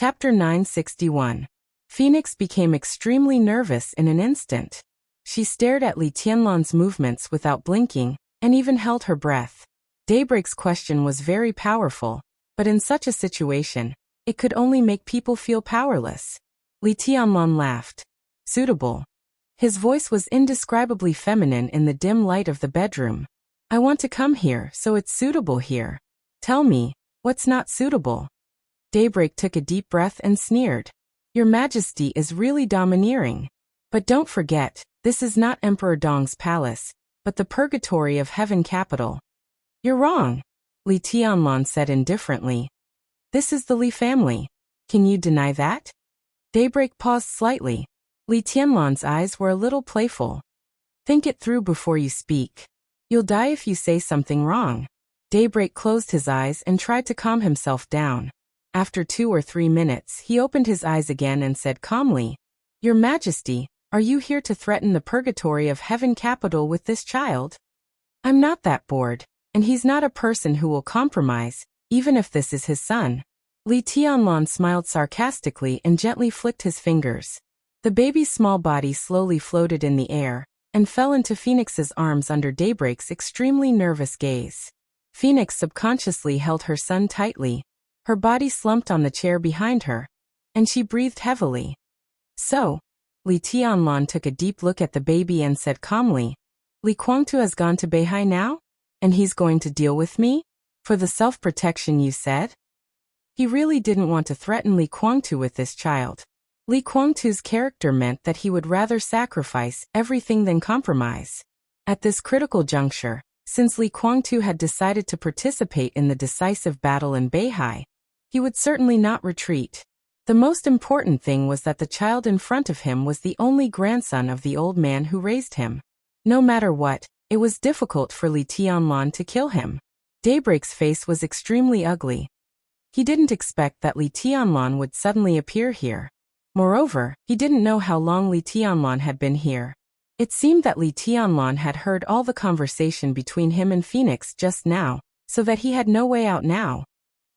Chapter 961. Phoenix became extremely nervous in an instant. She stared at Li Tianlan's movements without blinking, and even held her breath. Daybreak's question was very powerful, but in such a situation, it could only make people feel powerless. Li Tianlan laughed. Suitable. His voice was indescribably feminine in the dim light of the bedroom. I want to come here, so it's suitable here. Tell me, what's not suitable? Daybreak took a deep breath and sneered. Your Majesty is really domineering. But don't forget, this is not Emperor Dong's palace, but the purgatory of heaven capital. You're wrong, Li Tianlan said indifferently. This is the Li family. Can you deny that? Daybreak paused slightly. Li Tianlan's eyes were a little playful. Think it through before you speak. You'll die if you say something wrong. Daybreak closed his eyes and tried to calm himself down. After 2 or 3 minutes, he opened his eyes again and said calmly, Your Majesty, are you here to threaten the purgatory of heaven capital with this child? I'm not that bored, and he's not a person who will compromise, even if this is his son. Li Tianlan smiled sarcastically and gently flicked his fingers. The baby's small body slowly floated in the air, and fell into Phoenix's arms under Daybreak's extremely nervous gaze. Phoenix subconsciously held her son tightly. Her body slumped on the chair behind her, and she breathed heavily. So, Li Tianlan took a deep look at the baby and said calmly, Li Guangtu has gone to Beihai now? And he's going to deal with me? For the self-protection you said? He really didn't want to threaten Li Guangtu with this child. Li Guangtu's character meant that he would rather sacrifice everything than compromise. At this critical juncture, since Li Guangtu had decided to participate in the decisive battle in Beihai, he would certainly not retreat. The most important thing was that the child in front of him was the only grandson of the old man who raised him. No matter what, it was difficult for Li Tianlan to kill him. Daybreak's face was extremely ugly. He didn't expect that Li Tianlan would suddenly appear here. Moreover, he didn't know how long Li Tianlan had been here. It seemed that Li Tianlan had heard all the conversation between him and Phoenix just now, so that he had no way out now.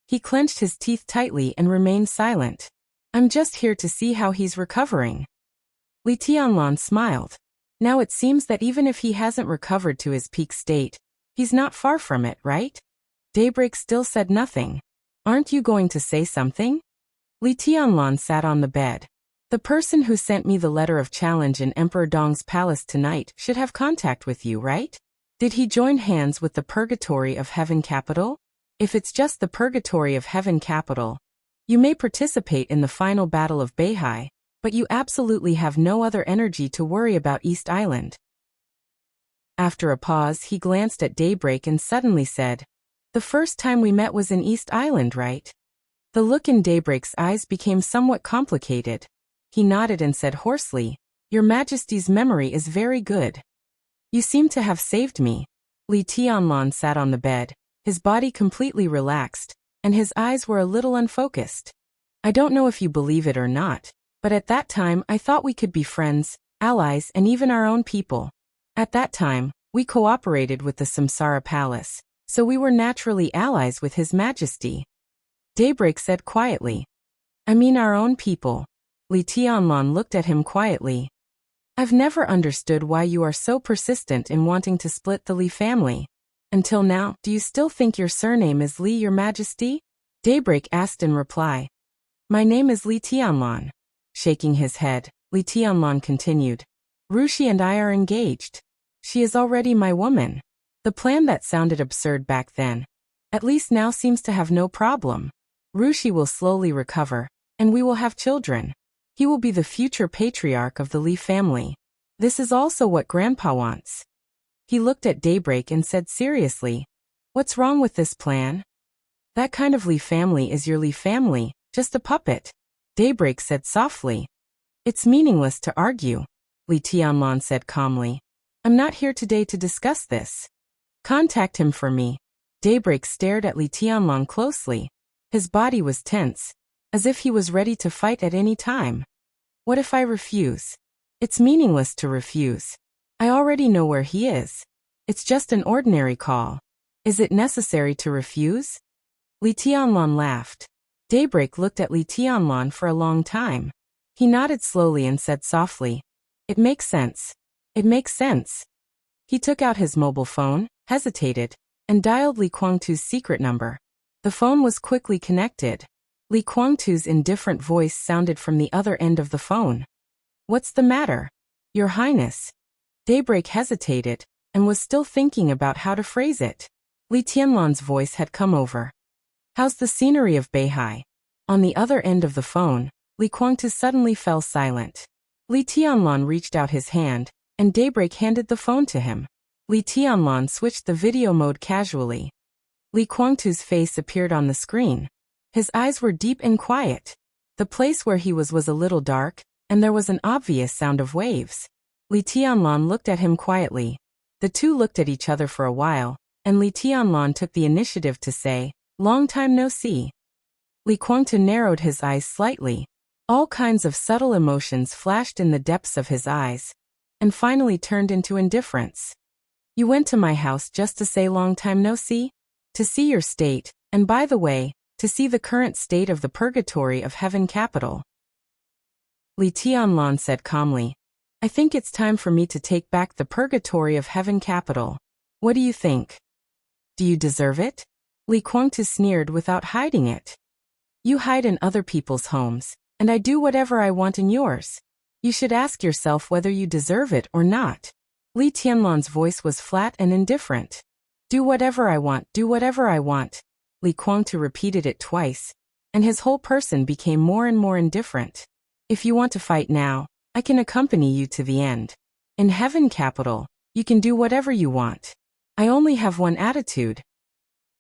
He clenched his teeth tightly and remained silent. I'm just here to see how he's recovering. Li Tianlan smiled. Now it seems that even if he hasn't recovered to his peak state, he's not far from it, right? Daybreak still said nothing. Aren't you going to say something? Li Tianlan sat on the bed. The person who sent me the letter of challenge in Emperor Dong's palace tonight should have contact with you, right? Did he join hands with the purgatory of heaven capital? If it's just the purgatory of heaven capital, you may participate in the final battle of Beihai, but you absolutely have no other energy to worry about East Island. After a pause, he glanced at Daybreak and suddenly said, The first time we met was in East Island, right? The look in Daybreak's eyes became somewhat complicated. He nodded and said hoarsely, Your Majesty's memory is very good. You seem to have saved me. Li Tianlan sat on the bed, his body completely relaxed, and his eyes were a little unfocused. I don't know if you believe it or not, but at that time I thought we could be friends, allies, and even our own people. At that time, we cooperated with the Samsara Palace, so we were naturally allies with His Majesty. Daybreak said quietly, I mean our own people. Li Tianlan looked at him quietly. I've never understood why you are so persistent in wanting to split the Li family. Until now, do you still think your surname is Li, Your Majesty? Daybreak asked in reply. My name is Li Tianlan. Shaking his head, Li Tianlan continued. Rushi and I are engaged. She is already my woman. The plan that sounded absurd back then, at least now seems to have no problem. Rushi will slowly recover, and we will have children. He will be the future patriarch of the Li family. This is also what Grandpa wants. He looked at Daybreak and said seriously, What's wrong with this plan? That kind of Li family is your Li family, just a puppet. Daybreak said softly. It's meaningless to argue, Li Tianlan said calmly. I'm not here today to discuss this. Contact him for me. Daybreak stared at Li Tianlan closely. His body was tense, as if he was ready to fight at any time. What if I refuse? It's meaningless to refuse. I already know where he is. It's just an ordinary call. Is it necessary to refuse? Li Tianlan laughed. Daybreak looked at Li Tianlan for a long time. He nodded slowly and said softly, "It makes sense. It makes sense." He took out his mobile phone, hesitated, and dialed Li Guangtu's secret number. The phone was quickly connected. Li Guangtu's indifferent voice sounded from the other end of the phone. "What's the matter, Your Highness?" Daybreak hesitated, and was still thinking about how to phrase it. Li Tianlan's voice had come over. "How's the scenery of Beihai?" On the other end of the phone, Li Guangtu suddenly fell silent. Li Tianlan reached out his hand, and Daybreak handed the phone to him. Li Tianlan switched the video mode casually. Li Guangtu's face appeared on the screen. His eyes were deep and quiet. The place where he was a little dark, and there was an obvious sound of waves. Li Tianlan looked at him quietly. The two looked at each other for a while, and Li Tianlan took the initiative to say, "Long time no see." Li Guangtu narrowed his eyes slightly. All kinds of subtle emotions flashed in the depths of his eyes, and finally turned into indifference. "You went to my house just to say long time no see? To see your state, and by the way, to see the current state of the purgatory of heaven capital." Li Tianlan said calmly, "I think it's time for me to take back the purgatory of heaven capital. What do you think? Do you deserve it?" Li Guangtu sneered without hiding it. "You hide in other people's homes, and I do whatever I want in yours. You should ask yourself whether you deserve it or not." Li Tianlan's voice was flat and indifferent. "Do whatever I want, do whatever I want." Li Guangtu repeated it twice, and his whole person became more and more indifferent. "If you want to fight now, I can accompany you to the end. In heaven capital, you can do whatever you want. I only have one attitude."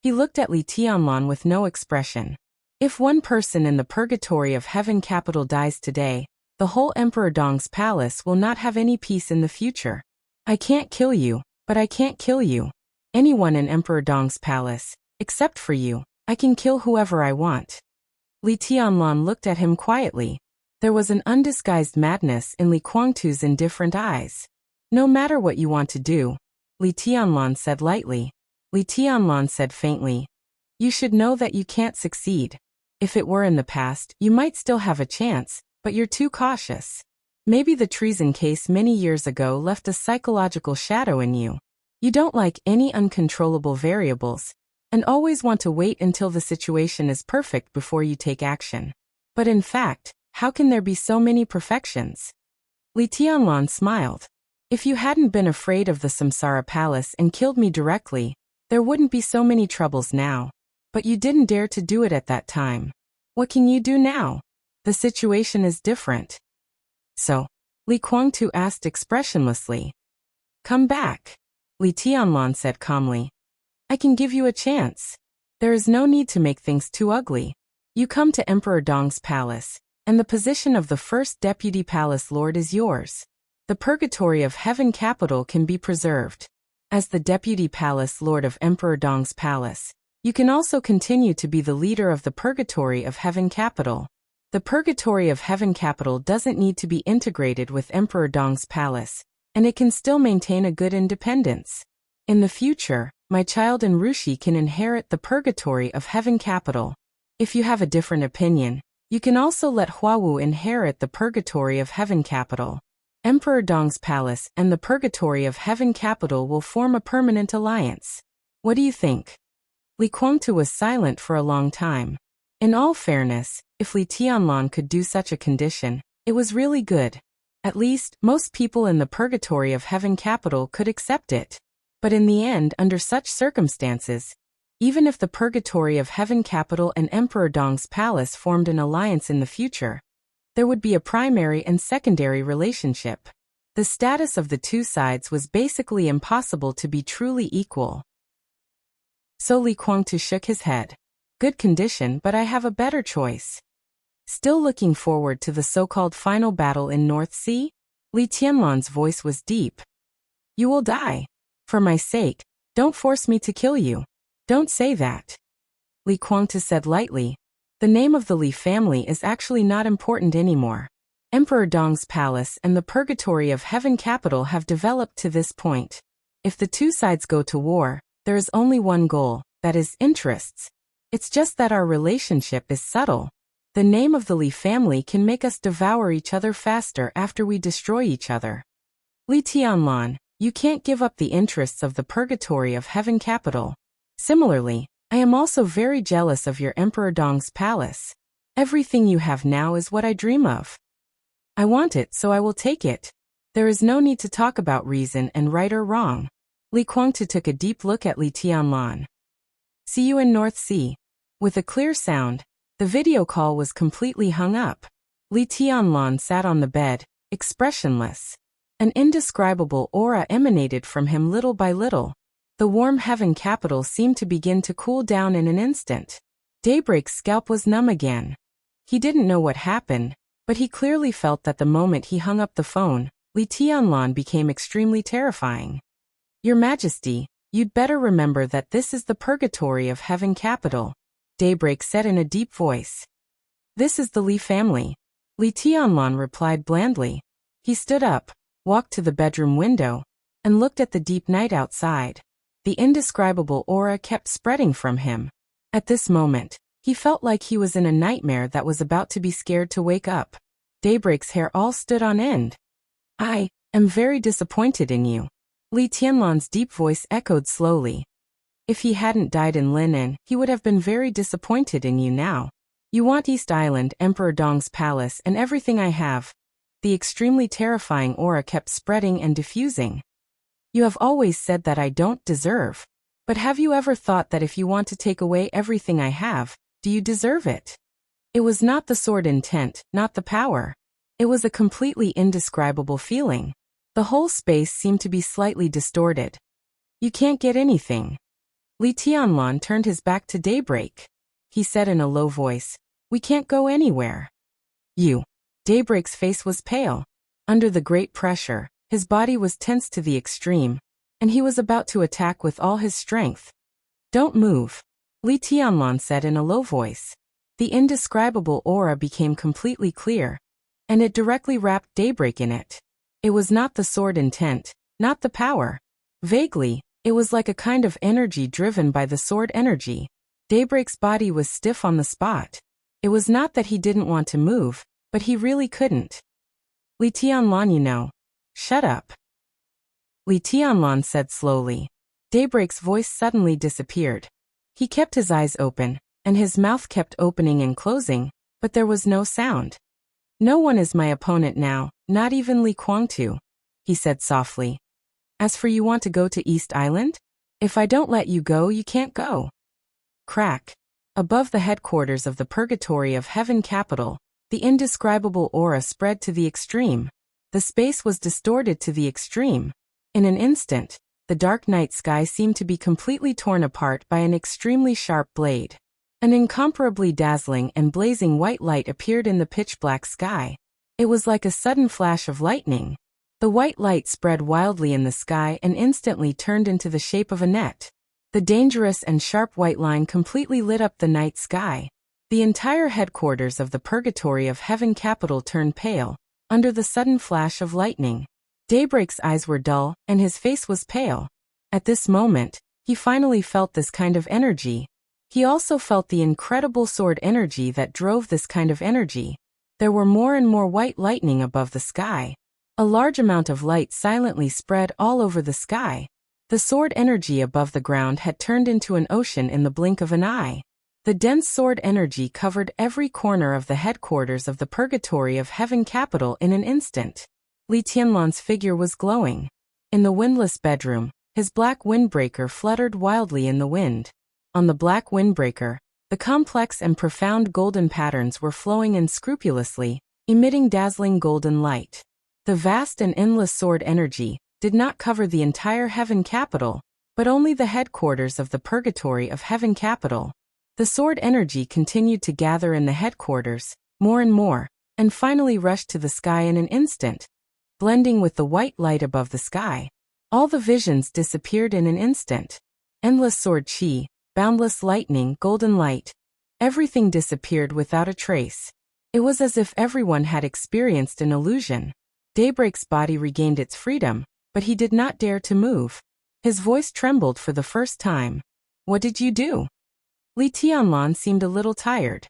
He looked at Li Tianlan with no expression. "If one person in the purgatory of heaven capital dies today, the whole Emperor Dong's palace will not have any peace in the future. I can't kill you, but I can't kill you. Anyone in Emperor Dong's palace, except for you, I can kill whoever I want." Li Tianlan looked at him quietly. There was an undisguised madness in Li Guangtu's indifferent eyes. "No matter what you want to do," Li Tianlan said lightly. Li Tianlan said faintly, "You should know that you can't succeed. If it were in the past, you might still have a chance, but you're too cautious. Maybe the treason case many years ago left a psychological shadow in you. You don't like any uncontrollable variables, and always want to wait until the situation is perfect before you take action. But in fact, how can there be so many perfections?" Li Tianlan smiled. "If you hadn't been afraid of the Samsara Palace and killed me directly, there wouldn't be so many troubles now. But you didn't dare to do it at that time. What can you do now? The situation is different." "So?" Li Guangtu asked expressionlessly. "Come back," Li Tianlan said calmly. "I can give you a chance. There is no need to make things too ugly. You come to Emperor Dong's palace, and the position of the first deputy palace lord is yours. The purgatory of heaven capital can be preserved. As the deputy palace lord of Emperor Dong's palace, you can also continue to be the leader of the purgatory of heaven capital. The purgatory of heaven capital doesn't need to be integrated with Emperor Dong's palace, and it can still maintain a good independence. In the future, my child and Rushi can inherit the purgatory of heaven capital. If you have a different opinion, you can also let Huawu inherit the purgatory of heaven capital. Emperor Dong's palace and the purgatory of heaven capital will form a permanent alliance. What do you think?" Li Guangtu was silent for a long time. In all fairness, if Li Tianlan could do such a condition, it was really good. At least, most people in the purgatory of heaven capital could accept it. But in the end, under such circumstances, even if the purgatory of heaven capital and Emperor Dong's palace formed an alliance in the future, there would be a primary and secondary relationship. The status of the two sides was basically impossible to be truly equal. So Li Guangtu shook his head. "Good condition, but I have a better choice." Still looking forward to the so-called final battle in North Sea, Li Tianlan's voice was deep. "You will die. For my sake, don't force me to kill you. Don't say that." Li Guangtu said lightly, "The name of the Li family is actually not important anymore. Emperor Dong's palace and the purgatory of heaven capital have developed to this point. If the two sides go to war, there is only one goal, that is interests. It's just that our relationship is subtle. The name of the Li family can make us devour each other faster after we destroy each other. Li Tianlan, you can't give up the interests of the purgatory of heaven capital. Similarly, I am also very jealous of your Emperor Dong's palace. Everything you have now is what I dream of. I want it, so I will take it. There is no need to talk about reason and right or wrong. Li Guangtu took a deep look at Li Tianlan. See you in North Sea. With a clear sound, the video call was completely hung up. Li Tianlan sat on the bed, expressionless. An indescribable aura emanated from him little by little. The warm heaven capital seemed to begin to cool down in an instant. Daybreak's scalp was numb again. He didn't know what happened, but he clearly felt that the moment he hung up the phone, Li Tianlan became extremely terrifying. Your Majesty, you'd better remember that this is the purgatory of heaven capital, Daybreak said in a deep voice. This is the Li family, Li Tianlan replied blandly. He stood up, walked to the bedroom window, and looked at the deep night outside. The indescribable aura kept spreading from him. At this moment, he felt like he was in a nightmare that was about to be scared to wake up. Daybreak's hair all stood on end. I am very disappointed in you. Li Tianlan's deep voice echoed slowly. If he hadn't died in Linen, he would have been very disappointed in you now. You want East Island, Emperor Dong's palace, and everything I have. The extremely terrifying aura kept spreading and diffusing. You have always said that I don't deserve. But have you ever thought that if you want to take away everything I have, do you deserve it? It was not the sword intent, not the power. It was a completely indescribable feeling. The whole space seemed to be slightly distorted. You can't get anything. Li Tianlan turned his back to Daybreak. He said in a low voice, we can't go anywhere. You. Daybreak's face was pale. Under the great pressure, his body was tense to the extreme, and he was about to attack with all his strength. Don't move, Li Tianlan said in a low voice. The indescribable aura became completely clear, and it directly wrapped Daybreak in it. It was not the sword intent, not the power. Vaguely, it was like a kind of energy driven by the sword energy. Daybreak's body was stiff on the spot. It was not that he didn't want to move, but he really couldn't. Li Tianlan, you know. Shut up. Li Tianlan said slowly. Daybreak's voice suddenly disappeared. He kept his eyes open, and his mouth kept opening and closing, but there was no sound. No one is my opponent now, not even Li Guangtu, he said softly. As for you want to go to East Island? If I don't let you go, you can't go. Crack. Above the headquarters of the purgatory of heaven capital, the indescribable aura spread to the extreme. The space was distorted to the extreme. In an instant, the dark night sky seemed to be completely torn apart by an extremely sharp blade. An incomparably dazzling and blazing white light appeared in the pitch-black sky. It was like a sudden flash of lightning. The white light spread wildly in the sky and instantly turned into the shape of a net. The dangerous and sharp white line completely lit up the night sky. The entire headquarters of the purgatory of heaven capital turned pale, under the sudden flash of lightning. Daybreak's eyes were dull, and his face was pale. At this moment, he finally felt this kind of energy. He also felt the incredible sword energy that drove this kind of energy. There were more and more white lightning above the sky. A large amount of light silently spread all over the sky. The sword energy above the ground had turned into an ocean in the blink of an eye. The dense sword energy covered every corner of the headquarters of the purgatory of heaven capital in an instant. Li Tianlan's figure was glowing. In the windless bedroom, his black windbreaker fluttered wildly in the wind. On the black windbreaker, the complex and profound golden patterns were flowing unscrupulously, emitting dazzling golden light. The vast and endless sword energy did not cover the entire heaven capital, but only the headquarters of the purgatory of heaven capital. The sword energy continued to gather in the headquarters, more and more, and finally rushed to the sky in an instant, blending with the white light above the sky. All the visions disappeared in an instant. Endless sword chi, boundless lightning, golden light. Everything disappeared without a trace. It was as if everyone had experienced an illusion. Daybreak's body regained its freedom, but he did not dare to move. His voice trembled for the first time. What did you do? Li Tianlan seemed a little tired.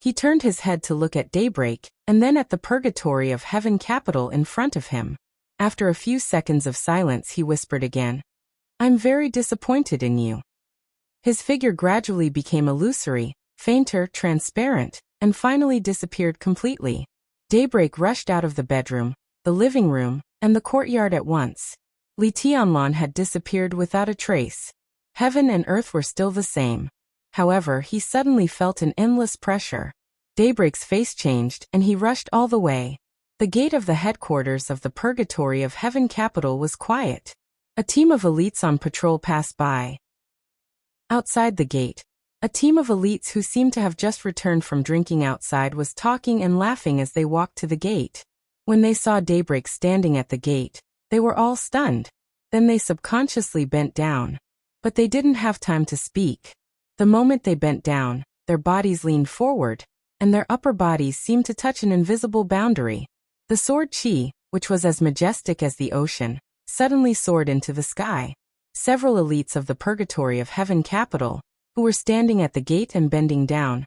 He turned his head to look at Daybreak, and then at the purgatory of heaven capital in front of him. After a few seconds of silence, he whispered again, "I'm very disappointed in you." His figure gradually became illusory, fainter, transparent, and finally disappeared completely. Daybreak rushed out of the bedroom, the living room, and the courtyard at once. Li Tianlan had disappeared without a trace. Heaven and earth were still the same. However, he suddenly felt an endless pressure. Daybreak's face changed, and he rushed all the way. The gate of the headquarters of the Purgatory of Heaven capital was quiet. A team of elites on patrol passed by. Outside the gate, a team of elites who seemed to have just returned from drinking outside was talking and laughing as they walked to the gate. When they saw Daybreak standing at the gate, they were all stunned. Then they subconsciously bent down. But they didn't have time to speak. The moment they bent down, their bodies leaned forward, and their upper bodies seemed to touch an invisible boundary. The sword Qi, which was as majestic as the ocean, suddenly soared into the sky. Several elites of the Purgatory of Heaven capital, who were standing at the gate and bending down,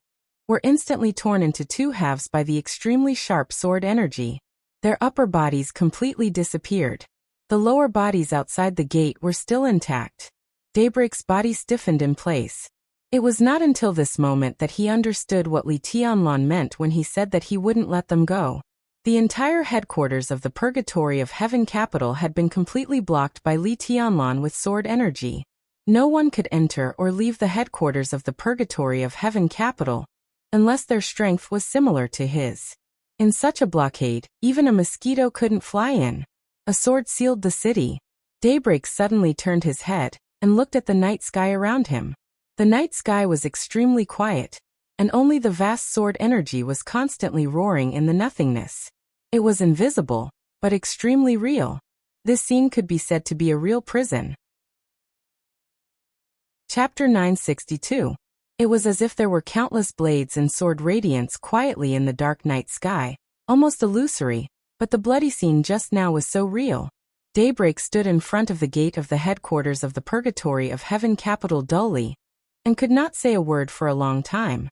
were instantly torn into two halves by the extremely sharp sword energy. Their upper bodies completely disappeared. The lower bodies outside the gate were still intact. Daybreak's body stiffened in place. It was not until this moment that he understood what Li Tianlan meant when he said that he wouldn't let them go. The entire headquarters of the Purgatory of Heaven capital had been completely blocked by Li Tianlan with sword energy. No one could enter or leave the headquarters of the Purgatory of Heaven capital, unless their strength was similar to his. In such a blockade, even a mosquito couldn't fly in. A sword sealed the city. Daybreak suddenly turned his head and looked at the night sky around him. The night sky was extremely quiet, and only the vast sword energy was constantly roaring in the nothingness. It was invisible, but extremely real. This scene could be said to be a real prison. Chapter 962. It was as if there were countless blades and sword radiance quietly in the dark night sky, almost illusory, but the bloody scene just now was so real. Daybreak stood in front of the gate of the headquarters of the Purgatory of Heaven capital dully, and could not say a word for a long time.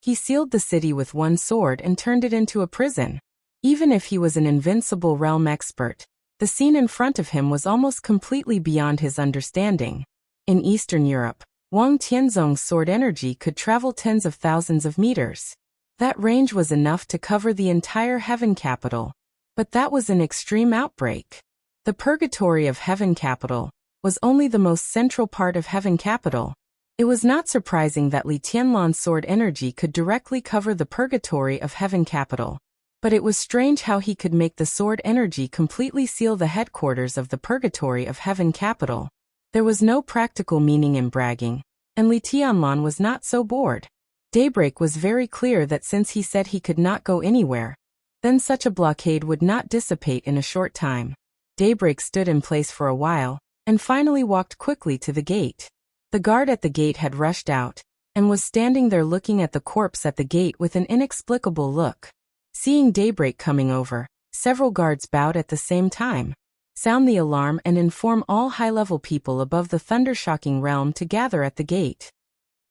He sealed the city with one sword and turned it into a prison. Even if he was an invincible realm expert, the scene in front of him was almost completely beyond his understanding. In Eastern Europe, Wang Tianzong's sword energy could travel tens of thousands of meters. That range was enough to cover the entire Heaven capital. But that was an extreme outbreak. The Purgatory of Heaven capital was only the most central part of Heaven capital. It was not surprising that Li Tianlan's sword energy could directly cover the Purgatory of Heaven capital. But it was strange how he could make the sword energy completely seal the headquarters of the Purgatory of Heaven capital. There was no practical meaning in bragging, and Li Tianlan was not so bored. Daybreak was very clear that since he said he could not go anywhere, then such a blockade would not dissipate in a short time. Daybreak stood in place for a while, and finally walked quickly to the gate. The guard at the gate had rushed out, and was standing there looking at the corpse at the gate with an inexplicable look. Seeing Daybreak coming over, several guards bowed at the same time. Sound the alarm and inform all high-level people above the thunder-shocking realm to gather at the gate.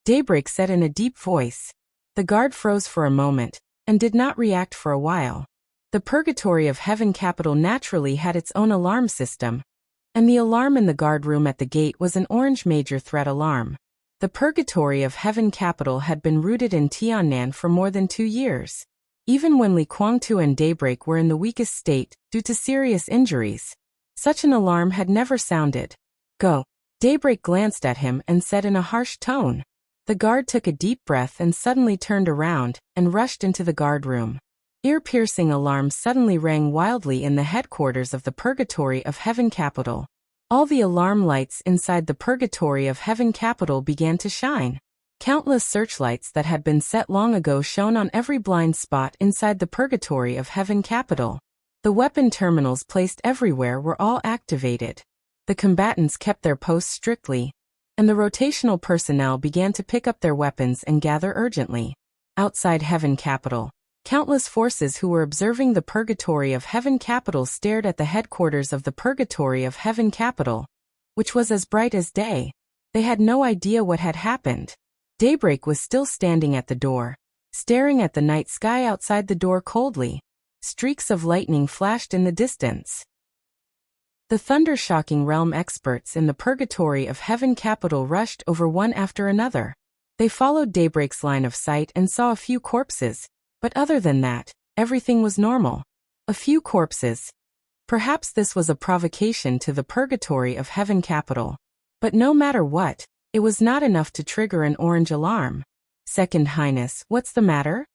Daybreak said in a deep voice. The guard froze for a moment, and did not react for a while. The Purgatory of Heaven capital naturally had its own alarm system, and the alarm in the guard room at the gate was an orange major threat alarm. The Purgatory of Heaven capital had been rooted in Tiannan for more than 2 years. Even when Li Guangtu and Daybreak were in the weakest state, due to serious injuries, such an alarm had never sounded. Go. Daybreak glanced at him and said in a harsh tone. The guard took a deep breath and suddenly turned around, and rushed into the guard room. Ear-piercing alarms suddenly rang wildly in the headquarters of the Purgatory of Heaven capital. All the alarm lights inside the Purgatory of Heaven capital began to shine. Countless searchlights that had been set long ago shone on every blind spot inside the Purgatory of Heaven capital. The weapon terminals placed everywhere were all activated. The combatants kept their posts strictly, and the rotational personnel began to pick up their weapons and gather urgently. Outside Heaven capital, countless forces who were observing the Purgatory of Heaven capital stared at the headquarters of the Purgatory of Heaven capital, which was as bright as day. They had no idea what had happened. Daybreak was still standing at the door, staring at the night sky outside the door coldly. Streaks of lightning flashed in the distance. The thunder-shocking realm experts in the purgatory of Heaven Capital rushed over one after another. They followed Daybreak's line of sight and saw a few corpses, but other than that, everything was normal. A few corpses. Perhaps this was a provocation to the purgatory of Heaven Capital. But no matter what, it was not enough to trigger an orange alarm. Second Highness, what's the matter?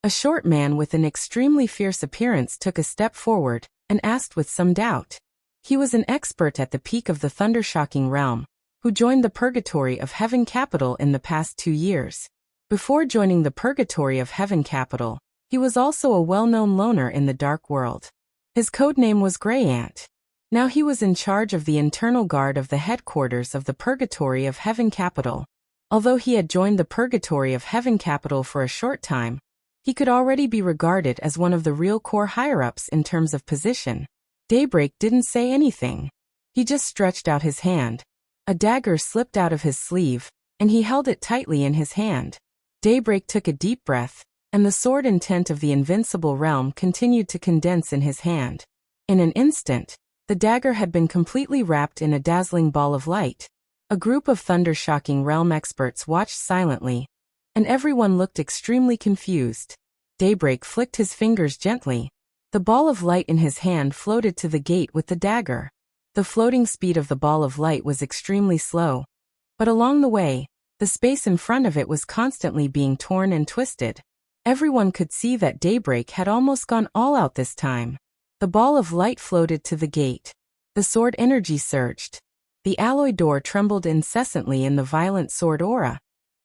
A short man with an extremely fierce appearance took a step forward and asked with some doubt. He was an expert at the peak of the thunder-shocking realm, who joined the purgatory of Heaven Capital in the past 2 years. Before joining the purgatory of Heaven Capital, he was also a well-known loner in the dark world. His codename was Grey Ant. Now he was in charge of the internal guard of the headquarters of the purgatory of Heaven Capital. Although he had joined the purgatory of Heaven Capital for a short time, he could already be regarded as one of the real core higher-ups in terms of position. Daybreak didn't say anything. He just stretched out his hand. A dagger slipped out of his sleeve, and he held it tightly in his hand. Daybreak took a deep breath, and the sword intent of the invincible realm continued to condense in his hand. In an instant, the dagger had been completely wrapped in a dazzling ball of light. A group of thunder-shocking realm experts watched silently, and everyone looked extremely confused. Daybreak flicked his fingers gently. The ball of light in his hand floated to the gate with the dagger. The floating speed of the ball of light was extremely slow, but along the way, the space in front of it was constantly being torn and twisted. Everyone could see that Daybreak had almost gone all out this time. The ball of light floated to the gate. The sword energy surged. The alloy door trembled incessantly in the violent sword aura,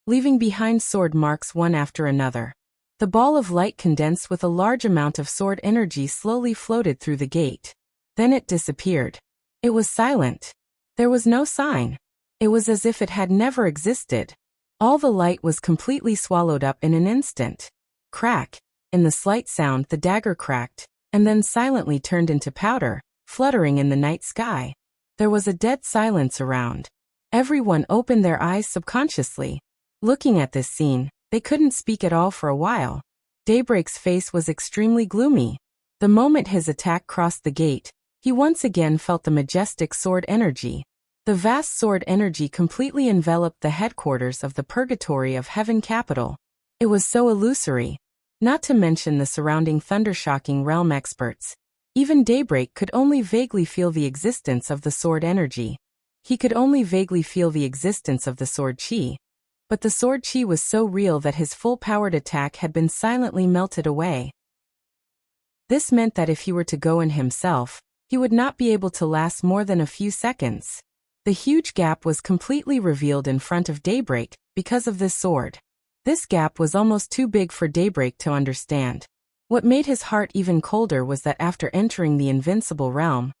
leaving behind sword marks one after another. The ball of light condensed with a large amount of sword energy slowly floated through the gate. Then it disappeared. It was silent. There was no sign. It was as if it had never existed. All the light was completely swallowed up in an instant. Crack. In the slight sound, the dagger cracked, and then silently turned into powder, fluttering in the night sky. There was a dead silence around. Everyone opened their eyes subconsciously. Looking at this scene, they couldn't speak at all for a while. Daybreak's face was extremely gloomy. The moment his attack crossed the gate, he once again felt the majestic sword energy. The vast sword energy completely enveloped the headquarters of the purgatory of Heaven Capital. It was so illusory. Not to mention the surrounding thunder-shocking realm experts. Even Daybreak could only vaguely feel the existence of the sword energy. He could only vaguely feel the existence of the sword chi. But the sword chi was so real that his full-powered attack had been silently melted away. This meant that if he were to go in himself, he would not be able to last more than a few seconds. The huge gap was completely revealed in front of Daybreak because of this sword. This gap was almost too big for Daybreak to understand. What made his heart even colder was that after entering the invincible realm,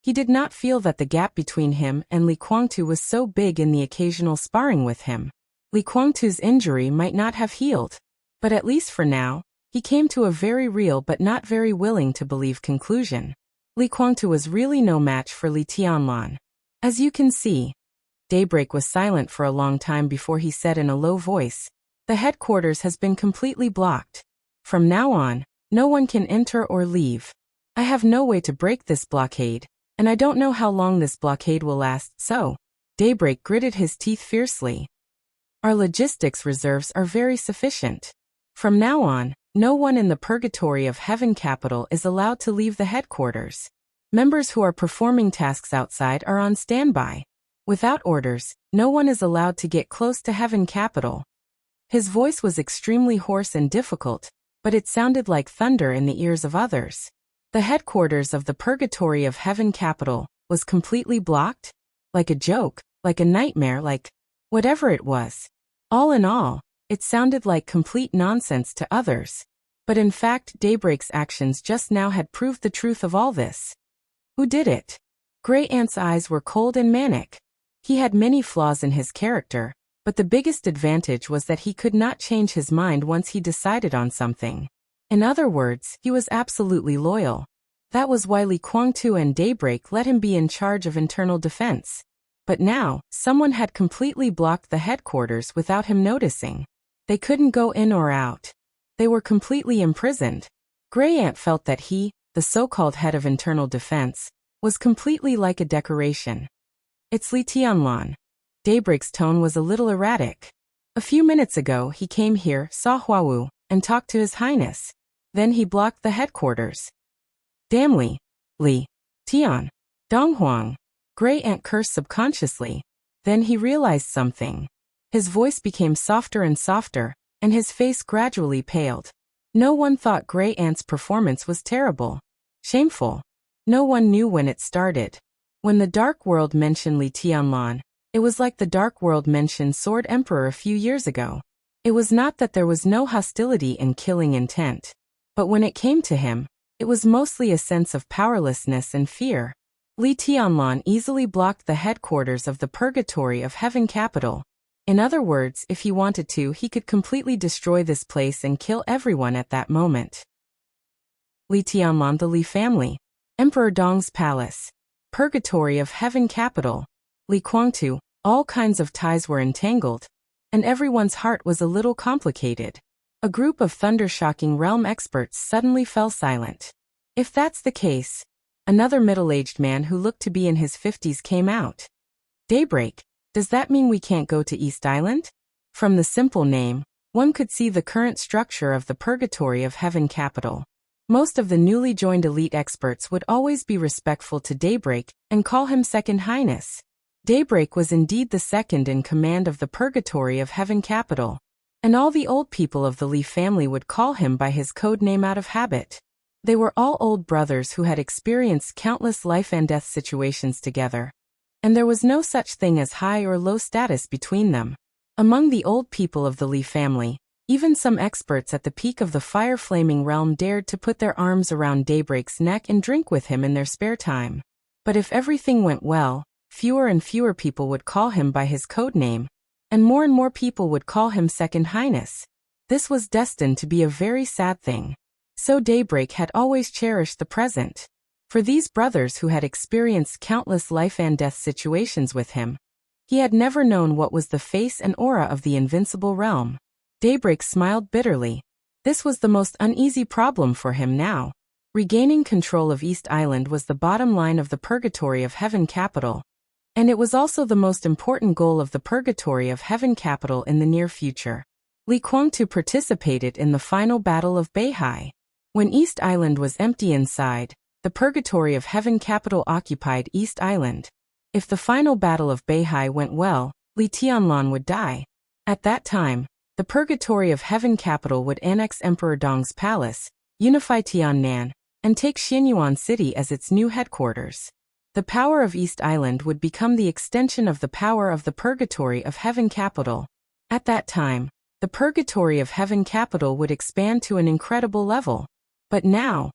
he did not feel that the gap between him and Li Guangtu was so big in the occasional sparring with him. Li Guangtu's injury might not have healed, but at least for now, he came to a very real but not very willing to believe conclusion. Li Guangtu was really no match for Li Tianlan. As you can see, Daybreak was silent for a long time before he said in a low voice, "The headquarters has been completely blocked. From now on, no one can enter or leave. I have no way to break this blockade, and I don't know how long this blockade will last, so." Daybreak gritted his teeth fiercely. "Our logistics reserves are very sufficient. From now on, no one in the purgatory of Heaven Capital is allowed to leave the headquarters. Members who are performing tasks outside are on standby. Without orders, no one is allowed to get close to Heaven Capital." His voice was extremely hoarse and difficult, but it sounded like thunder in the ears of others. The headquarters of the purgatory of Heaven Capital was completely blocked? Like a joke, like a nightmare, like whatever it was. All in all, it sounded like complete nonsense to others. But in fact, Daybreak's actions just now had proved the truth of all this. Who did it? Grey Ant's eyes were cold and manic. He had many flaws in his character, but the biggest advantage was that he could not change his mind once he decided on something. In other words, he was absolutely loyal. That was why Li Guangtu and Daybreak let him be in charge of internal defense. But now, someone had completely blocked the headquarters without him noticing. They couldn't go in or out. They were completely imprisoned. Grey Ant felt that he, the so-called head of internal defense, was completely like a decoration. It's Li Tianlan. Daybreak's tone was a little erratic. A few minutes ago he came here, saw Huawu, and talked to His Highness. Then he blocked the headquarters. Damn Li Tian. Donghuang. Grey Ant cursed subconsciously. Then he realized something. His voice became softer and softer, and his face gradually paled. No one thought Grey Ant's performance was terrible. Shameful. No one knew when it started. When the Dark World mentioned Li Tianlan, it was like the Dark World mentioned Sword Emperor a few years ago. It was not that there was no hostility and killing intent. But when it came to him, it was mostly a sense of powerlessness and fear. Li Tianlan easily blocked the headquarters of the Purgatory of Heaven capital. In other words, if he wanted to, he could completely destroy this place and kill everyone at that moment. Li Tianlan, the Li family. Emperor Dong's palace. Purgatory of Heaven capital. Li Kuangtu. All kinds of ties were entangled, and everyone's heart was a little complicated. A group of thunder-shocking realm experts suddenly fell silent. If that's the case, another middle-aged man who looked to be in his 50s came out. Daybreak, does that mean we can't go to East Island? From the simple name, one could see the current structure of the Purgatory of Heaven capital. Most of the newly joined elite experts would always be respectful to Daybreak and call him Second Highness. Daybreak was indeed the second in command of the Purgatory of Heaven capital, and all the old people of the Li family would call him by his code name out of habit. They were all old brothers who had experienced countless life and death situations together, and there was no such thing as high or low status between them. Among the old people of the Li family, even some experts at the peak of the fire-flaming realm dared to put their arms around Daybreak's neck and drink with him in their spare time. But if everything went well, fewer and fewer people would call him by his code name, and more people would call him Second Highness. This was destined to be a very sad thing. So Daybreak had always cherished the present. For these brothers who had experienced countless life and death situations with him, he had never known what was the face and aura of the invincible realm. Daybreak smiled bitterly. This was the most uneasy problem for him now. Regaining control of East Island was the bottom line of the Purgatory of Heaven capital, and it was also the most important goal of the Purgatory of Heaven capital in the near future. Li Kuangtu participated in the final battle of Beihai. When East Island was empty inside, the Purgatory of Heaven capital occupied East Island. If the final battle of Beihai went well, Li Tianlan would die. At that time, the Purgatory of Heaven capital would annex Emperor Dong's palace, unify Tiannan, and take Xianyuan City as its new headquarters. The power of East Island would become the extension of the power of the Purgatory of Heaven capital. At that time, the Purgatory of Heaven capital would expand to an incredible level. But now,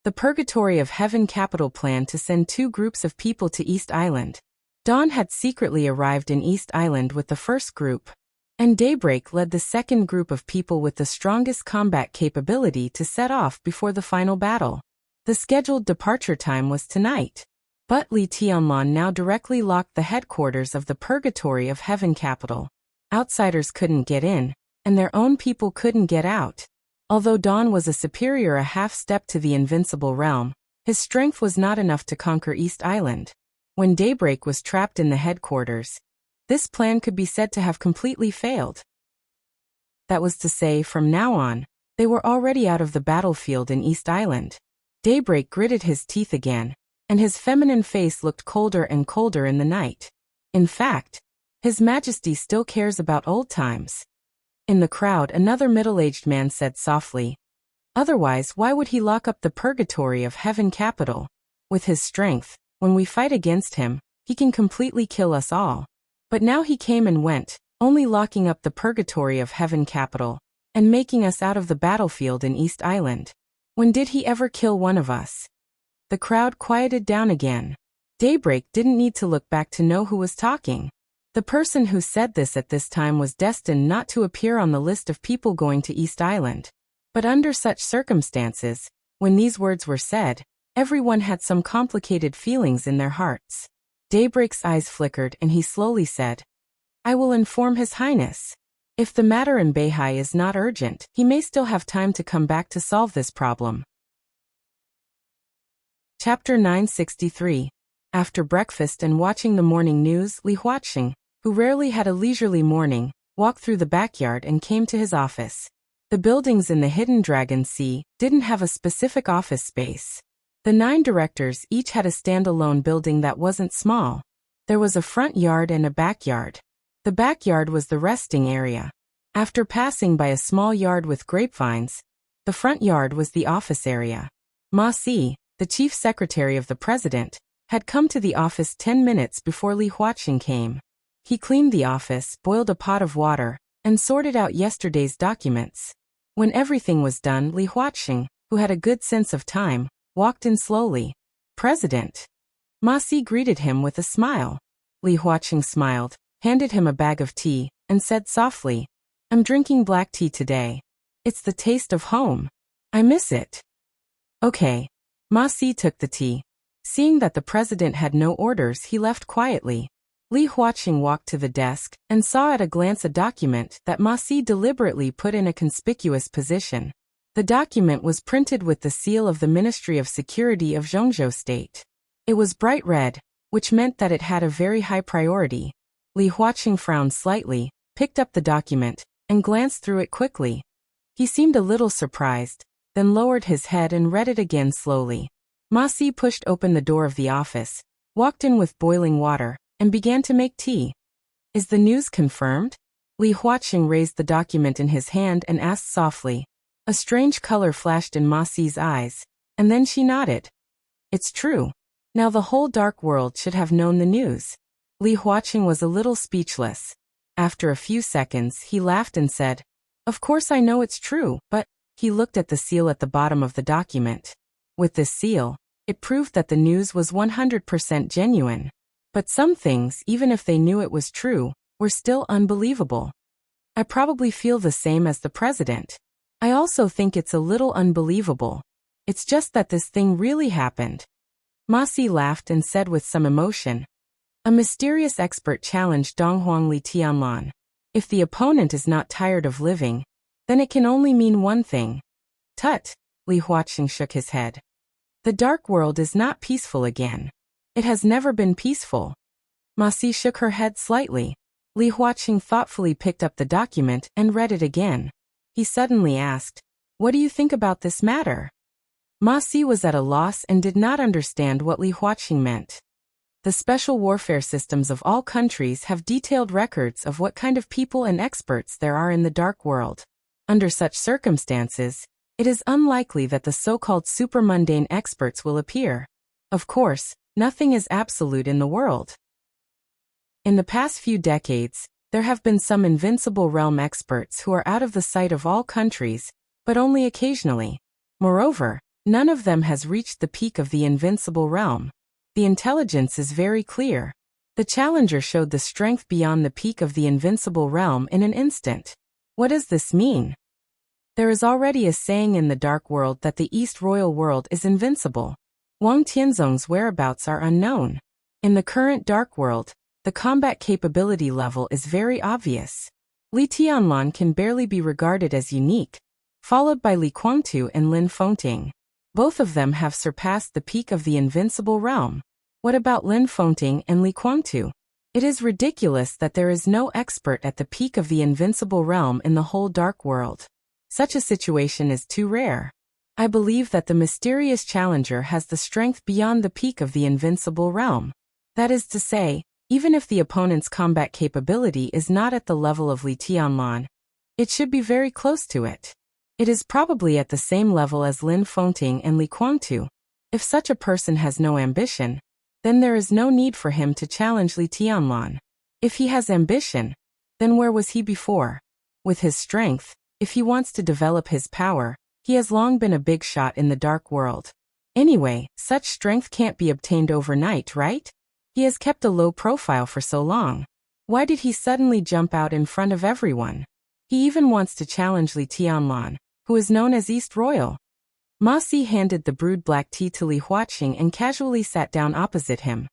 the Purgatory of Heaven capital planned to send 2 groups of people to East Island. Dawn had secretly arrived in East Island with the first group, and Daybreak led the second group of people with the strongest combat capability to set off before the final battle. The scheduled departure time was tonight. But Li Tianlan now directly locked the headquarters of the Purgatory of Heaven capital. Outsiders couldn't get in, and their own people couldn't get out. Although Dawn was a superior a half-step to the invincible realm, his strength was not enough to conquer East Island. When Daybreak was trapped in the headquarters, this plan could be said to have completely failed. That was to say, from now on, they were already out of the battlefield in East Island. Daybreak gritted his teeth again, and his feminine face looked colder and colder in the night. In fact, His Majesty still cares about old times. In the crowd, another middle-aged man said softly, "Otherwise, why would he lock up the Purgatory of Heaven capital? With his strength, when we fight against him, he can completely kill us all. But now he came and went, only locking up the Purgatory of Heaven capital, and making us out of the battlefield in East Island. When did he ever kill one of us?" The crowd quieted down again. Daybreak didn't need to look back to know who was talking. The person who said this at this time was destined not to appear on the list of people going to East Island. But under such circumstances, when these words were said, everyone had some complicated feelings in their hearts. Daybreak's eyes flickered and he slowly said, I will inform His Highness. If the matter in Beihai is not urgent, he may still have time to come back to solve this problem. Chapter 963. After breakfast and watching the morning news, Li Huaqing, who rarely had a leisurely morning, walked through the backyard and came to his office. The buildings in the Hidden Dragon Sea didn't have a specific office space. The 9 directors each had a standalone building that wasn't small. There was a front yard and a backyard. The backyard was the resting area. After passing by a small yard with grapevines, the front yard was the office area. Ma Si, the chief secretary of the president, had come to the office 10 minutes before Li Huaqing came. He cleaned the office, boiled a pot of water, and sorted out yesterday's documents. When everything was done, Li Huaqing, who had a good sense of time, walked in slowly. President. Ma Si greeted him with a smile. Li Huaqing smiled, handed him a bag of tea, and said softly, I'm drinking black tea today. It's the taste of home. I miss it. Okay. Ma Si took the tea. Seeing that the president had no orders, he left quietly. Li Huaqing walked to the desk and saw at a glance a document that Ma Si deliberately put in a conspicuous position. The document was printed with the seal of the Ministry of Security of Zhongzhou State. It was bright red, which meant that it had a very high priority. Li Huaqing frowned slightly, picked up the document, and glanced through it quickly. He seemed a little surprised, then lowered his head and read it again slowly. Ma Si pushed open the door of the office, walked in with boiling water, and began to make tea. Is the news confirmed? Li Huaqing raised the document in his hand and asked softly. A strange color flashed in Ma Si's eyes, and then she nodded. It's true. Now the whole dark world should have known the news. Li Huaqing was a little speechless. After a few seconds, he laughed and said, Of course I know it's true, but... He looked at the seal at the bottom of the document. With this seal, it proved that the news was 100% genuine. But some things, even if they knew it was true, were still unbelievable. I probably feel the same as the president. I also think it's a little unbelievable. It's just that this thing really happened. Ma Si laughed and said with some emotion, A mysterious expert challenged Donghuang Li Tianlan. If the opponent is not tired of living, then it can only mean one thing. Tut, Li Huaqing shook his head. The dark world is not peaceful again. It has never been peaceful. Ma Si shook her head slightly. Li Huaqing thoughtfully picked up the document and read it again. He suddenly asked, What do you think about this matter? Ma Si was at a loss and did not understand what Li Huaqing meant. The special warfare systems of all countries have detailed records of what kind of people and experts there are in the dark world. Under such circumstances, it is unlikely that the so-called supermundane experts will appear. Of course, nothing is absolute in the world. In the past few decades, there have been some invincible realm experts who are out of the sight of all countries, but only occasionally. Moreover, none of them has reached the peak of the invincible realm. The intelligence is very clear. The challenger showed the strength beyond the peak of the invincible realm in an instant. What does this mean? There is already a saying in the dark world that the East Royal world is invincible. Wang Tianzong's whereabouts are unknown. In the current dark world, the combat capability level is very obvious. Li Tianlan can barely be regarded as unique, followed by Li Guangtu and Lin Fengting. Both of them have surpassed the peak of the invincible realm. What about Lin Fengting and Li Guangtu? It is ridiculous that there is no expert at the peak of the invincible realm in the whole dark world. Such a situation is too rare. I believe that the mysterious challenger has the strength beyond the peak of the invincible realm. That is to say, even if the opponent's combat capability is not at the level of Li Tianlan, it should be very close to it. It is probably at the same level as Lin Fengting and Li Guangtu. If such a person has no ambition, then there is no need for him to challenge Li Tianlan. If he has ambition, then where was he before? With his strength, if he wants to develop his power, he has long been a big shot in the dark world. Anyway, such strength can't be obtained overnight, right? He has kept a low profile for so long. Why did he suddenly jump out in front of everyone? He even wants to challenge Li Tianlan, who is known as East Royal. Ma Si handed the brewed black tea to Li Huaqing and casually sat down opposite him.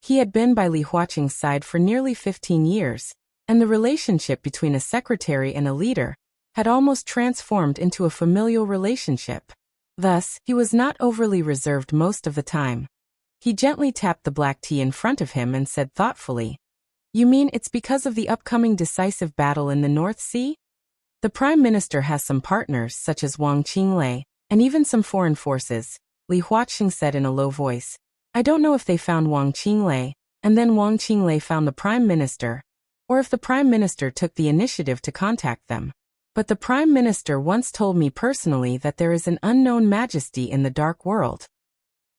He had been by Li Huaqing's side for nearly 15 years, and the relationship between a secretary and a leader had almost transformed into a familial relationship. Thus, he was not overly reserved most of the time. He gently tapped the black tea in front of him and said thoughtfully, "You mean it's because of the upcoming decisive battle in the North Sea? The Prime Minister has some partners such as Wang Qinglei, and even some foreign forces," Li Huaqing said in a low voice. "I don't know if they found Wang Qinglei, and then Wang Qinglei found the Prime Minister, or if the Prime Minister took the initiative to contact them. But the Prime Minister once told me personally that there is an unknown majesty in the dark world."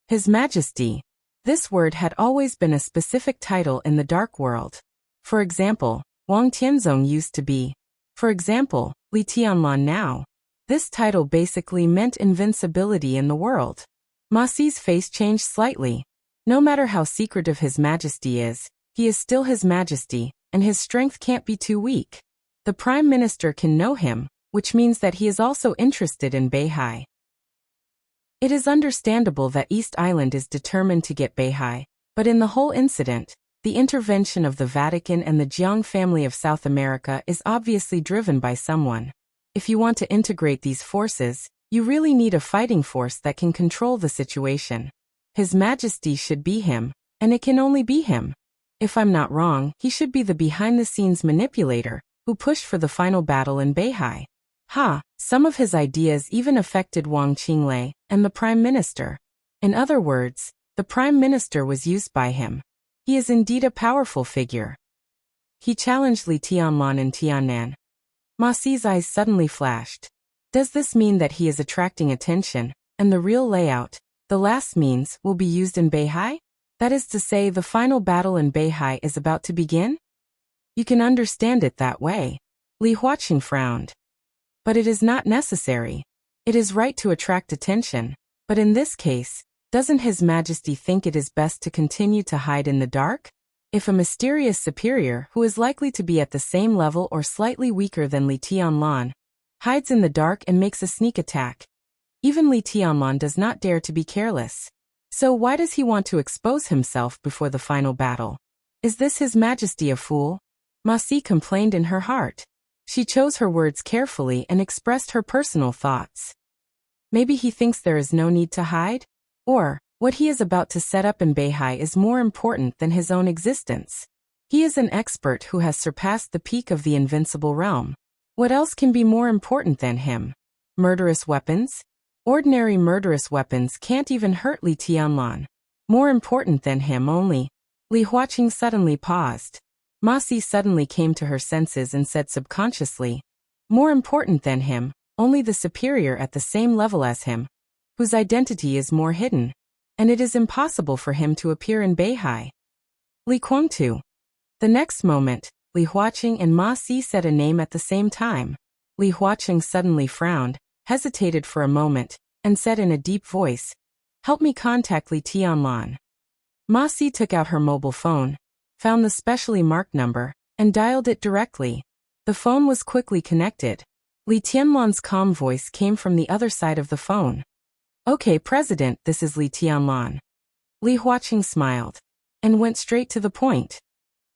His Majesty. This word had always been a specific title in the dark world. For example, Wang Tianzong used to be. For example, Li Tianlan now. This title basically meant invincibility in the world. Ma Si's face changed slightly. No matter how secretive His Majesty is, he is still His Majesty, and his strength can't be too weak. The Prime Minister can know him, which means that he is also interested in Beihai. It is understandable that East Island is determined to get Beihai, but in the whole incident, the intervention of the Vatican and the Jiang family of South America is obviously driven by someone. If you want to integrate these forces, you really need a fighting force that can control the situation. His Majesty should be him, and it can only be him. If I'm not wrong, he should be the behind-the-scenes manipulator who pushed for the final battle in Beihai. Some of his ideas even affected Wang Qinglei and the Prime Minister. In other words, the Prime Minister was used by him. He is indeed a powerful figure. He challenged Li Tianlan in Tiannan. Ma Si's eyes suddenly flashed. Does this mean that he is attracting attention, and the real layout, the last means, will be used in Beihai? That is to say, the final battle in Beihai is about to begin? You can understand it that way. Li Huaqing frowned. But it is not necessary. It is right to attract attention, but in this case, doesn't His Majesty think it is best to continue to hide in the dark? If a mysterious superior who is likely to be at the same level or slightly weaker than Li Tianlan hides in the dark and makes a sneak attack, even Li Tianlan does not dare to be careless. So why does he want to expose himself before the final battle? Is this His Majesty a fool? Ma Si complained in her heart. She chose her words carefully and expressed her personal thoughts. Maybe he thinks there is no need to hide? Or, what he is about to set up in Beihai is more important than his own existence. He is an expert who has surpassed the peak of the invincible realm. What else can be more important than him? Murderous weapons? Ordinary murderous weapons can't even hurt Li Tianlan. More important than him only. Li Huaqing suddenly paused. Ma Si suddenly came to her senses and said subconsciously, more important than him, only the superior at the same level as him, whose identity is more hidden, and it is impossible for him to appear in Beihai. Li Guangtu. The next moment, Li Huaqing and Ma Si said a name at the same time. Li Huaqing suddenly frowned, hesitated for a moment, and said in a deep voice, "Help me contact Li Tianlan." Ma Si took out her mobile phone, found the specially marked number, and dialed it directly. The phone was quickly connected. Li Tianlan's calm voice came from the other side of the phone. "Okay, President, this is Li Tianlan." Li Huaqing smiled, and went straight to the point.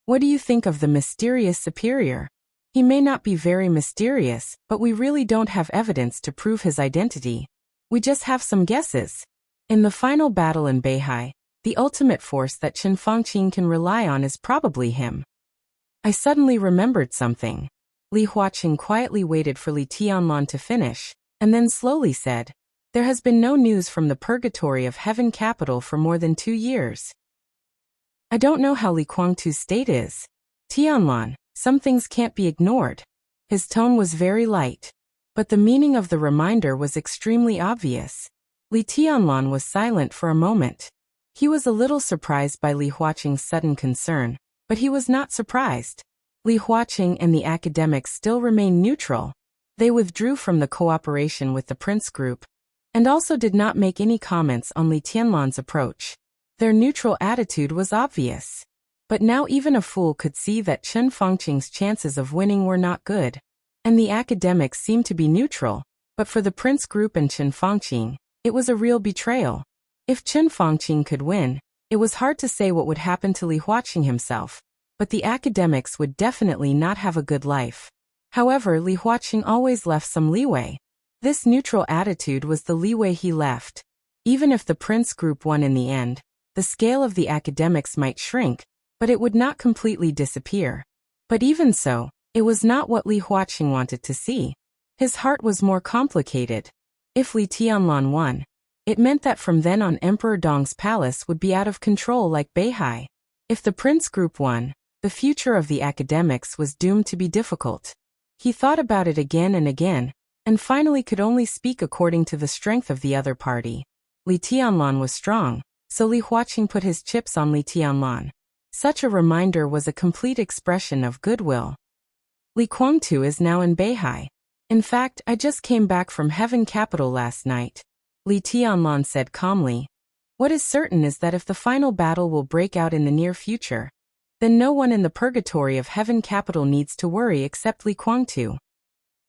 "What do you think of the mysterious superior? He may not be very mysterious, but we really don't have evidence to prove his identity. We just have some guesses. In the final battle in Beihai, the ultimate force that Qin Fangqing can rely on is probably him." I suddenly remembered something. Li Huaqing quietly waited for Li Tianlan to finish, and then slowly said, "There has been no news from the purgatory of Heaven Capital for more than 2 years. I don't know how Li Guangtu's state is. Tianlan, some things can't be ignored." His tone was very light, but the meaning of the reminder was extremely obvious. Li Tianlan was silent for a moment. He was a little surprised by Li Huaqing's sudden concern, but he was not surprised. Li Huaqing and the academics still remained neutral. They withdrew from the cooperation with the Prince Group, and also did not make any comments on Li Tianlan's approach. Their neutral attitude was obvious. But now even a fool could see that Qin Fangqing's chances of winning were not good. And the academics seemed to be neutral, but for the Prince Group and Qin Fangqing, it was a real betrayal. If Qin Fangqing could win, It was hard to say what would happen to Li Huaqing himself, but the academics would definitely not have a good life. However, Li Huaqing always left some leeway. This neutral attitude was the leeway he left. Even if the prince group won in the end, the scale of the academics might shrink, but it would not completely disappear. But even so, it was not what Li Huaqing wanted to see. His heart was more complicated. If Li Tianlan won, it meant that from then on Emperor Dong's palace would be out of control like Beihai. If the prince group won, the future of the academics was doomed to be difficult. He thought about it again and finally could only speak according to the strength of the other party. Li Tianlan was strong, so Li Huaqing put his chips on Li Tianlan. Such a reminder was a complete expression of goodwill. Li Guangtu is now in Beihai. In fact, I just came back from Heaven Capital last night. Li Tianlan said calmly. What is certain is that if the final battle will break out in the near future, then no one in the purgatory of Heaven Capital needs to worry except Li Guangtu.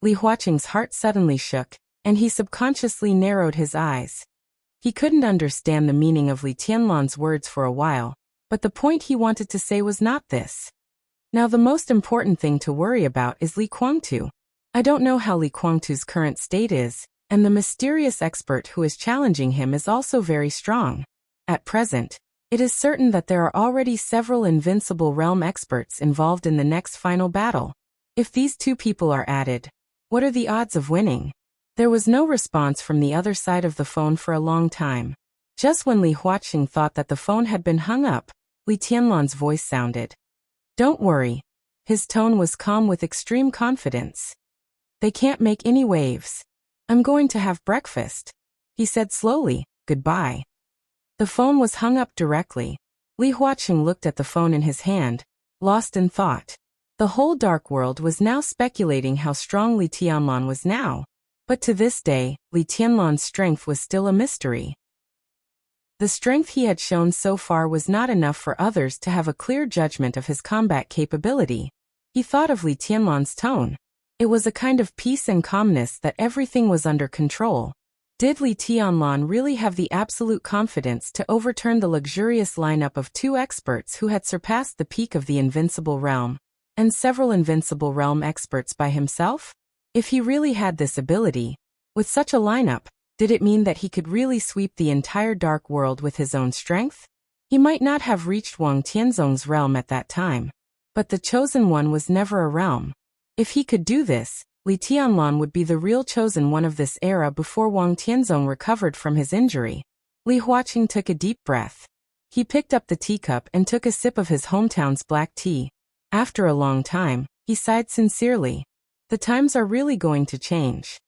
Li Huaqing's heart suddenly shook, and he subconsciously narrowed his eyes. He couldn't understand the meaning of Li Tianlan's words for a while, but the point he wanted to say was not this. Now the most important thing to worry about is Li Guangtu. I don't know how Li Guangtu's current state is, and the mysterious expert who is challenging him is also very strong. At present, it is certain that there are already several invincible realm experts involved in the next final battle. If these two people are added, what are the odds of winning? There was no response from the other side of the phone for a long time. Just when Li Huaqing thought that the phone had been hung up, Li Tianlan's voice sounded. Don't worry. His tone was calm with extreme confidence. They can't make any waves. I'm going to have breakfast. He said slowly, goodbye. The phone was hung up directly. Li Huaqing looked at the phone in his hand, lost in thought. The whole dark world was now speculating how strong Li Tianlan was now. But to this day, Li Tianlan's strength was still a mystery. The strength he had shown so far was not enough for others to have a clear judgment of his combat capability. He thought of Li Tianlan's tone. It was a kind of peace and calmness that everything was under control. Did Li Tianlan really have the absolute confidence to overturn the luxurious lineup of two experts who had surpassed the peak of the invincible realm, and several invincible realm experts by himself? If he really had this ability, with such a lineup, did it mean that he could really sweep the entire dark world with his own strength? He might not have reached Wang Tianzong's realm at that time, but the Chosen One was never a realm. If he could do this, Li Tianlan would be the real Chosen One of this era before Wang Tianzong recovered from his injury. Li Huaqing took a deep breath. He picked up the teacup and took a sip of his hometown's black tea. After a long time, he sighed sincerely. The times are really going to change.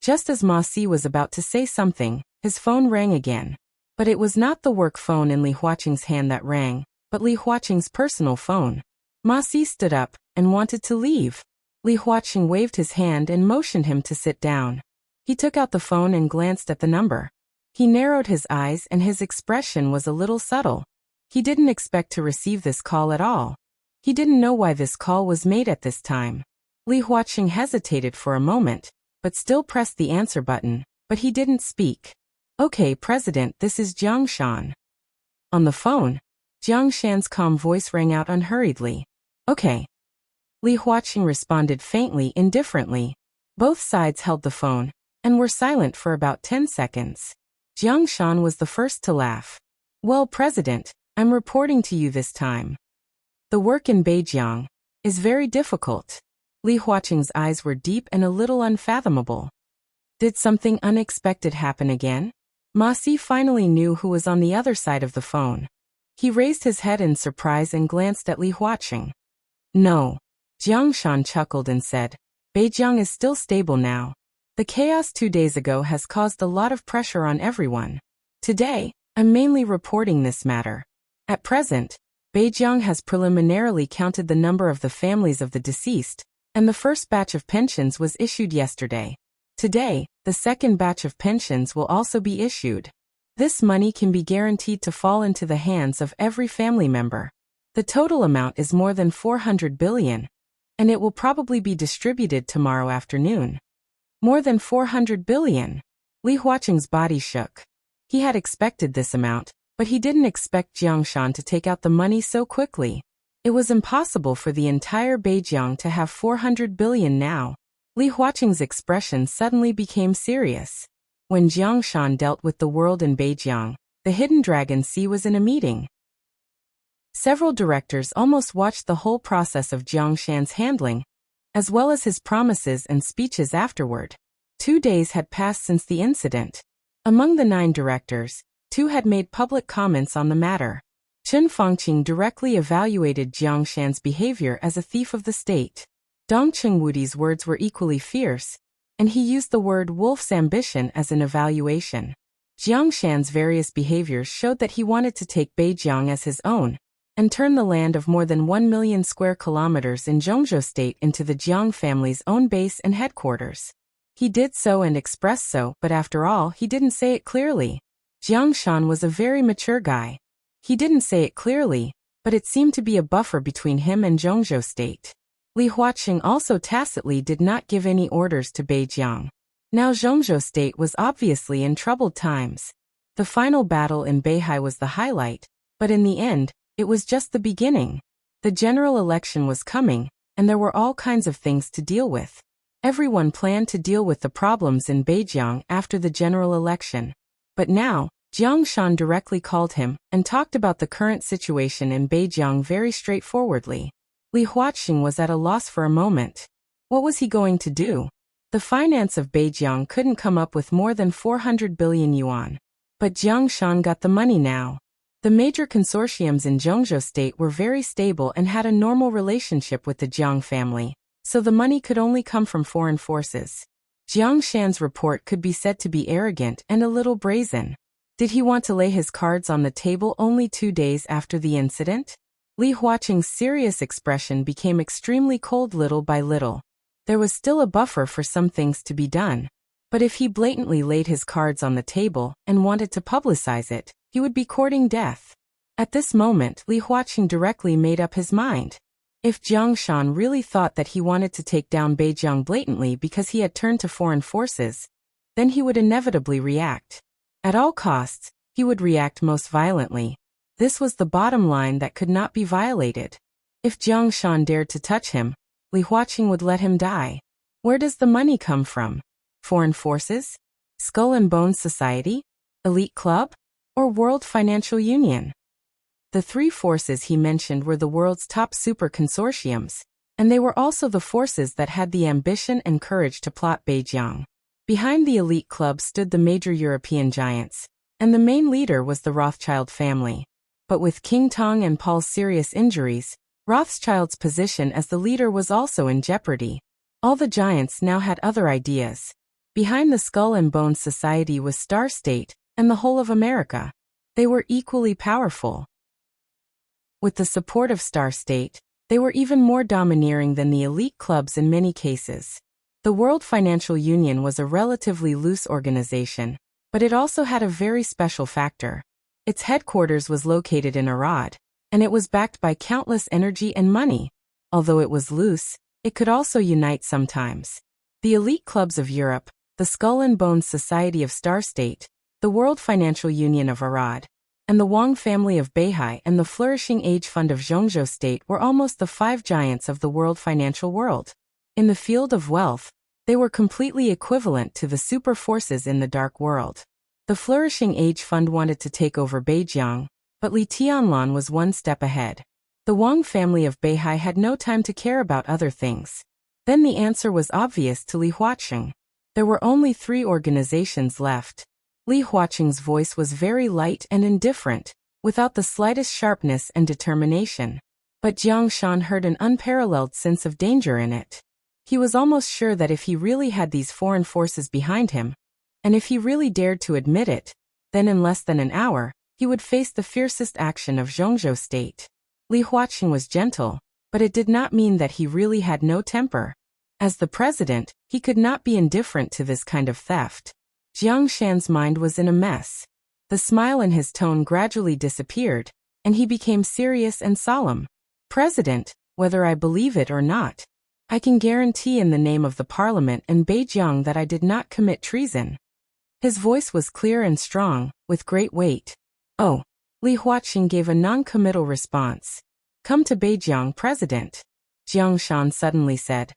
Just as Ma Si was about to say something, his phone rang again. But it was not the work phone in Li Huaqing's hand that rang, but Li Huaqing's personal phone. Ma Si stood up and wanted to leave. Li Huaqing waved his hand and motioned him to sit down. He took out the phone and glanced at the number. He narrowed his eyes and his expression was a little subtle. He didn't expect to receive this call at all. He didn't know why this call was made at this time. Li Huaqing hesitated for a moment, but still pressed the answer button, but he didn't speak. Okay, President, this is Jiang Shan. On the phone, Jiang Shan's calm voice rang out unhurriedly. Okay. Li Huaqing responded faintly, indifferently. Both sides held the phone, and were silent for about 10 seconds. Jiang Shan was the first to laugh. Well, President, I'm reporting to you this time. The work in Beijing is very difficult. Li Huaqing's eyes were deep and a little unfathomable. Did something unexpected happen again? Ma Si finally knew who was on the other side of the phone. He raised his head in surprise and glanced at Li Huaqing. No. Jiang Shan chuckled and said, Beijing is still stable now. The chaos 2 days ago has caused a lot of pressure on everyone. Today, I'm mainly reporting this matter. At present, Beijing has preliminarily counted the number of the families of the deceased, and the first batch of pensions was issued yesterday. Today, the second batch of pensions will also be issued. This money can be guaranteed to fall into the hands of every family member. The total amount is more than 400 billion, and it will probably be distributed tomorrow afternoon. More than 400 billion. Li Huaqing's body shook. He had expected this amount, But he didn't expect Jiang Shan to take out the money so quickly. It was impossible for the entire Beijiang to have 400 billion now. Li Huaqing's expression suddenly became serious. When Jiang Shan dealt with the world in Beijiang, the Hidden Dragon Sea was in a meeting. Several directors almost watched the whole process of Jiang Shan's handling, as well as his promises and speeches afterward. 2 days had passed since the incident. Among the 9 directors, 2 had made public comments on the matter. Chen Fangqing directly evaluated Jiang Shan's behavior as a thief of the state. Dong Qingwudi's words were equally fierce, and he used the word wolf's ambition as an evaluation. Jiang Shan's various behaviors showed that he wanted to take Beijiang as his own, and turn the land of more than 1 million square kilometers in Zhongzhou State into the Jiang family's own base and headquarters. He did so and expressed so, but after all, he didn't say it clearly. Jiang Shan was a very mature guy. He didn't say it clearly, but it seemed to be a buffer between him and Zhongzhou State. Li Huaqing also tacitly did not give any orders to Beijiang. Now Zhongzhou State was obviously in troubled times. The final battle in Beihai was the highlight, but in the end, it was just the beginning. The general election was coming, and there were all kinds of things to deal with. Everyone planned to deal with the problems in Beijiang after the general election. But now, Jiang Shan directly called him and talked about the current situation in Beijiang very straightforwardly. Li Huaqing was at a loss for a moment. What was he going to do? The finance of Beijiang couldn't come up with more than 400 billion yuan. But Jiang Shan got the money now. The major consortiums in Zhongzhou State were very stable and had a normal relationship with the Jiang family, so the money could only come from foreign forces. Jiang Shan's report could be said to be arrogant and a little brazen. Did he want to lay his cards on the table only 2 days after the incident? Li Huaqing's serious expression became extremely cold little by little. There was still a buffer for some things to be done. But if he blatantly laid his cards on the table and wanted to publicize it, he would be courting death. At this moment, Li Huaqing directly made up his mind. If Jiang Shan really thought that he wanted to take down Beijiang blatantly because he had turned to foreign forces, then he would inevitably react. At all costs, he would react most violently. This was the bottom line that could not be violated. If Jiang Shan dared to touch him, Li Huaqing would let him die. Where does the money come from? Foreign forces? Skull and Bones Society? Elite Club? Or World Financial Union? The 3 forces he mentioned were the world's top super consortiums, and they were also the forces that had the ambition and courage to plot Beijiang. Behind the elite club stood the major European giants, and the main leader was the Rothschild family. But with King Tong and Paul's serious injuries, Rothschild's position as the leader was also in jeopardy. All the giants now had other ideas. Behind the Skull and Bones Society was Star State and the whole of America. They were equally powerful. With the support of Star State, they were even more domineering than the elite clubs in many cases. The World Financial Union was a relatively loose organization, but it also had a very special factor. Its headquarters was located in Arad, and it was backed by countless energy and money. Although it was loose, it could also unite sometimes. The elite clubs of Europe, the Skull and Bones Society of Star State, the World Financial Union of Arad, and the Wang family of Beihai and the Flourishing Age Fund of Zhongzhou State were almost the 5 giants of the world financial world. In the field of wealth, they were completely equivalent to the super forces in the dark world. The Flourishing Age Fund wanted to take over Beijiang, but Li Tianlan was one step ahead. The Wang family of Beihai had no time to care about other things. Then the answer was obvious to Li Huaqing. There were only 3 organizations left. Li Huaqing's voice was very light and indifferent, without the slightest sharpness and determination. But Jiang Shan heard an unparalleled sense of danger in it. He was almost sure that if he really had these foreign forces behind him, and if he really dared to admit it, then in less than an hour, he would face the fiercest action of Zhongzhou State. Li Huaqing was gentle, but it did not mean that he really had no temper. As the president, he could not be indifferent to this kind of theft. Jiang Shan's mind was in a mess. The smile in his tone gradually disappeared, and he became serious and solemn. President, whether I believe it or not, I can guarantee in the name of the parliament and Beijiang that I did not commit treason. His voice was clear and strong, with great weight. Oh, Li Huaqing gave a non-committal response. Come to Beijiang, President. Jiang Shan suddenly said.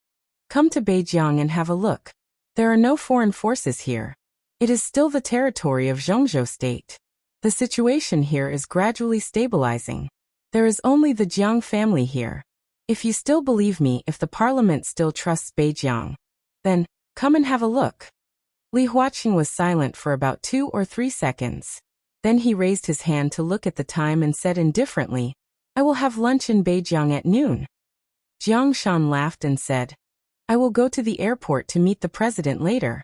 Come to Beijiang and have a look. There are no foreign forces here. It is still the territory of Zhongzhou State. The situation here is gradually stabilizing. There is only the Jiang family here. If you still believe me, if the parliament still trusts Beijiang, then come and have a look. Li Huaqing was silent for about 2 or 3 seconds. Then he raised his hand to look at the time and said indifferently, I will have lunch in Beijiang at noon. Jiang Shan laughed and said, I will go to the airport to meet the president later.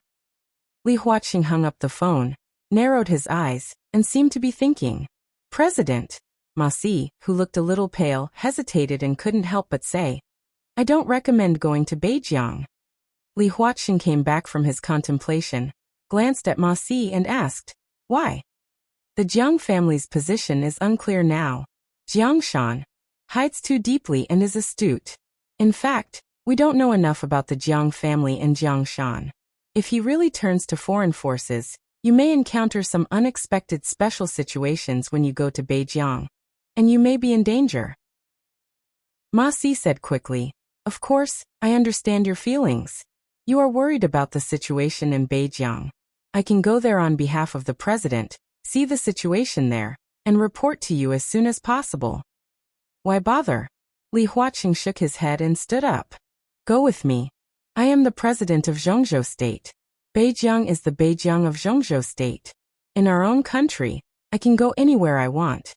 Li Huaqing hung up the phone, narrowed his eyes, and seemed to be thinking. President? Ma Si, who looked a little pale, hesitated and couldn't help but say, I don't recommend going to Beijiang. Li Huaqing came back from his contemplation, glanced at Ma Si and asked, Why? The Jiang family's position is unclear now. Jiang Shan hides too deeply and is astute. In fact, we don't know enough about the Jiang family and Jiang Shan. If he really turns to foreign forces, you may encounter some unexpected special situations when you go to Beijiang, and you may be in danger. Ma Si said quickly, Of course, I understand your feelings. You are worried about the situation in Beijiang. I can go there on behalf of the president, see the situation there, and report to you as soon as possible. Why bother? Li Huaqing shook his head and stood up. Go with me. I am the president of Zhongzhou State. Beijiang is the Beijiang of Zhongzhou State. In our own country, I can go anywhere I want.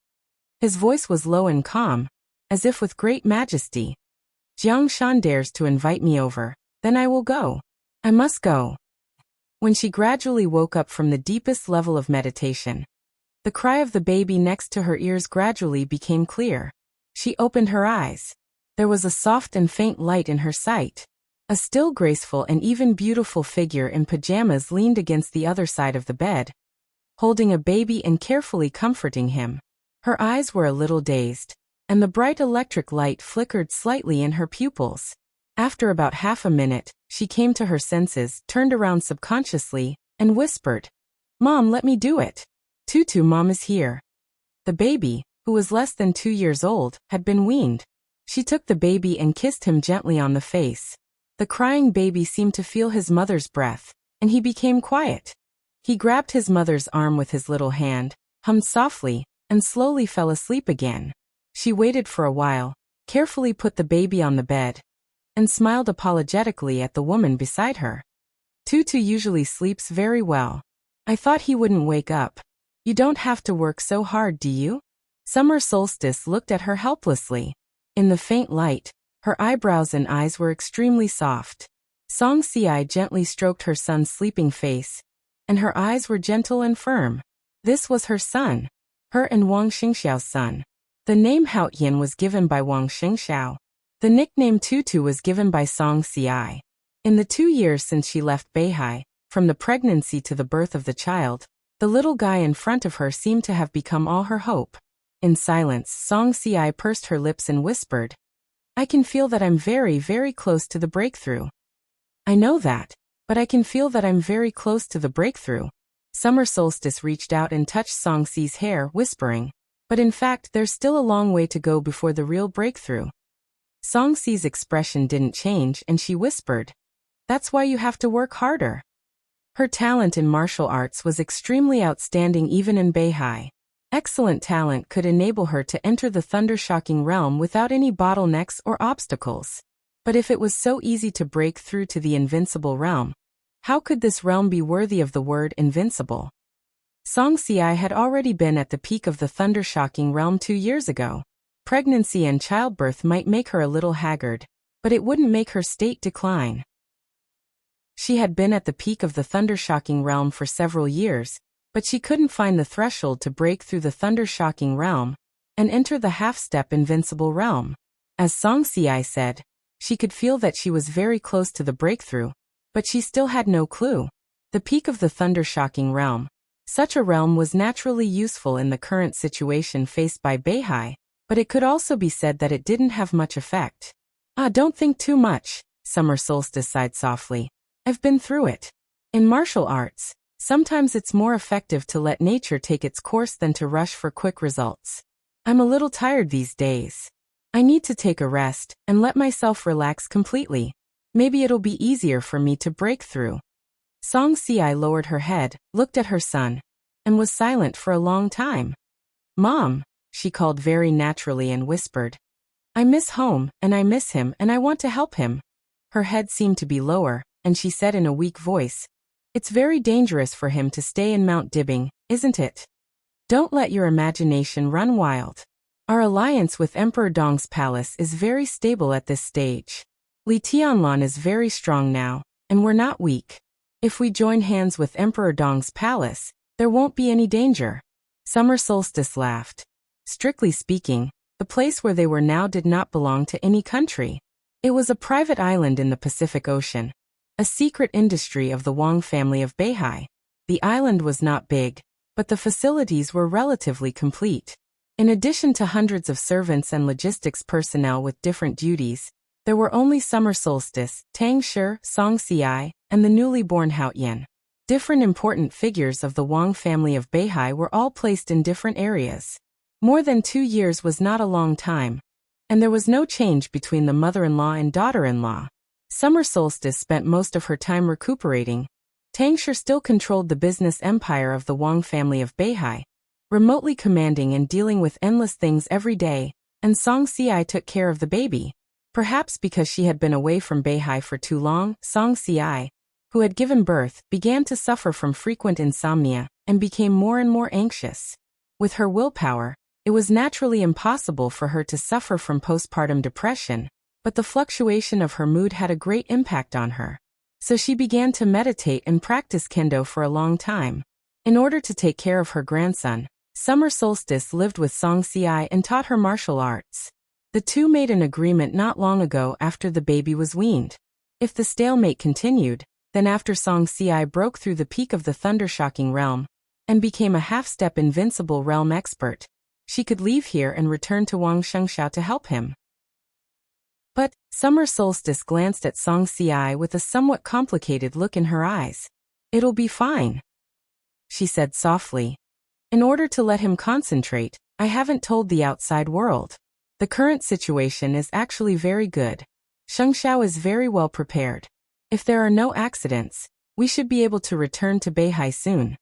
His voice was low and calm, as if with great majesty. Jiang Shan dares to invite me over, then I will go. I must go. When she gradually woke up from the deepest level of meditation, the cry of the baby next to her ears gradually became clear. She opened her eyes. There was a soft and faint light in her sight. A still graceful and even beautiful figure in pajamas leaned against the other side of the bed, holding a baby and carefully comforting him. Her eyes were a little dazed, and the bright electric light flickered slightly in her pupils. After about half a minute, she came to her senses, turned around subconsciously, and whispered, Mom, let me do it. Tutu, Mom is here. The baby, who was less than 2 years old, had been weaned. She took the baby and kissed him gently on the face. The crying baby seemed to feel his mother's breath, and he became quiet. He grabbed his mother's arm with his little hand, hummed softly, and slowly fell asleep again. She waited for a while, carefully put the baby on the bed, and smiled apologetically at the woman beside her. Tutu usually sleeps very well. I thought he wouldn't wake up. You don't have to work so hard, do you? Summer Solstice looked at her helplessly. In the faint light, her eyebrows and eyes were extremely soft. Song Si gently stroked her son's sleeping face, and her eyes were gentle and firm. This was her son. Her and Wang Xingxiao's son. The name Haotian was given by Wang Xingxiao. The nickname Tutu was given by Song Si. In the 2 years since she left Beihai, from the pregnancy to the birth of the child, the little guy in front of her seemed to have become all her hope. In silence, Song Si pursed her lips and whispered, I can feel that I'm very, very close to the breakthrough. I know that, but I can feel that I'm very close to the breakthrough. Summer Solstice reached out and touched Song Si's hair, whispering, but in fact there's still a long way to go before the real breakthrough. Song Si's expression didn't change and she whispered, That's why you have to work harder. Her talent in martial arts was extremely outstanding even in Beihai. Excellent talent could enable her to enter the thundershocking realm without any bottlenecks or obstacles. But if it was so easy to break through to the invincible realm, how could this realm be worthy of the word invincible? Song Si had already been at the peak of the thundershocking realm 2 years ago. Pregnancy and childbirth might make her a little haggard, but it wouldn't make her state decline. She had been at the peak of the thundershocking realm for several years, but she couldn't find the threshold to break through the thundershocking realm and enter the half-step invincible realm. As Song Si said, she could feel that she was very close to the breakthrough, but she still had no clue. The peak of the thundershocking realm. Such a realm was naturally useful in the current situation faced by Beihai, but it could also be said that it didn't have much effect. Don't think too much, Summer Solstice sighed softly. I've been through it. In martial arts, Sometimes it's more effective to let nature take its course than to rush for quick results. I'm a little tired these days. I need to take a rest and let myself relax completely. Maybe it'll be easier for me to break through. Song Si lowered her head, looked at her son, and was silent for a long time. Mom, she called very naturally and whispered. I miss home, and I miss him, and I want to help him. Her head seemed to be lower, and she said in a weak voice, It's very dangerous for him to stay in Mount Dibbing, isn't it? Don't let your imagination run wild. Our alliance with Emperor Dong's palace is very stable at this stage. Li Tianlan is very strong now, and we're not weak. If we join hands with Emperor Dong's palace, there won't be any danger. Summer Solstice laughed. Strictly speaking, the place where they were now did not belong to any country. It was a private island in the Pacific Ocean, a secret industry of the Wang family of Beihai. The island was not big, but the facilities were relatively complete. In addition to hundreds of servants and logistics personnel with different duties, there were only Summer Solstice, Tang Shi, Song Si, and the newly born Haotian. Different important figures of the Wang family of Beihai were all placed in different areas. More than 2 years was not a long time, and there was no change between the mother-in-law and daughter-in-law. Summer Solstice spent most of her time recuperating. Tang Shi still controlled the business empire of the Wang family of Beihai, remotely commanding and dealing with endless things every day, and Song Si took care of the baby. Perhaps because she had been away from Beihai for too long, Song Si, who had given birth, began to suffer from frequent insomnia and became more and more anxious. With her willpower, it was naturally impossible for her to suffer from postpartum depression, but the fluctuation of her mood had a great impact on her. So she began to meditate and practice kendo for a long time. In order to take care of her grandson, Summer Solstice lived with Song Si and taught her martial arts. The two made an agreement not long ago after the baby was weaned. If the stalemate continued, then after Song Si broke through the peak of the Thundershocking realm and became a half-step invincible realm expert, she could leave here and return to Wang Shengxiao to help him. But Summer Solstice glanced at Song Si with a somewhat complicated look in her eyes. It'll be fine, she said softly. In order to let him concentrate, I haven't told the outside world. The current situation is actually very good. Shengxiao is very well prepared. If there are no accidents, we should be able to return to Beihai soon.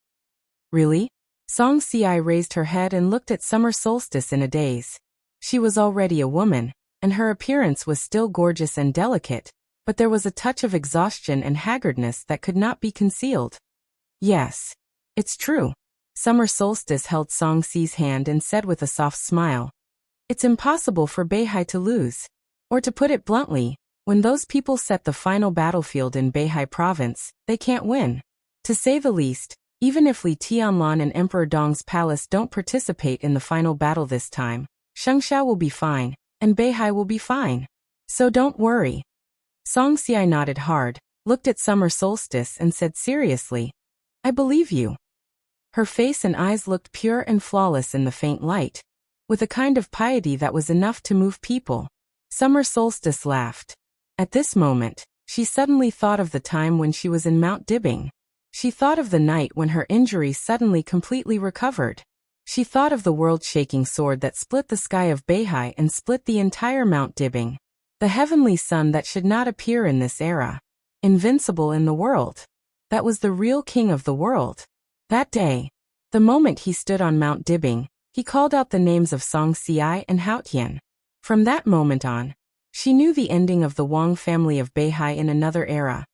Really? Song Si raised her head and looked at Summer Solstice in a daze. She was already a woman, and her appearance was still gorgeous and delicate, but there was a touch of exhaustion and haggardness that could not be concealed. Yes, it's true. Summer Solstice held Song Si's hand and said with a soft smile, It's impossible for Beihai to lose. Or to put it bluntly, when those people set the final battlefield in Beihai province, they can't win. To say the least, even if Li Tianlan and Emperor Dong's palace don't participate in the final battle this time, Shengxiao will be fine, and Beihai will be fine. So don't worry. Song Si nodded hard, looked at Summer Solstice and said seriously, I believe you. Her face and eyes looked pure and flawless in the faint light, with a kind of piety that was enough to move people. Summer Solstice laughed. At this moment, she suddenly thought of the time when she was in Mount Dibbing. She thought of the night when her injury suddenly completely recovered. She thought of the world-shaking sword that split the sky of Beihai and split the entire Mount Dibbing. The heavenly sun that should not appear in this era. Invincible in the world. That was the real king of the world. That day, the moment he stood on Mount Dibbing, he called out the names of Song Si and Haotian. From that moment on, she knew the ending of the Wang family of Beihai in another era,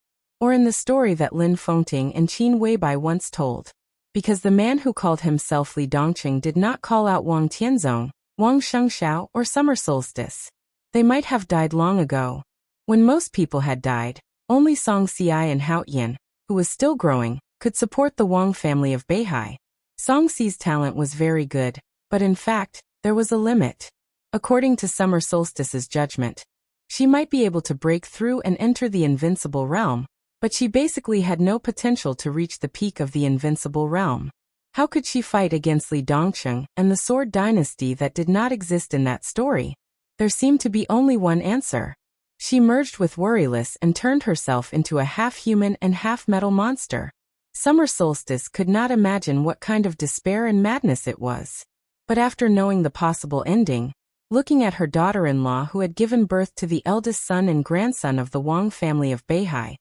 or in the story that Lin Fengting and Qin Weibai once told. Because the man who called himself Li Dongqing did not call out Wang Tianzong, Wang Shengxiao, or Summer Solstice. They might have died long ago. When most people had died, only Song Si and Haotian, who was still growing, could support the Wang family of Beihai. Song Si's talent was very good, but in fact, there was a limit. According to Summer Solstice's judgment, she might be able to break through and enter the invincible realm, but she basically had no potential to reach the peak of the invincible realm. How could she fight against Li Dongqing and the Sword Dynasty that did not exist in that story? There seemed to be only one answer. She merged with Worryless and turned herself into a half-human and half-metal monster. Summer solstice could not imagine what kind of despair and madness it was. But after knowing the possible ending, looking at her daughter-in-law who had given birth to the eldest son and grandson of the Wang family of Beihai,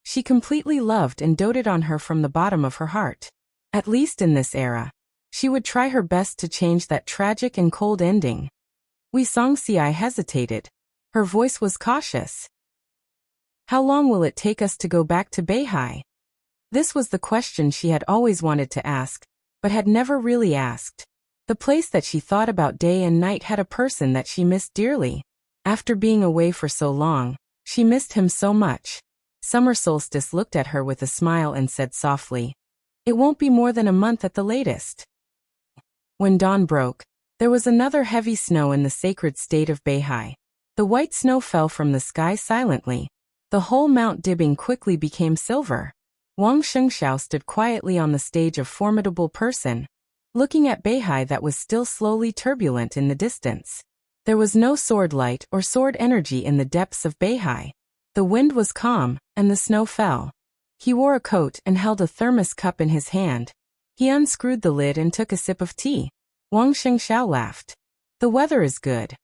she completely loved and doted on her from the bottom of her heart. At least in this era, she would try her best to change that tragic and cold ending. Wei Songxiai hesitated. Her voice was cautious. How long will it take us to go back to Beihai? This was the question she had always wanted to ask, but had never really asked. The place that she thought about day and night had a person that she missed dearly. After being away for so long, she missed him so much. Summer solstice looked at her with a smile and said softly, "It won't be more than a month at the latest." When dawn broke, there was another heavy snow in the sacred state of Beihai. The white snow fell from the sky silently. The whole Mount Dibing quickly became silver. Wang Shengxiao stood quietly on the stage of formidable person, looking at Beihai that was still slowly turbulent in the distance. There was no sword light or sword energy in the depths of Beihai. The wind was calm, and the snow fell. He wore a coat and held a thermos cup in his hand. He unscrewed the lid and took a sip of tea. Wang Shengxiao laughed. "The weather is good."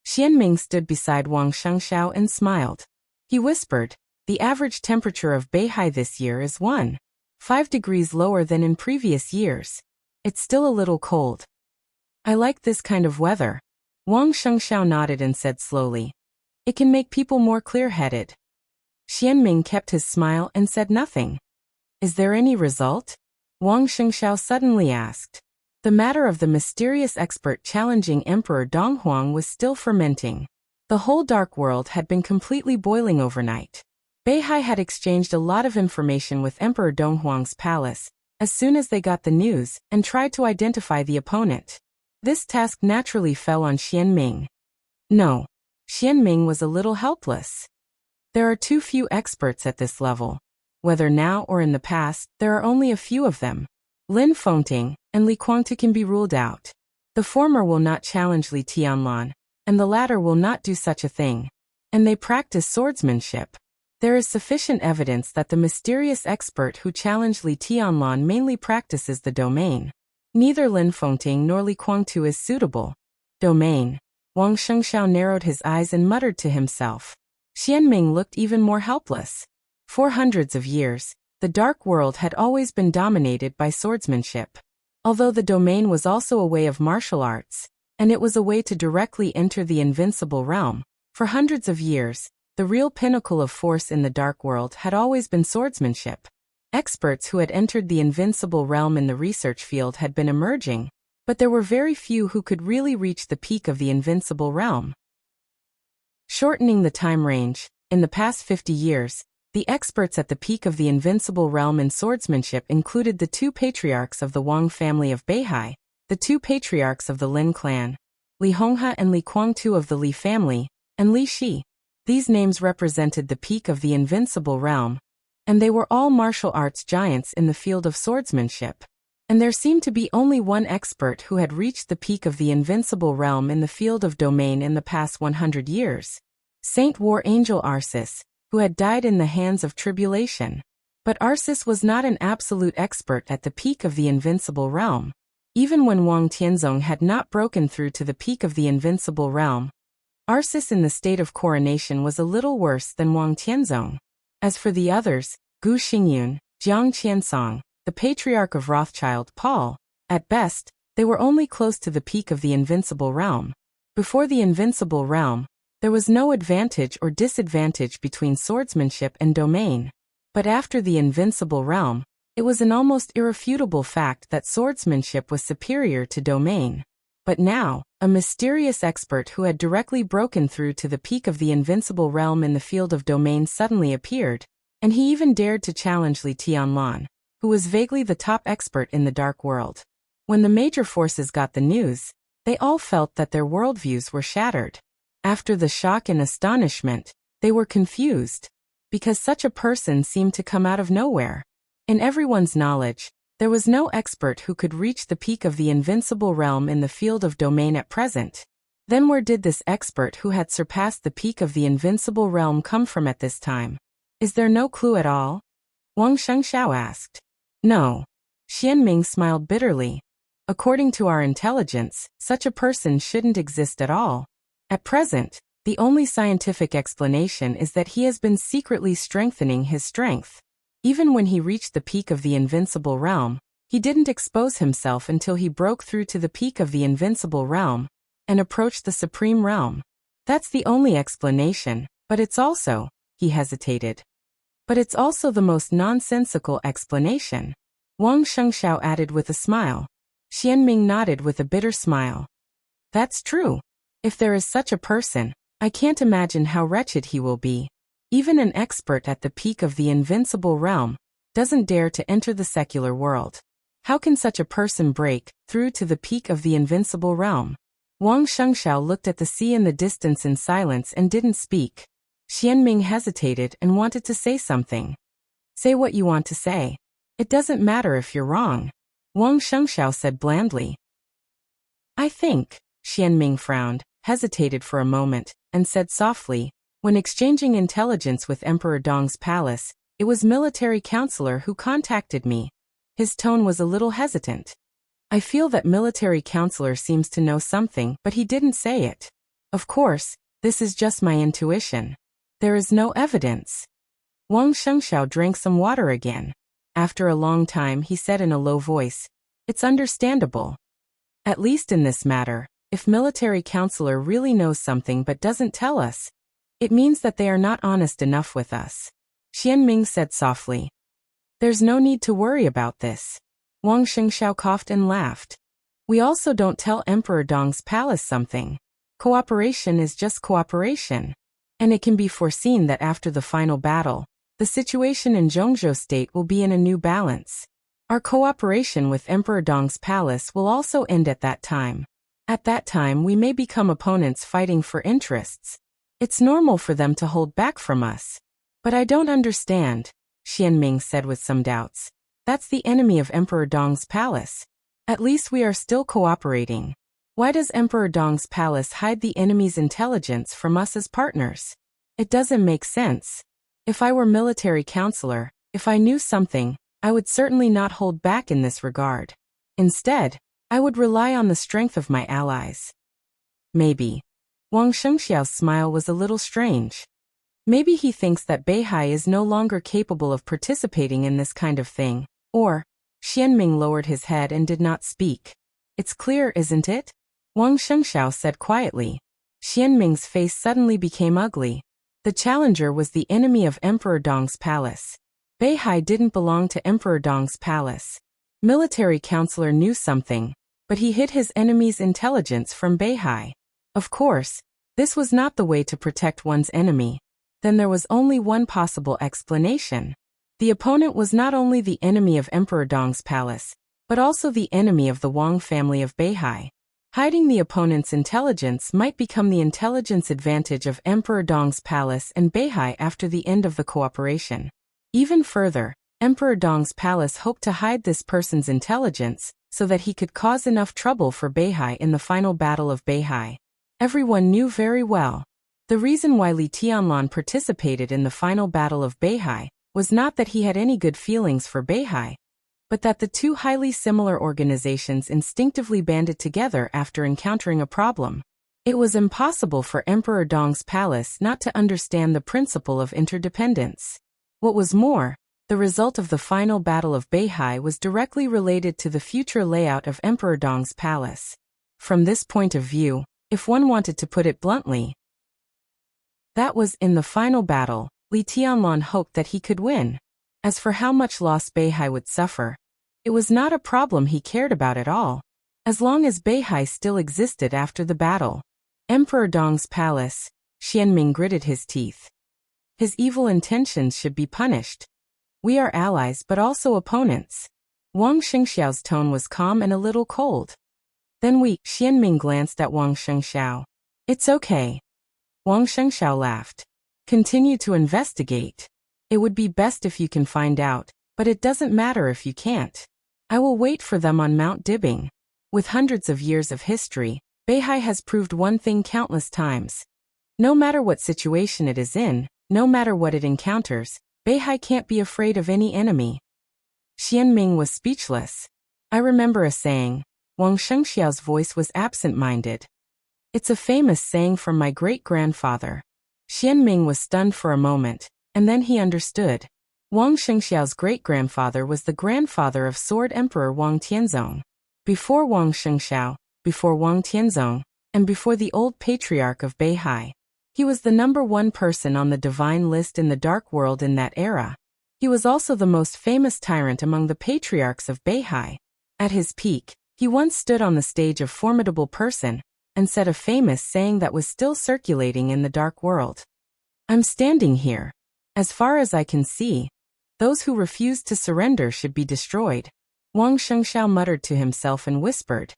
Xianming stood beside Wang Shengxiao and smiled. He whispered, "The average temperature of Beihai this year is 1.5 degrees lower than in previous years. It's still a little cold. I like this kind of weather." Wang Shengxiao nodded and said slowly, "It can make people more clear-headed." Xianming kept his smile and said nothing. "Is there any result?" Wang Shengxiao suddenly asked. The matter of the mysterious expert challenging Emperor Donghuang was still fermenting. The whole dark world had been completely boiling overnight. Beihai had exchanged a lot of information with Emperor Donghuang's palace as soon as they got the news and tried to identify the opponent. This task naturally fell on Xianming. No. Xianming was a little helpless. There are too few experts at this level. Whether now or in the past, there are only a few of them. Lin Fengting and Li Guangtu can be ruled out. The former will not challenge Li Tianlan, and the latter will not do such a thing. And they practice swordsmanship. There is sufficient evidence that the mysterious expert who challenged Li Tianlan mainly practices the domain. Neither Lin Fengting nor Li Guangtu is suitable. Domain. Wang Shengxiao narrowed his eyes and muttered to himself. Xianming looked even more helpless. For hundreds of years, the dark world had always been dominated by swordsmanship. Although the domain was also a way of martial arts, and it was a way to directly enter the invincible realm, for hundreds of years, the real pinnacle of force in the dark world had always been swordsmanship. Experts who had entered the invincible realm in the research field had been emerging, but there were very few who could really reach the peak of the invincible realm. Shortening the time range, in the past 50 years, the experts at the peak of the invincible realm in swordsmanship included the two patriarchs of the Wang family of Beihai, the two patriarchs of the Lin clan, Li Honghe and Li Guangtu of the Li family, and Li Shi. These names represented the peak of the invincible realm, and they were all martial arts giants in the field of swordsmanship. And there seemed to be only one expert who had reached the peak of the invincible realm in the field of domain in the past 100 years. Saint War Angel Arceus, who had died in the hands of tribulation. But Arceus was not an absolute expert at the peak of the invincible realm. Even when Wang Tianzong had not broken through to the peak of the invincible realm, Arceus in the state of coronation was a little worse than Wang Tianzong. As for the others, Gu Xingyun, Jiang Qiansong, the patriarch of Rothschild Paul, at best, they were only close to the peak of the invincible realm. Before the invincible realm, there was no advantage or disadvantage between swordsmanship and domain. But after the invincible realm, it was an almost irrefutable fact that swordsmanship was superior to domain. But now, a mysterious expert who had directly broken through to the peak of the invincible realm in the field of domain suddenly appeared, and he even dared to challenge Li Tianlan, who was vaguely the top expert in the dark world. When the major forces got the news, they all felt that their worldviews were shattered. After the shock and astonishment, they were confused, because such a person seemed to come out of nowhere. In everyone's knowledge, there was no expert who could reach the peak of the invincible realm in the field of domain at present. Then where did this expert who had surpassed the peak of the invincible realm come from at this time? Is there no clue at all? Wang Shengxiao asked. No. Xianming smiled bitterly. According to our intelligence, such a person shouldn't exist at all. At present, the only scientific explanation is that he has been secretly strengthening his strength. Even when he reached the peak of the invincible realm, he didn't expose himself until he broke through to the peak of the invincible realm and approached the supreme realm. That's the only explanation, but it's also, he hesitated. But it's also the most nonsensical explanation. Wang Shengxiao added with a smile. Xianming nodded with a bitter smile. That's true. If there is such a person, I can't imagine how wretched he will be. Even an expert at the peak of the invincible realm doesn't dare to enter the secular world. How can such a person break through to the peak of the invincible realm? Wang Shengxiao looked at the sea in the distance in silence and didn't speak. Xianming hesitated and wanted to say something. Say what you want to say. It doesn't matter if you're wrong. Wang Shengxiao said blandly. I think, Xianming frowned, hesitated for a moment, and said softly, when exchanging intelligence with Emperor Dong's palace, it was military counselor who contacted me. His tone was a little hesitant. I feel that military counselor seems to know something, but he didn't say it. Of course, this is just my intuition. There is no evidence. Wang Shengxiao drank some water again. After a long time he said in a low voice, it's understandable. At least in this matter, if military counselor really knows something but doesn't tell us, it means that they are not honest enough with us. Xianming said softly. There's no need to worry about this. Wang Shengxiao coughed and laughed. We also don't tell Emperor Dong's palace something. Cooperation is just cooperation. And it can be foreseen that after the final battle, the situation in Zhongzhou state will be in a new balance. Our cooperation with Emperor Dong's palace will also end at that time. At that time we may become opponents fighting for interests. It's normal for them to hold back from us. But I don't understand, Xianming said with some doubts. That's the enemy of Emperor Dong's palace. At least we are still cooperating. Why does Emperor Dong's palace hide the enemy's intelligence from us as partners? It doesn't make sense. If I were military counselor, if I knew something, I would certainly not hold back in this regard. Instead, I would rely on the strength of my allies. Maybe. Wang Shengxiao's smile was a little strange. Maybe he thinks that Beihai is no longer capable of participating in this kind of thing, or, Xianming lowered his head and did not speak. It's clear, isn't it? Wang Shengxiao said quietly. Xianming's face suddenly became ugly. The challenger was the enemy of Emperor Dong's palace. Beihai didn't belong to Emperor Dong's palace. Military counselor knew something, but he hid his enemy's intelligence from Beihai. Of course, this was not the way to protect one's enemy. Then there was only one possible explanation. The opponent was not only the enemy of Emperor Dong's palace, but also the enemy of the Wang family of Beihai. Hiding the opponent's intelligence might become the intelligence advantage of Emperor Dong's palace and Beihai after the end of the cooperation. Even further, Emperor Dong's palace hoped to hide this person's intelligence so that he could cause enough trouble for Beihai in the final battle of Beihai. Everyone knew very well. The reason why Li Tianlan participated in the final battle of Beihai was not that he had any good feelings for Beihai, but that the two highly similar organizations instinctively banded together after encountering a problem. It was impossible for Emperor Dong's palace not to understand the principle of interdependence. What was more, the result of the final battle of Beihai was directly related to the future layout of Emperor Dong's palace. From this point of view, if one wanted to put it bluntly, that was in the final battle, Li Tianlan hoped that he could win. As for how much loss Beihai would suffer, it was not a problem he cared about at all. As long as Beihai still existed after the battle. Emperor Dong's palace, Xianming gritted his teeth. His evil intentions should be punished. We are allies but also opponents. Wang Shengxiao's tone was calm and a little cold. Then Xianming glanced at Wang Shengxiao. It's okay. Wang Shengxiao laughed. Continue to investigate. It would be best if you can find out, but it doesn't matter if you can't. I will wait for them on Mount Dibbing. With hundreds of years of history, Beihai has proved one thing countless times. No matter what situation it is in, no matter what it encounters, Beihai can't be afraid of any enemy. Xianming was speechless. I remember a saying. Wang Shengxiao's voice was absent-minded. It's a famous saying from my great-grandfather. Xianming was stunned for a moment, and then he understood. Wang Shengxiao's great-grandfather was the grandfather of Sword Emperor Wang Tianzong. Before Wang Shengxiao, before Wang Tianzong, and before the old patriarch of Beihai. He was the #1 person on the divine list in the Dark World in that era. He was also the most famous tyrant among the patriarchs of Beihai. At his peak, he once stood on the stage of Formidable Person, and said a famous saying that was still circulating in the Dark World. I'm standing here. As far as I can see, those who refuse to surrender should be destroyed. Wang Shengxiao muttered to himself and whispered,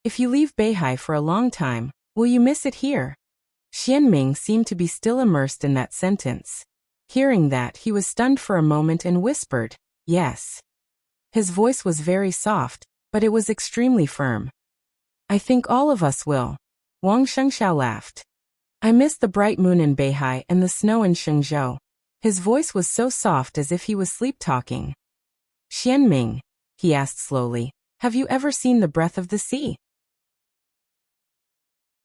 If you leave Beihai for a long time, will you miss it here? Xianming seemed to be still immersed in that sentence. Hearing that, he was stunned for a moment and whispered, Yes. His voice was very soft, but it was extremely firm. I think all of us will. Wang Shengxiao laughed. I miss the bright moon in Beihai and the snow in Shenzhou. His voice was so soft as if he was sleep-talking. Xianming, he asked slowly, have you ever seen the breath of the sea?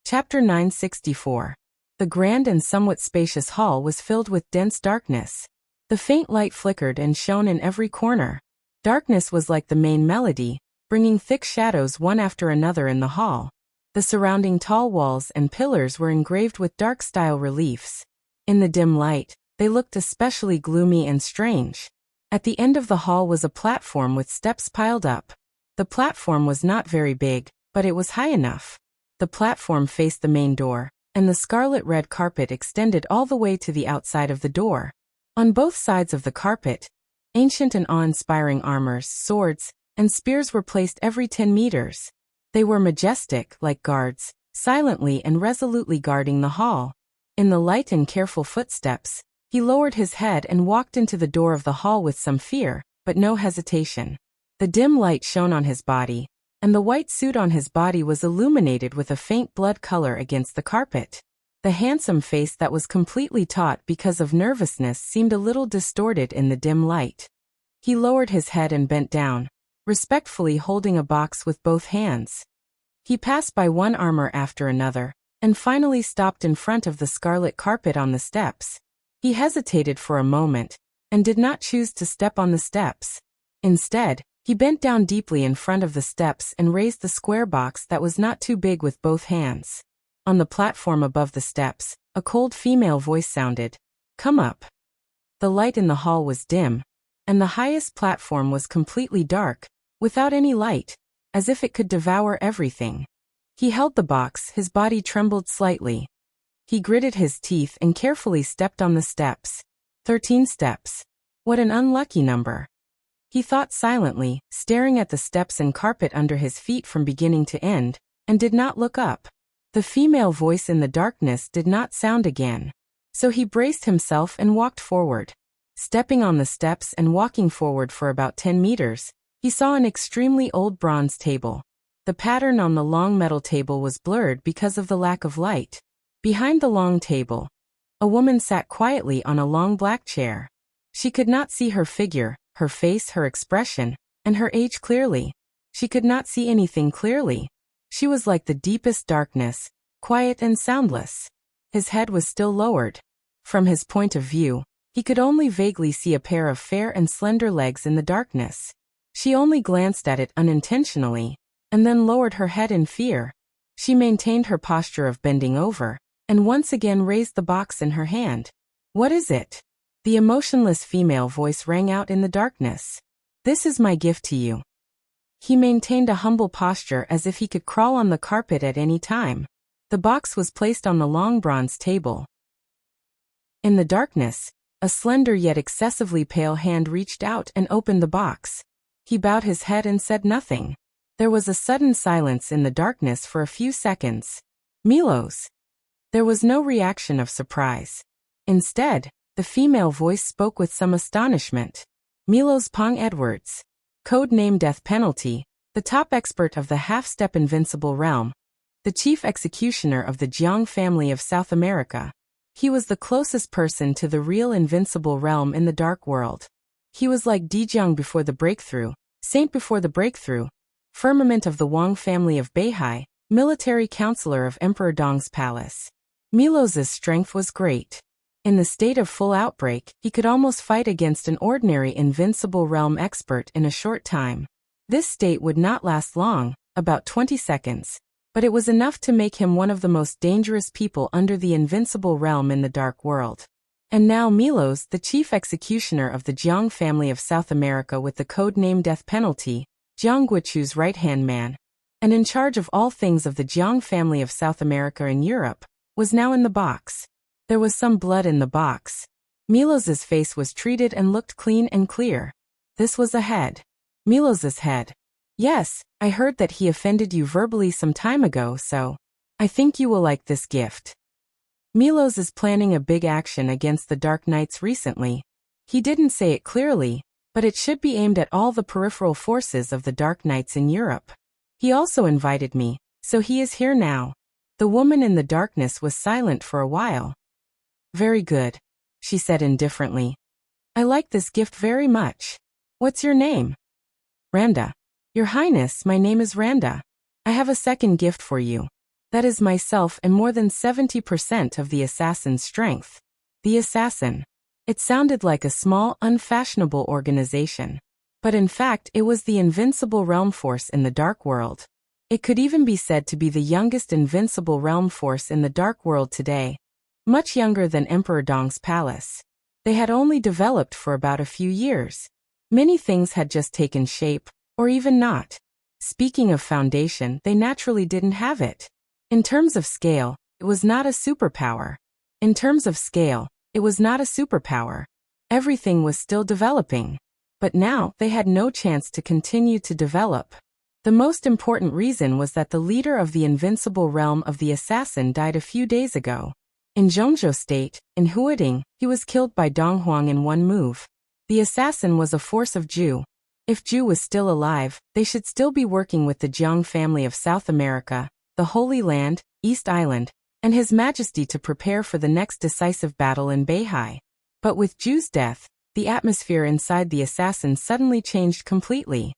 Chapter 964. The grand and somewhat spacious hall was filled with dense darkness. The faint light flickered and shone in every corner. Darkness was like the main melody, bringing thick shadows one after another in the hall. The surrounding tall walls and pillars were engraved with dark-style reliefs. In the dim light, they looked especially gloomy and strange. At the end of the hall was a platform with steps piled up. The platform was not very big, but it was high enough. The platform faced the main door, and the scarlet-red carpet extended all the way to the outside of the door. On both sides of the carpet, ancient and awe-inspiring armors, swords, and spears were placed every 10 meters. They were majestic, like guards, silently and resolutely guarding the hall. In the light and careful footsteps, he lowered his head and walked into the door of the hall with some fear, but no hesitation. The dim light shone on his body, and the white suit on his body was illuminated with a faint blood color against the carpet. The handsome face that was completely taut because of nervousness seemed a little distorted in the dim light. He lowered his head and bent down, respectfully holding a box with both hands. He passed by one armor after another, and finally stopped in front of the scarlet carpet on the steps. He hesitated for a moment, and did not choose to step on the steps. Instead, he bent down deeply in front of the steps and raised the square box that was not too big with both hands. On the platform above the steps, a cold female voice sounded, "Come up." The light in the hall was dim, and the highest platform was completely dark, without any light, as if it could devour everything. He held the box, his body trembled slightly. He gritted his teeth and carefully stepped on the steps. 13 steps. What an unlucky number. He thought silently, staring at the steps and carpet under his feet from beginning to end, and did not look up. The female voice in the darkness did not sound again. So he braced himself and walked forward. Stepping on the steps and walking forward for about 10 meters, he saw an extremely old bronze table. The pattern on the long metal table was blurred because of the lack of light. Behind the long table, a woman sat quietly on a long black chair. She could not see her figure, her face, her expression, and her age clearly. She could not see anything clearly. She was like the deepest darkness, quiet and soundless. His head was still lowered. From his point of view, he could only vaguely see a pair of fair and slender legs in the darkness. She only glanced at it unintentionally, and then lowered her head in fear. She maintained her posture of bending over, and once again raised the box in her hand. "What is it?" The emotionless female voice rang out in the darkness. "This is my gift to you." He maintained a humble posture as if he could crawl on the carpet at any time. The box was placed on the long bronze table. In the darkness, a slender yet excessively pale hand reached out and opened the box. He bowed his head and said nothing. There was a sudden silence in the darkness for a few seconds. "Milos." There was no reaction of surprise. Instead, the female voice spoke with some astonishment. "Milos Pong Edwards. Code-name Death Penalty, the top expert of the half-step invincible realm, the chief executioner of the Jiang family of South America. He was the closest person to the real invincible realm in the Dark World. He was like Dijiang before the breakthrough, saint before the breakthrough, firmament of the Wang family of Beihai, military counselor of Emperor Dong's palace. Milos's strength was great. In the state of full outbreak, he could almost fight against an ordinary invincible realm expert in a short time. This state would not last long, about 20 seconds, but it was enough to make him one of the most dangerous people under the invincible realm in the dark world. And now Milos, the chief executioner of the Jiang family of South America with the code-name Death Penalty, Jiang Guichu's right-hand man, and in charge of all things of the Jiang family of South America and Europe, was now in the box. There was some blood in the box. Milos's face was treated and looked clean and clear. This was a head. Milos's head. Yes, I heard that he offended you verbally some time ago, so I think you will like this gift. Milos is planning a big action against the Dark Knights recently. He didn't say it clearly, but it should be aimed at all the peripheral forces of the Dark Knights in Europe. He also invited me, so he is here now. The woman in the darkness was silent for a while. Very good, she said indifferently. I like this gift very much. What's your name? Randa. Your Highness, my name is Randa. I have a second gift for you. That is myself and more than 70% of the assassin's strength. The assassin. It sounded like a small, unfashionable organization. But in fact, it was the invincible realm force in the dark world. It could even be said to be the youngest invincible realm force in the dark world today. Much younger than Emperor Dong's palace. They had only developed for about a few years. Many things had just taken shape, or even not. Speaking of foundation, they naturally didn't have it. In terms of scale, it was not a superpower. Everything was still developing. But now, they had no chance to continue to develop. The most important reason was that the leader of the invincible realm of the assassin died a few days ago. In Zhongzhou State, in Huading, he was killed by Dong Huang in one move. The assassin was a force of Zhu. If Zhu was still alive, they should still be working with the Jiang family of South America, the Holy Land, East Island, and His Majesty to prepare for the next decisive battle in Beihai. But with Zhu's death, the atmosphere inside the assassin suddenly changed completely.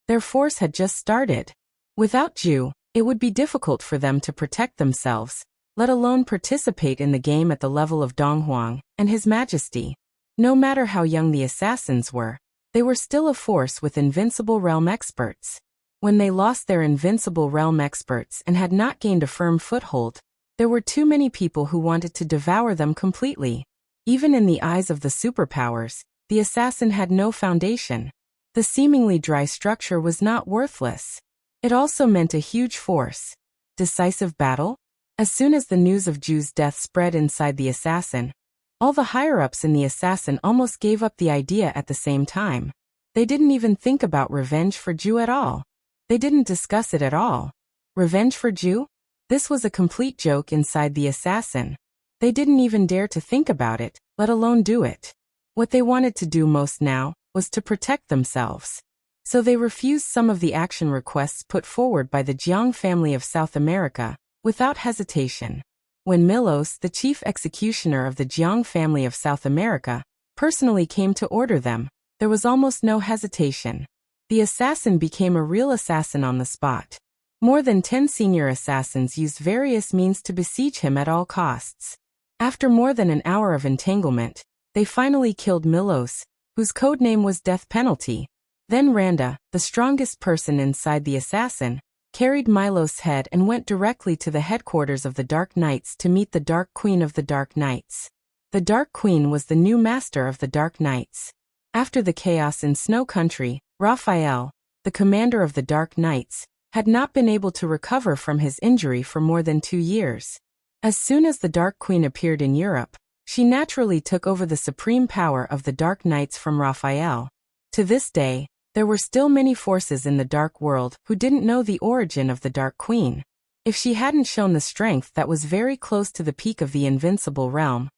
Their force had just started. Without Zhu, it would be difficult for them to protect themselves, let alone participate in the game at the level of Dong Huang and His Majesty. No matter how young the assassins were, they were still a force with invincible realm experts. When they lost their invincible realm experts and had not gained a firm foothold, there were too many people who wanted to devour them completely. Even in the eyes of the superpowers, the assassin had no foundation. The seemingly dry structure was not worthless. It also meant a huge force. Decisive battle? As soon as the news of Zhu's death spread inside the assassin, all the higher-ups in the assassin almost gave up the idea at the same time. They didn't even think about revenge for Zhu at all. They didn't discuss it at all. Revenge for Zhu? This was a complete joke inside the assassin. They didn't even dare to think about it, let alone do it. What they wanted to do most now was to protect themselves. So they refused some of the action requests put forward by the Jiang family of South America, without hesitation. When Milos, the chief executioner of the Jiang family of South America, personally came to order them, there was almost no hesitation. The assassin became a real assassin on the spot. More than 10 senior assassins used various means to besiege him at all costs. After more than an hour of entanglement, they finally killed Milos, whose codename was Death Penalty. Then Randa, the strongest person inside the assassin, carried Milos' head and went directly to the headquarters of the Dark Knights to meet the Dark Queen of the Dark Knights. The Dark Queen was the new master of the Dark Knights. After the chaos in Snow Country, Raphael, the commander of the Dark Knights, had not been able to recover from his injury for more than 2 years. As soon as the Dark Queen appeared in Europe, she naturally took over the supreme power of the Dark Knights from Raphael. To this day, there were still many forces in the Dark World who didn't know the origin of the Dark Queen. If she hadn't shown the strength that was very close to the peak of the invincible realm,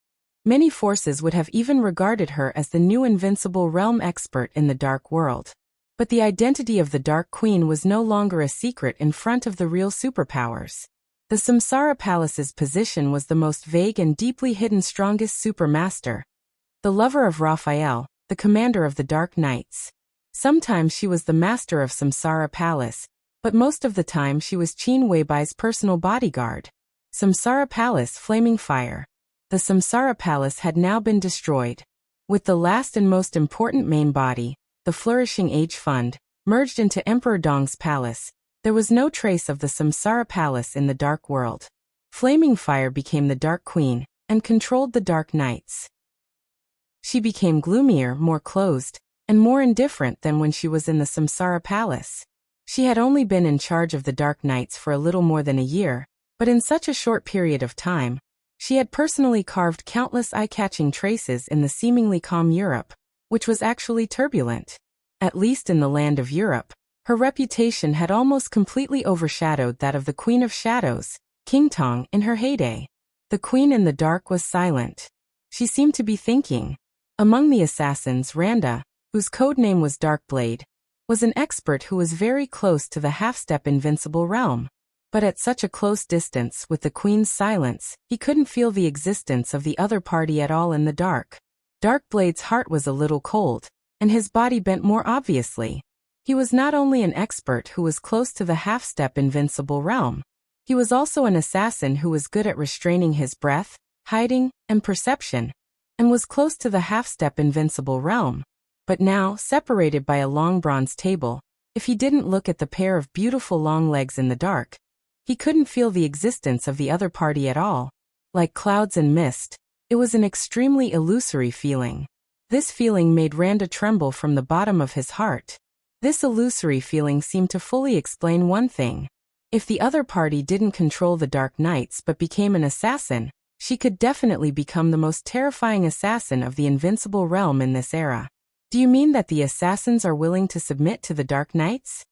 many forces would have even regarded her as the new invincible realm expert in the Dark World. But the identity of the Dark Queen was no longer a secret in front of the real superpowers. The Samsara Palace's position was the most vague and deeply hidden strongest supermaster. The lover of Raphael, the commander of the Dark Knights. Sometimes she was the master of Samsara Palace, but most of the time she was Qin Weibai's personal bodyguard. Samsara Palace Flaming Fire. The Samsara Palace had now been destroyed. With the last and most important main body, the Flourishing Age Fund, merged into Emperor Dong's palace, there was no trace of the Samsara Palace in the Dark World. Flaming Fire became the Dark Queen, and controlled the Dark Knights. She became gloomier, more closed, and more indifferent than when she was in the Samsara Palace. She had only been in charge of the Dark Knights for a little more than a year, but in such a short period of time, she had personally carved countless eye-catching traces in the seemingly calm Europe, which was actually turbulent. At least in the land of Europe, her reputation had almost completely overshadowed that of the Queen of Shadows, King Tong, in her heyday. The Queen in the Dark was silent. She seemed to be thinking. Among the assassins, Randa, whose codename was Darkblade, was an expert who was very close to the half-step invincible realm. But at such a close distance with the Queen's silence, he couldn't feel the existence of the other party at all in the dark. Darkblade's heart was a little cold, and his body bent more obviously. He was not only an expert who was close to the half-step invincible realm, he was also an assassin who was good at restraining his breath, hiding, and perception, and was close to the half-step invincible realm. But now, separated by a long bronze table, if he didn't look at the pair of beautiful long legs in the dark, he couldn't feel the existence of the other party at all. Like clouds and mist, it was an extremely illusory feeling. This feeling made Randa tremble from the bottom of his heart. This illusory feeling seemed to fully explain one thing. If the other party didn't control the Dark Knights but became an assassin, she could definitely become the most terrifying assassin of the invincible realm in this era. Do you mean that the assassins are willing to submit to the Dark Knights?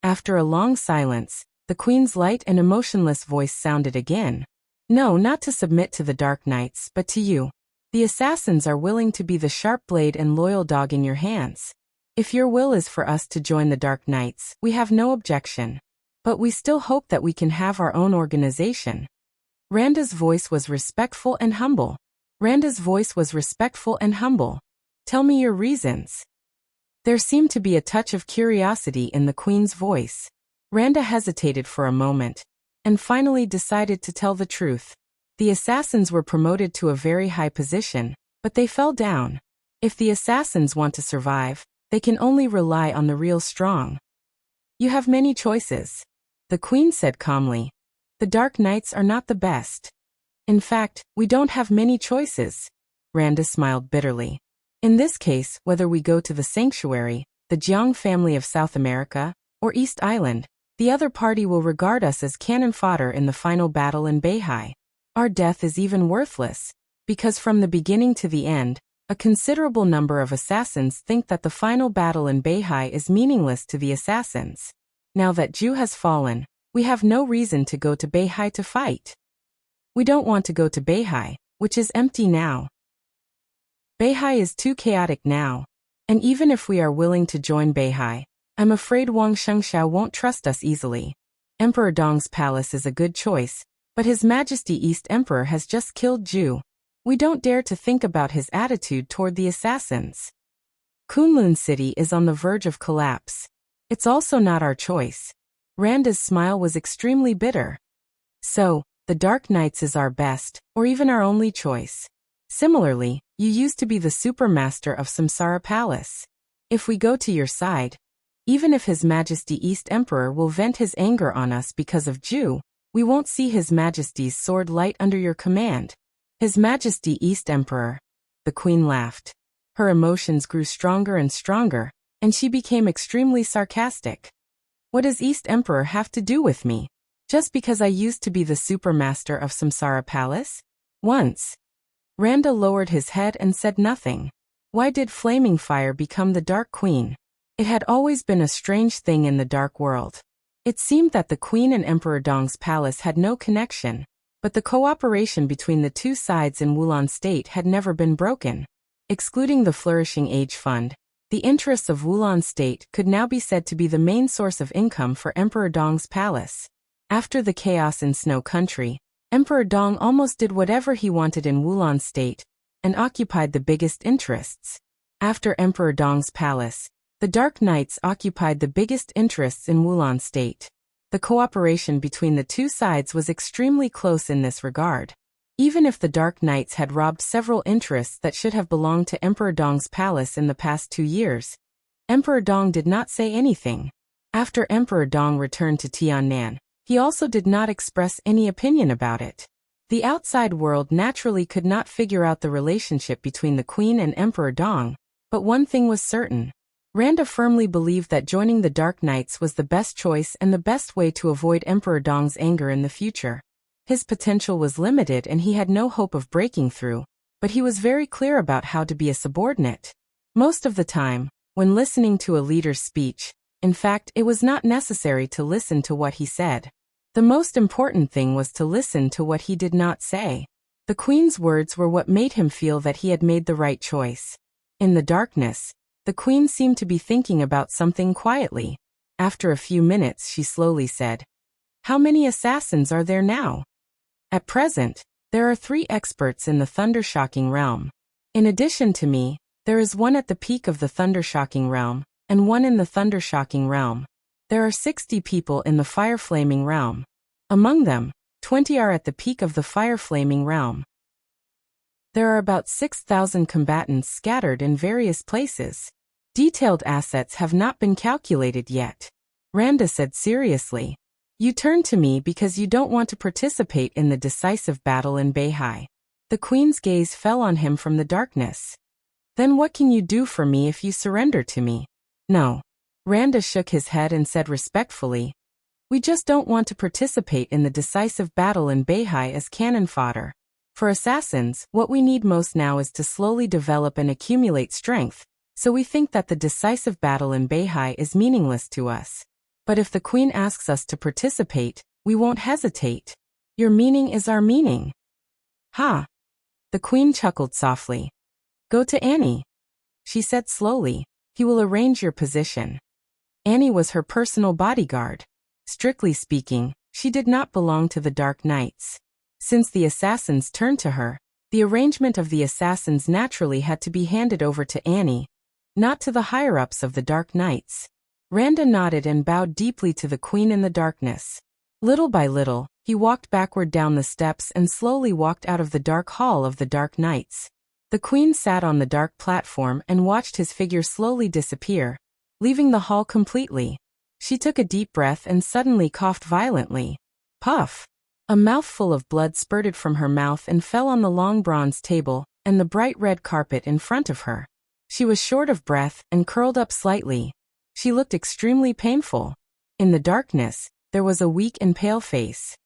After a long silence, the Queen's light and emotionless voice sounded again. No, not to submit to the Dark Knights, but to you. The assassins are willing to be the sharp blade and loyal dog in your hands. If your will is for us to join the Dark Knights, we have no objection. But we still hope that we can have our own organization. Randa's voice was respectful and humble. Randa's voice was respectful and humble. Tell me your reasons. There seemed to be a touch of curiosity in the Queen's voice. Randa hesitated for a moment, and finally decided to tell the truth. The assassins were promoted to a very high position, but they fell down. If the assassins want to survive, they can only rely on the real strong. You have many choices, the Queen said calmly. The Dark Knights are not the best. In fact, we don't have many choices. Randa smiled bitterly. In this case, whether we go to the Sanctuary, the Jiang family of South America, or East Island, the other party will regard us as cannon fodder in the final battle in Beihai. Our death is even worthless, because from the beginning to the end, a considerable number of assassins think that the final battle in Beihai is meaningless to the assassins. Now that Zhu has fallen, we have no reason to go to Beihai to fight. We don't want to go to Beihai, which is empty now. Beihai is too chaotic now. And even if we are willing to join Beihai, I'm afraid Wang Shengxiao won't trust us easily. Emperor Dong's palace is a good choice, but His Majesty East Emperor has just killed Zhu. We don't dare to think about his attitude toward the assassins. Kunlun City is on the verge of collapse. It's also not our choice. Randa's smile was extremely bitter. So, the Dark Knights is our best, or even our only choice. Similarly, you used to be the supermaster of Samsara Palace. If we go to your side, even if His Majesty East Emperor will vent his anger on us because of Zhu, we won't see His Majesty's sword light under your command. His Majesty East Emperor. The Queen laughed. Her emotions grew stronger and stronger, and she became extremely sarcastic. What does East Emperor have to do with me? Just because I used to be the supermaster of Samsara Palace? Once. Randa lowered his head and said nothing. Why did Flaming Fire become the Dark Queen? It had always been a strange thing in the Dark World. It seemed that the Queen and Emperor Dong's palace had no connection, but the cooperation between the two sides in Wulan State had never been broken. Excluding the Flourishing Age Fund, the interests of Wulan State could now be said to be the main source of income for Emperor Dong's palace. After the chaos in Snow Country, Emperor Dong almost did whatever he wanted in Wulan State, and occupied the biggest interests. After Emperor Dong's palace, the Dark Knights occupied the biggest interests in Wulan state. The cooperation between the two sides was extremely close in this regard. Even if the Dark Knights had robbed several interests that should have belonged to Emperor Dong's palace in the past 2 years, Emperor Dong did not say anything. After Emperor Dong returned to Tiannan, he also did not express any opinion about it. The outside world naturally could not figure out the relationship between the Queen and Emperor Dong, but one thing was certain. Randa firmly believed that joining the Dark Knights was the best choice and the best way to avoid Emperor Dong's anger in the future. His potential was limited and he had no hope of breaking through, but he was very clear about how to be a subordinate. Most of the time, when listening to a leader's speech, in fact, it was not necessary to listen to what he said. The most important thing was to listen to what he did not say. The Queen's words were what made him feel that he had made the right choice. In the darkness, the Queen seemed to be thinking about something quietly. After a few minutes, she slowly said, "How many assassins are there now?" "At present, there are 3 experts in the Thundershocking realm. In addition to me, there is one at the peak of the Thundershocking realm, and one in the Thundershocking realm. There are 60 people in the Fireflaming realm. Among them, 20 are at the peak of the Fireflaming realm. There are about 6,000 combatants scattered in various places. Detailed assets have not been calculated yet," Randa said seriously. "You turn to me because you don't want to participate in the decisive battle in Beihai." The Queen's gaze fell on him from the darkness. "Then what can you do for me if you surrender to me?" "No." Randa shook his head and said respectfully, "We just don't want to participate in the decisive battle in Beihai as cannon fodder. For assassins, what we need most now is to slowly develop and accumulate strength, so we think that the decisive battle in Beihai is meaningless to us. But if the Queen asks us to participate, we won't hesitate. Your meaning is our meaning." "Ha!" The Queen chuckled softly. "Go to Annie," she said slowly. "He will arrange your position." Annie was her personal bodyguard. Strictly speaking, she did not belong to the Dark Knights. Since the assassins turned to her, the arrangement of the assassins naturally had to be handed over to Annie, not to the higher-ups of the Dark Knights. Randa nodded and bowed deeply to the Queen in the darkness. Little by little, he walked backward down the steps and slowly walked out of the dark hall of the Dark Knights. The Queen sat on the dark platform and watched his figure slowly disappear, leaving the hall completely. She took a deep breath and suddenly coughed violently. Puff! A mouthful of blood spurted from her mouth and fell on the long bronze table and the bright red carpet in front of her. She was short of breath and curled up slightly. She looked extremely painful. In the darkness, there was a weak and pale face.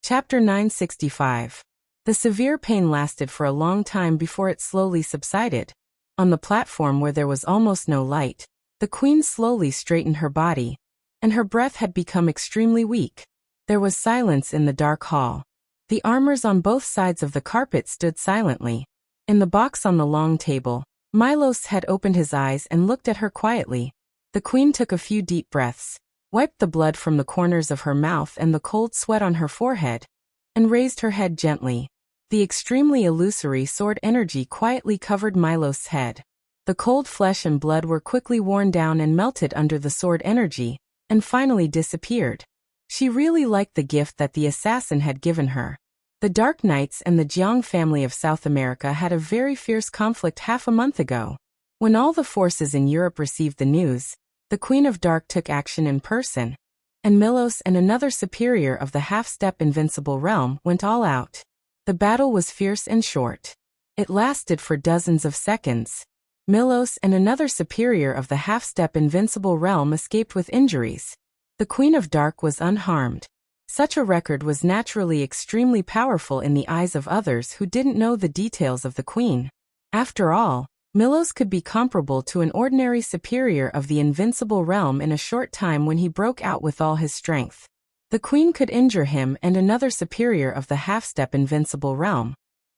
Chapter 965. The severe pain lasted for a long time before it slowly subsided. On the platform where there was almost no light, the Queen slowly straightened her body, and her breath had become extremely weak. There was silence in the dark hall. The armors on both sides of the carpet stood silently. In the box on the long table, Milos had opened his eyes and looked at her quietly. The Queen took a few deep breaths, wiped the blood from the corners of her mouth and the cold sweat on her forehead, and raised her head gently. The extremely illusory sword energy quietly covered Milos' head. The cold flesh and blood were quickly worn down and melted under the sword energy, and finally disappeared. She really liked the gift that the assassin had given her. The Dark Knights and the Jiang family of South America had a very fierce conflict half a month ago. When all the forces in Europe received the news, the Queen of Dark took action in person, and Milos and another superior of the half-step invincible realm went all out. The battle was fierce and short. It lasted for dozens of seconds. Milos and another superior of the half-step invincible realm escaped with injuries. The Queen of Dark was unharmed. Such a record was naturally extremely powerful in the eyes of others who didn't know the details of the Queen. After all, Milos could be comparable to an ordinary superior of the invincible realm in a short time when he broke out with all his strength. The Queen could injure him and another superior of the half-step invincible realm,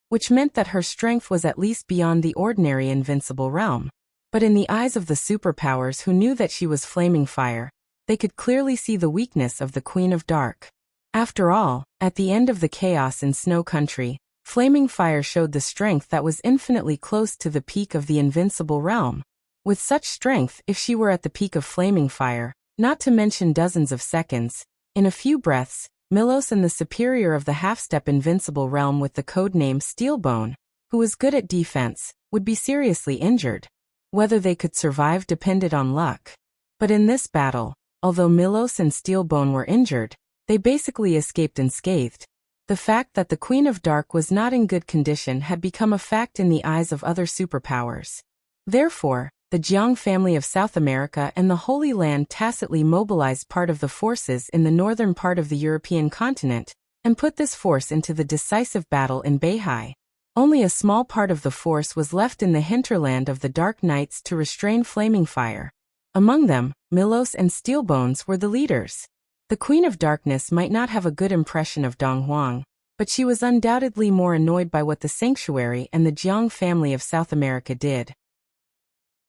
which meant that her strength was at least beyond the ordinary invincible realm. But in the eyes of the superpowers who knew that she was flaming fire, they could clearly see the weakness of the Queen of Dark. After all, at the end of the chaos in Snow Country, Flaming fire showed the strength that was infinitely close to the peak of the invincible realm. With such strength, if she were at the peak of flaming fire, not to mention dozens of seconds, in a few breaths, Milos and the superior of the half-step invincible realm with the codename Steelbone, who was good at defense, would be seriously injured. Whether they could survive depended on luck. But in this battle, although Milos and Steelbone were injured, they basically escaped unscathed. The fact that the Queen of Dark was not in good condition had become a fact in the eyes of other superpowers. Therefore, the Jiang family of South America and the Holy Land tacitly mobilized part of the forces in the northern part of the European continent, and put this force into the decisive battle in Beihai. Only a small part of the force was left in the hinterland of the Dark Knights to restrain flaming fire. Among them, Milos and Steelbones were the leaders. The Queen of Darkness might not have a good impression of Dong Huang, but she was undoubtedly more annoyed by what the Sanctuary and the Jiang family of South America did.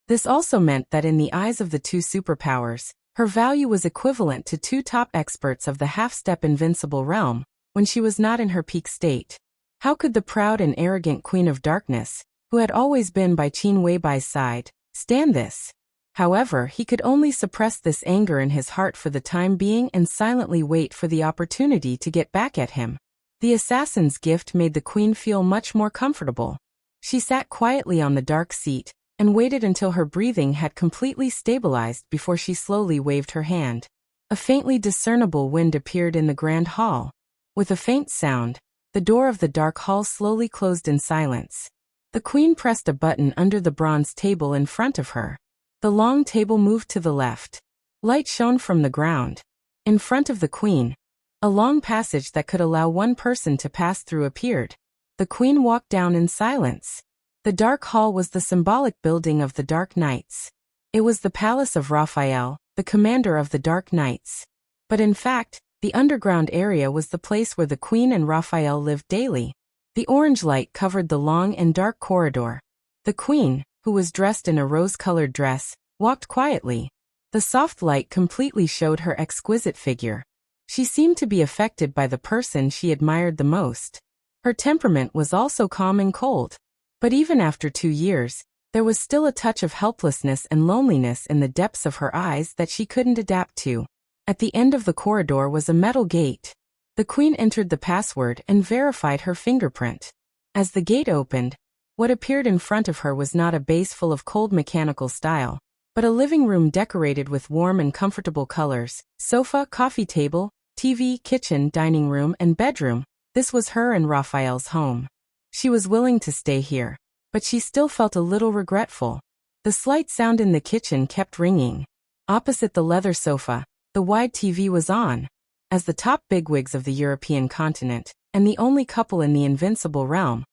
This also meant that in the eyes of the two superpowers, her value was equivalent to two top experts of the half-step invincible realm, when she was not in her peak state. How could the proud and arrogant Queen of Darkness, who had always been by Qin Weibai's side, stand this? However, he could only suppress this anger in his heart for the time being and silently wait for the opportunity to get back at him. The assassin's gift made the queen feel much more comfortable. She sat quietly on the dark seat and waited until her breathing had completely stabilized before she slowly waved her hand. A faintly discernible wind appeared in the grand hall. With a faint sound, the door of the dark hall slowly closed in silence. The queen pressed a button under the bronze table in front of her. The long table moved to the left. Light shone from the ground. In front of the queen, a long passage that could allow one person to pass through appeared. The queen walked down in silence. The dark hall was the symbolic building of the Dark Knights. It was the palace of Raphael, the commander of the Dark Knights. But in fact, the underground area was the place where the queen and Raphael lived daily. The orange light covered the long and dark corridor. The queen, who was dressed in a rose-colored dress, walked quietly. The soft light completely showed her exquisite figure. She seemed to be affected by the person she admired the most. Her temperament was also calm and cold. But even after 2 years, there was still a touch of helplessness and loneliness in the depths of her eyes that she couldn't adapt to. At the end of the corridor was a metal gate. The queen entered the password and verified her fingerprint. As the gate opened, what appeared in front of her was not a base full of cold mechanical style, but a living room decorated with warm and comfortable colors: sofa, coffee table, TV, kitchen, dining room, and bedroom. This was her and Raphael's home. She was willing to stay here, but she still felt a little regretful. The slight sound in the kitchen kept ringing. Opposite the leather sofa, the wide TV was on. As the top bigwigs of the European continent, and the only couple in the invincible realm,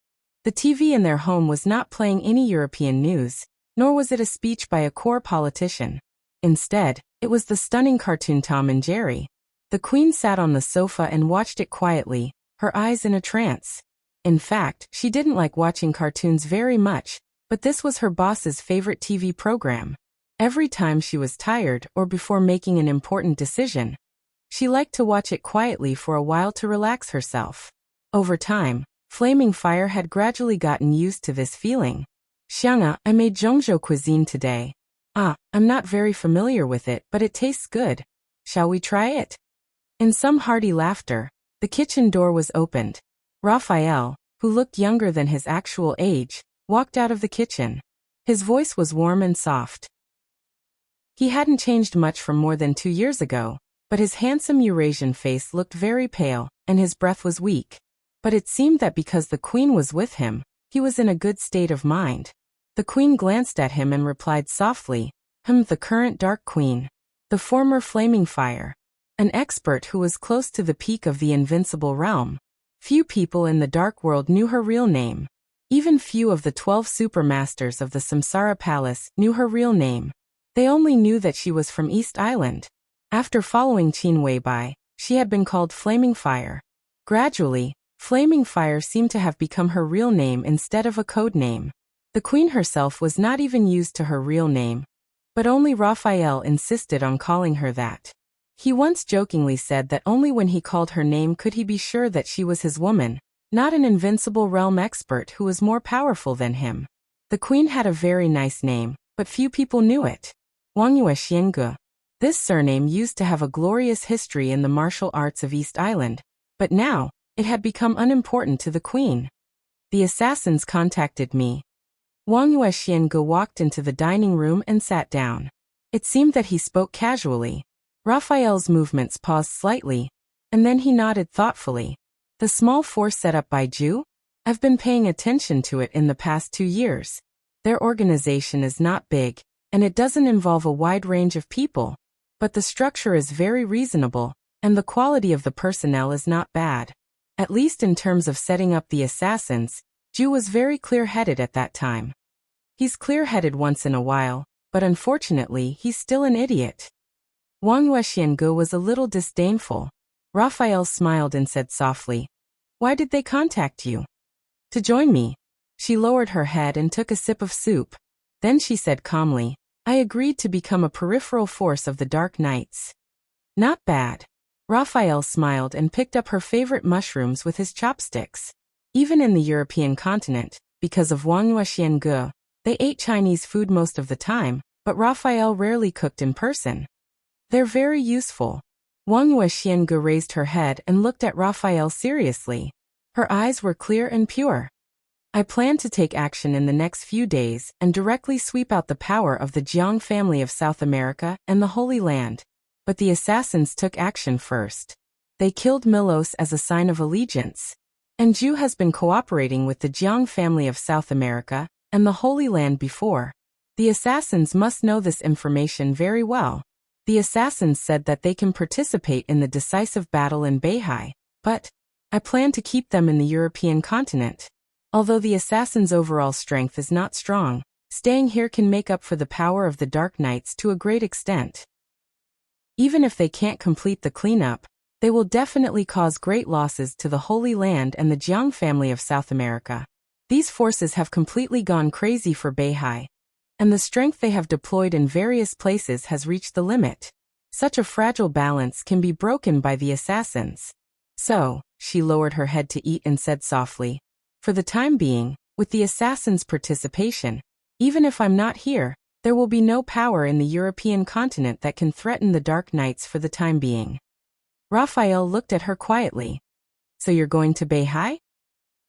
the TV in their home was not playing any European news, nor was it a speech by a core politician. Instead, it was the stunning cartoon Tom and Jerry. The queen sat on the sofa and watched it quietly, her eyes in a trance. In fact, she didn't like watching cartoons very much, but this was her boss's favorite TV program. Every time she was tired or before making an important decision, she liked to watch it quietly for a while to relax herself. Over time, Flaming Fire had gradually gotten used to this feeling. Xiang'a, I made Zhongzhou cuisine today. I'm not very familiar with it, but it tastes good. Shall we try it? In some hearty laughter, the kitchen door was opened. Raphael, who looked younger than his actual age, walked out of the kitchen. His voice was warm and soft. He hadn't changed much from more than 2 years ago, but his handsome Eurasian face looked very pale, and his breath was weak. But it seemed that because the queen was with him, he was in a good state of mind. The queen glanced at him and replied softly, The current Dark Queen. The former Flaming Fire. An expert who was close to the peak of the invincible realm. Few people in the dark world knew her real name. Even few of the 12 supermasters of the Samsara Palace knew her real name. They only knew that she was from East Island. After following Qin Weibai, she had been called Flaming Fire. Gradually, Flaming Fire seemed to have become her real name instead of a code name. The queen herself was not even used to her real name, but only Raphael insisted on calling her that. He once jokingly said that only when he called her name could he be sure that she was his woman, not an invincible realm expert who was more powerful than him. The queen had a very nice name, but few people knew it. Wuxia. This surname used to have a glorious history in the martial arts of East Island, but now, it had become unimportant to the queen. The assassins contacted me. Wuxia walked into the dining room and sat down. It seemed that he spoke casually. Raphael's movements paused slightly, and then he nodded thoughtfully. The small force set up by Ju? I've been paying attention to it in the past 2 years. Their organization is not big, and it doesn't involve a wide range of people, but the structure is very reasonable, and the quality of the personnel is not bad. At least in terms of setting up the assassins, Ju was very clear-headed at that time. He's clear-headed once in a while, but unfortunately he's still an idiot. Wuxia was a little disdainful. Raphael smiled and said softly, "Why did they contact you?" "To join me." She lowered her head and took a sip of soup. Then she said calmly, "I agreed to become a peripheral force of the Dark Knights." "Not bad." Raphael smiled and picked up her favorite mushrooms with his chopsticks. Even in the European continent, because of Wuxia, they ate Chinese food most of the time, but Raphael rarely cooked in person. "They're very useful." Wuxia raised her head and looked at Raphael seriously. Her eyes were clear and pure. "I plan to take action in the next few days and directly sweep out the power of the Jiang family of South America and the Holy Land. But the assassins took action first. They killed Milos as a sign of allegiance. And Ju has been cooperating with the Jiang family of South America and the Holy Land before. The assassins must know this information very well. The assassins said that they can participate in the decisive battle in Beihai, but I plan to keep them in the European continent. Although the assassins' overall strength is not strong, staying here can make up for the power of the Dark Knights to a great extent. Even if they can't complete the cleanup, they will definitely cause great losses to the Holy Land and the Jiang family of South America. These forces have completely gone crazy for Beihai, and the strength they have deployed in various places has reached the limit. Such a fragile balance can be broken by the assassins. So, she lowered her head to eat and said softly, "For the time being, with the assassins' participation, even if I'm not here, there will be no power in the European continent that can threaten the Dark Knights for the time being." Raphael looked at her quietly. "So you're going to Beihai?"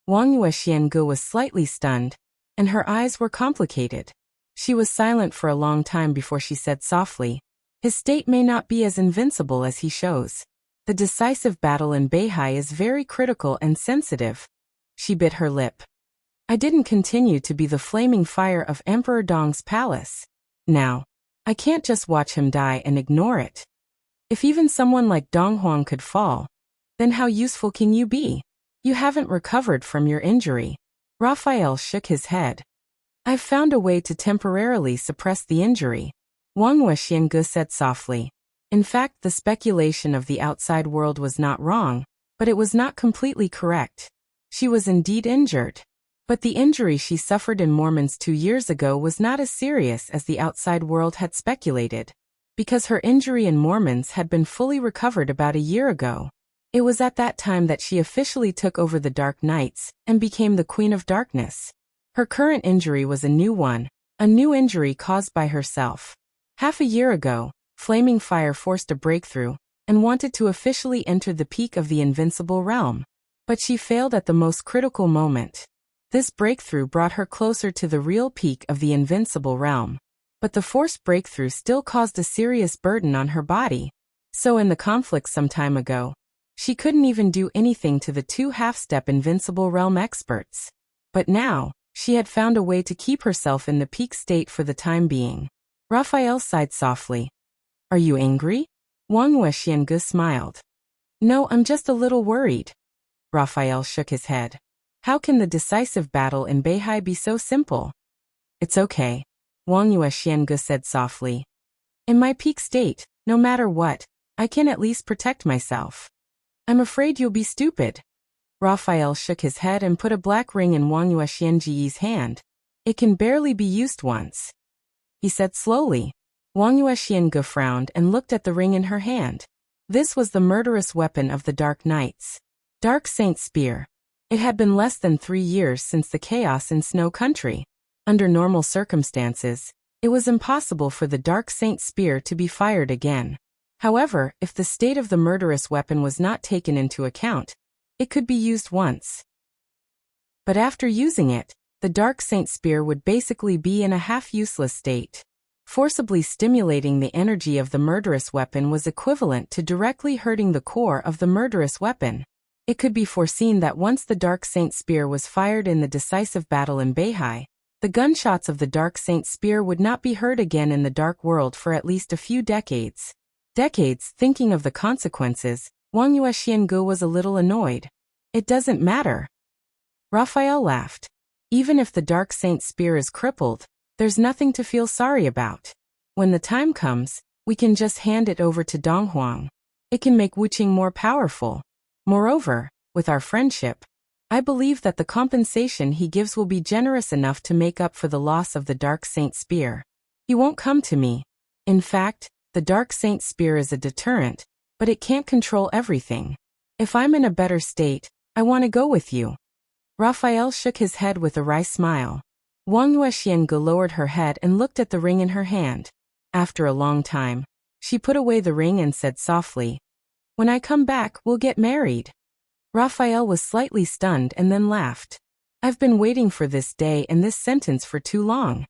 Wuxia was slightly stunned, and her eyes were complicated. She was silent for a long time before she said softly, "His state may not be as invincible as he shows. The decisive battle in Beihai is very critical and sensitive." She bit her lip. "I didn't continue to be the flaming fire of Emperor Dong's palace. Now, I can't just watch him die and ignore it. If even someone like Dong Huang could fall, then how useful can you be? You haven't recovered from your injury." Raphael shook his head. "I've found a way to temporarily suppress the injury," Wuxia said softly. In fact, the speculation of the outside world was not wrong, but it was not completely correct. She was indeed injured. But the injury she suffered in Mormons 2 years ago was not as serious as the outside world had speculated, because her injury in Mormons had been fully recovered about a year ago. It was at that time that she officially took over the Dark Knights and became the Queen of Darkness. Her current injury was a new injury caused by herself. Half a year ago, Flaming Fire forced a breakthrough and wanted to officially enter the peak of the invincible realm. But she failed at the most critical moment. This breakthrough brought her closer to the real peak of the invincible realm. But the forced breakthrough still caused a serious burden on her body. So in the conflict some time ago, she couldn't even do anything to the 2 half-step invincible realm experts. But now, she had found a way to keep herself in the peak state for the time being. Raphael sighed softly. "Are you angry?" Wuxia smiled. "No, I'm just a little worried." Raphael shook his head. "How can the decisive battle in Beihai be so simple?" "It's okay," Wuxia said softly. "In my peak state, no matter what, I can at least protect myself." "I'm afraid you'll be stupid." Raphael shook his head and put a black ring in Wuxia's hand. "It can barely be used once," he said slowly. Wuxia frowned and looked at the ring in her hand. This was the murderous weapon of the Dark Knights. Dark Saint Spear. It had been less than 3 years since the chaos in Snow Country. Under normal circumstances, it was impossible for the Dark Saint Spear to be fired again. However, if the state of the murderous weapon was not taken into account, it could be used once. But after using it, the Dark Saint Spear would basically be in a half-useless state. Forcibly stimulating the energy of the murderous weapon was equivalent to directly hurting the core of the murderous weapon. It could be foreseen that once the Dark Saint Spear was fired in the decisive battle in Beihai, the gunshots of the Dark Saint Spear would not be heard again in the Dark World for at least a few decades. Thinking of the consequences, Wang Yuexiangu was a little annoyed. It doesn't matter. Raphael laughed. Even if the Dark Saint Spear is crippled, there's nothing to feel sorry about. When the time comes, we can just hand it over to Donghuang. It can make Wuqing more powerful. Moreover, with our friendship, I believe that the compensation he gives will be generous enough to make up for the loss of the Dark Saint Spear. He won't come to me. In fact, the Dark Saint Spear is a deterrent, but it can't control everything. If I'm in a better state, I want to go with you. Raphael shook his head with a wry smile. Wang Yuexiangu lowered her head and looked at the ring in her hand. After a long time, she put away the ring and said softly, "When I come back, we'll get married." Raphael was slightly stunned and then laughed. "I've been waiting for this day and this sentence for too long."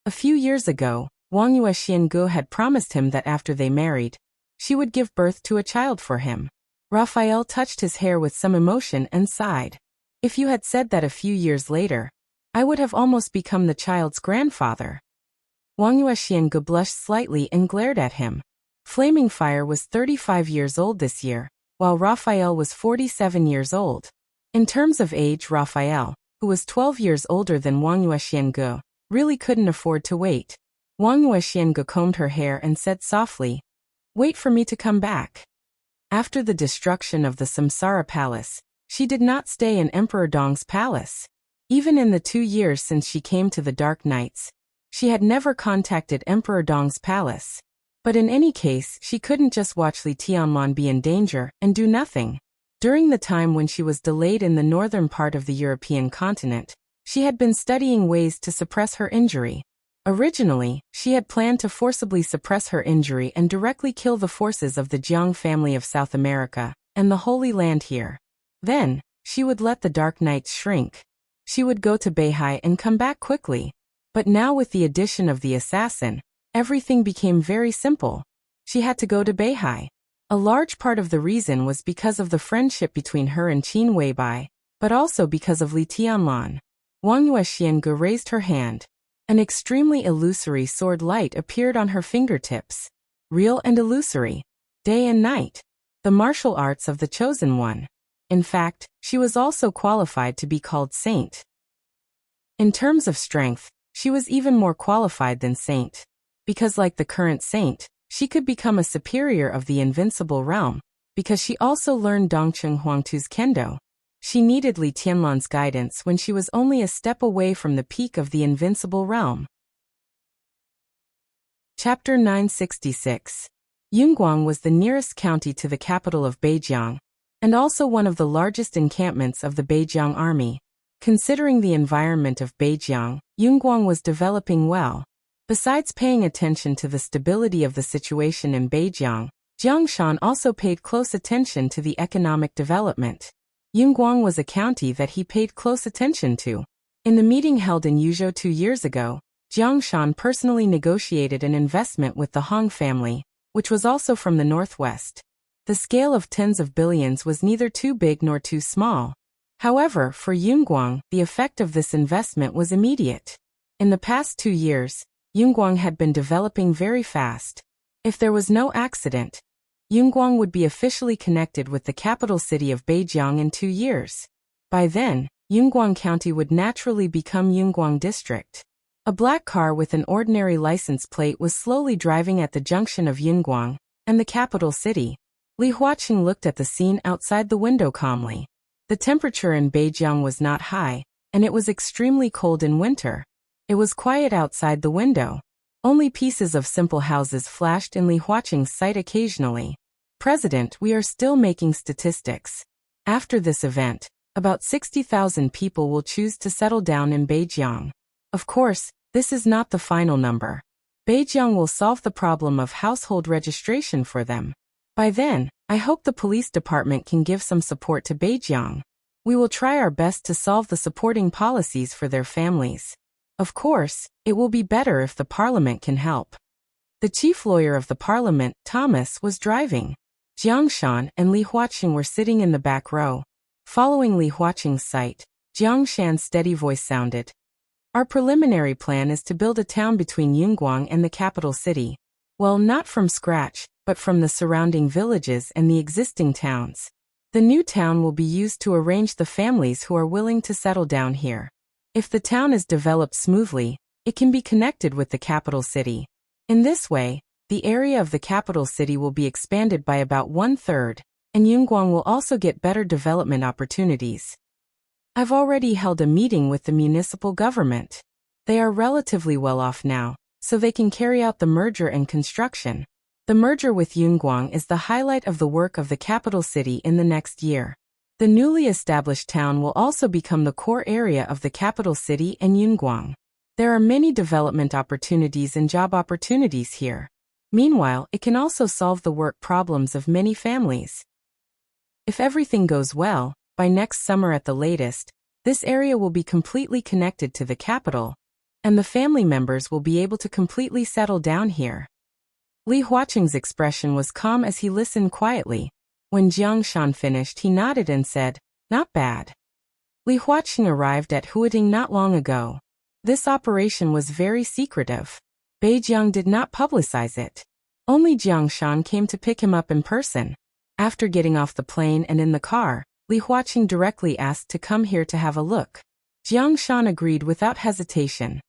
A few years ago, Wang Yuexiangu had promised him that after they married, she would give birth to a child for him. Raphael touched his hair with some emotion and sighed. "If you had said that a few years later, I would have almost become the child's grandfather." Wang Yuexiangu blushed slightly and glared at him. Flaming Fire was 35 years old this year, while Raphael was 47 years old. In terms of age, Raphael, who was 12 years older than Wang Yuexiangu, really couldn't afford to wait. Wang Yuexiangu combed her hair and said softly, "Wait for me to come back." After the destruction of the Samsara Palace, she did not stay in Emperor Dong's palace. Even in the 2 years since she came to the Dark Nights, she had never contacted Emperor Dong's palace. But in any case, she couldn't just watch Li Tianlan be in danger and do nothing. During the time when she was delayed in the northern part of the European continent, she had been studying ways to suppress her injury. Originally, she had planned to forcibly suppress her injury and directly kill the forces of the Jiang family of South America and the Holy Land here. Then, she would let the Dark Knights shrink. She would go to Beihai and come back quickly. But now with the addition of the assassin, everything became very simple. She had to go to Beihai. A large part of the reason was because of the friendship between her and Qin Weibai, but also because of Li Tianlan. Wang Yuexiangu raised her hand. An extremely illusory sword light appeared on her fingertips. Real and illusory. Day and night. The martial arts of the chosen one. In fact, she was also qualified to be called saint. In terms of strength, she was even more qualified than saint. Because like the current saint, she could become a superior of the invincible realm, because she also learned Dongcheng Huangtu's kendo. She needed Li Tianlan's guidance when she was only a step away from the peak of the invincible realm. Chapter 966. Yunguang was the nearest county to the capital of Beijiang, and also one of the largest encampments of the Beijiang army. Considering the environment of Beijiang, Yunguang was developing well. Besides paying attention to the stability of the situation in Beijiang, Jiang Shan also paid close attention to the economic development. Yunguang was a county that he paid close attention to. In the meeting held in Yuzhou 2 years ago, Jiang Shan personally negotiated an investment with the Hong family, which was also from the northwest. The scale of tens of billions was neither too big nor too small. However, for Yunguang, the effect of this investment was immediate. In the past 2 years, Yunguang had been developing very fast. If there was no accident, Yunguang would be officially connected with the capital city of Beijiang in 2 years. By then, Yunguang County would naturally become Yunguang District. A black car with an ordinary license plate was slowly driving at the junction of Yunguang and the capital city. Li Huaqing looked at the scene outside the window calmly. The temperature in Beijiang was not high, and it was extremely cold in winter. It was quiet outside the window. Only pieces of simple houses flashed in Li Huaqing's sight occasionally. "President, we are still making statistics. After this event, About 60,000 people will choose to settle down in Beijiang. Of course, this is not the final number. Beijiang will solve the problem of household registration for them. By then, I hope the police department can give some support to Beijiang. We will try our best to solve the supporting policies for their families. Of course, it will be better if the parliament can help. The chief lawyer of the parliament, Thomas, was driving. Jiang Shan and Li Huaqing were sitting in the back row. Following Li Huaqing's sight, Jiang Shan's steady voice sounded. Our preliminary plan is to build a town between Yunguang and the capital city. Well, not from scratch, but from the surrounding villages and the existing towns. The new town will be used to arrange the families who are willing to settle down here. If the town is developed smoothly, it can be connected with the capital city. In this way, the area of the capital city will be expanded by about 1/3, and Yunguang will also get better development opportunities. I've already held a meeting with the municipal government. They are relatively well off now, so they can carry out the merger and construction. The merger with Yunguang is the highlight of the work of the capital city in the next year. The newly established town will also become the core area of the capital city and Yunguang. There are many development opportunities and job opportunities here. Meanwhile, it can also solve the work problems of many families. If everything goes well, by next summer at the latest, this area will be completely connected to the capital, and the family members will be able to completely settle down here. Li Huaqing's expression was calm as he listened quietly. When Jiang Shan finished, he nodded and said, "Not bad." Li Huaqing arrived at Huating not long ago. This operation was very secretive. Beijiang did not publicize it. Only Jiang Shan came to pick him up in person. After getting off the plane and in the car, Li Huaqing directly asked to come here to have a look. Jiang Shan agreed without hesitation.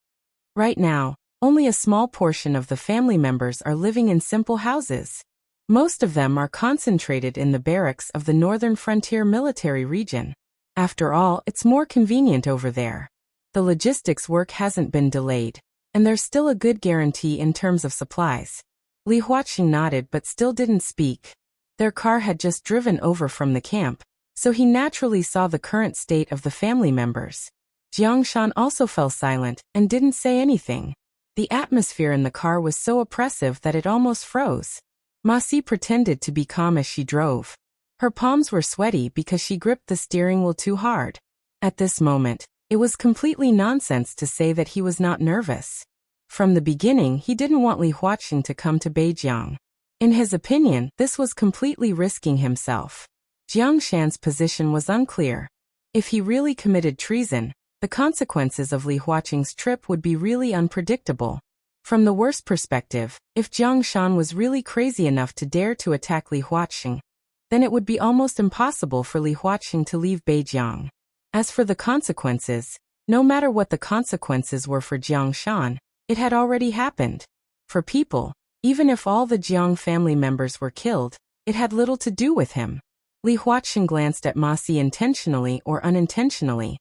Right now, only a small portion of the family members are living in simple houses. Most of them are concentrated in the barracks of the northern frontier military region. After all, it's more convenient over there. The logistics work hasn't been delayed, and there's still a good guarantee in terms of supplies. Li Huaqing nodded but still didn't speak. Their car had just driven over from the camp, so he naturally saw the current state of the family members. Jiang Shan also fell silent and didn't say anything. The atmosphere in the car was so oppressive that it almost froze. Ma Si pretended to be calm as she drove. Her palms were sweaty because she gripped the steering wheel too hard. At this moment, it was completely nonsense to say that he was not nervous. From the beginning, he didn't want Li Huaqing to come to Beijiang. In his opinion, this was completely risking himself. Jiang Shan's position was unclear. If he really committed treason, the consequences of Li Huaqing's trip would be really unpredictable. From the worst perspective, if Jiang Shan was really crazy enough to dare to attack Li Huaqing, then it would be almost impossible for Li Huaqing to leave Beijiang. As for the consequences, no matter what the consequences were for Jiang Shan, it had already happened. For people, even if all the Jiang family members were killed, it had little to do with him. Li Huaqing glanced at Ma Si intentionally or unintentionally,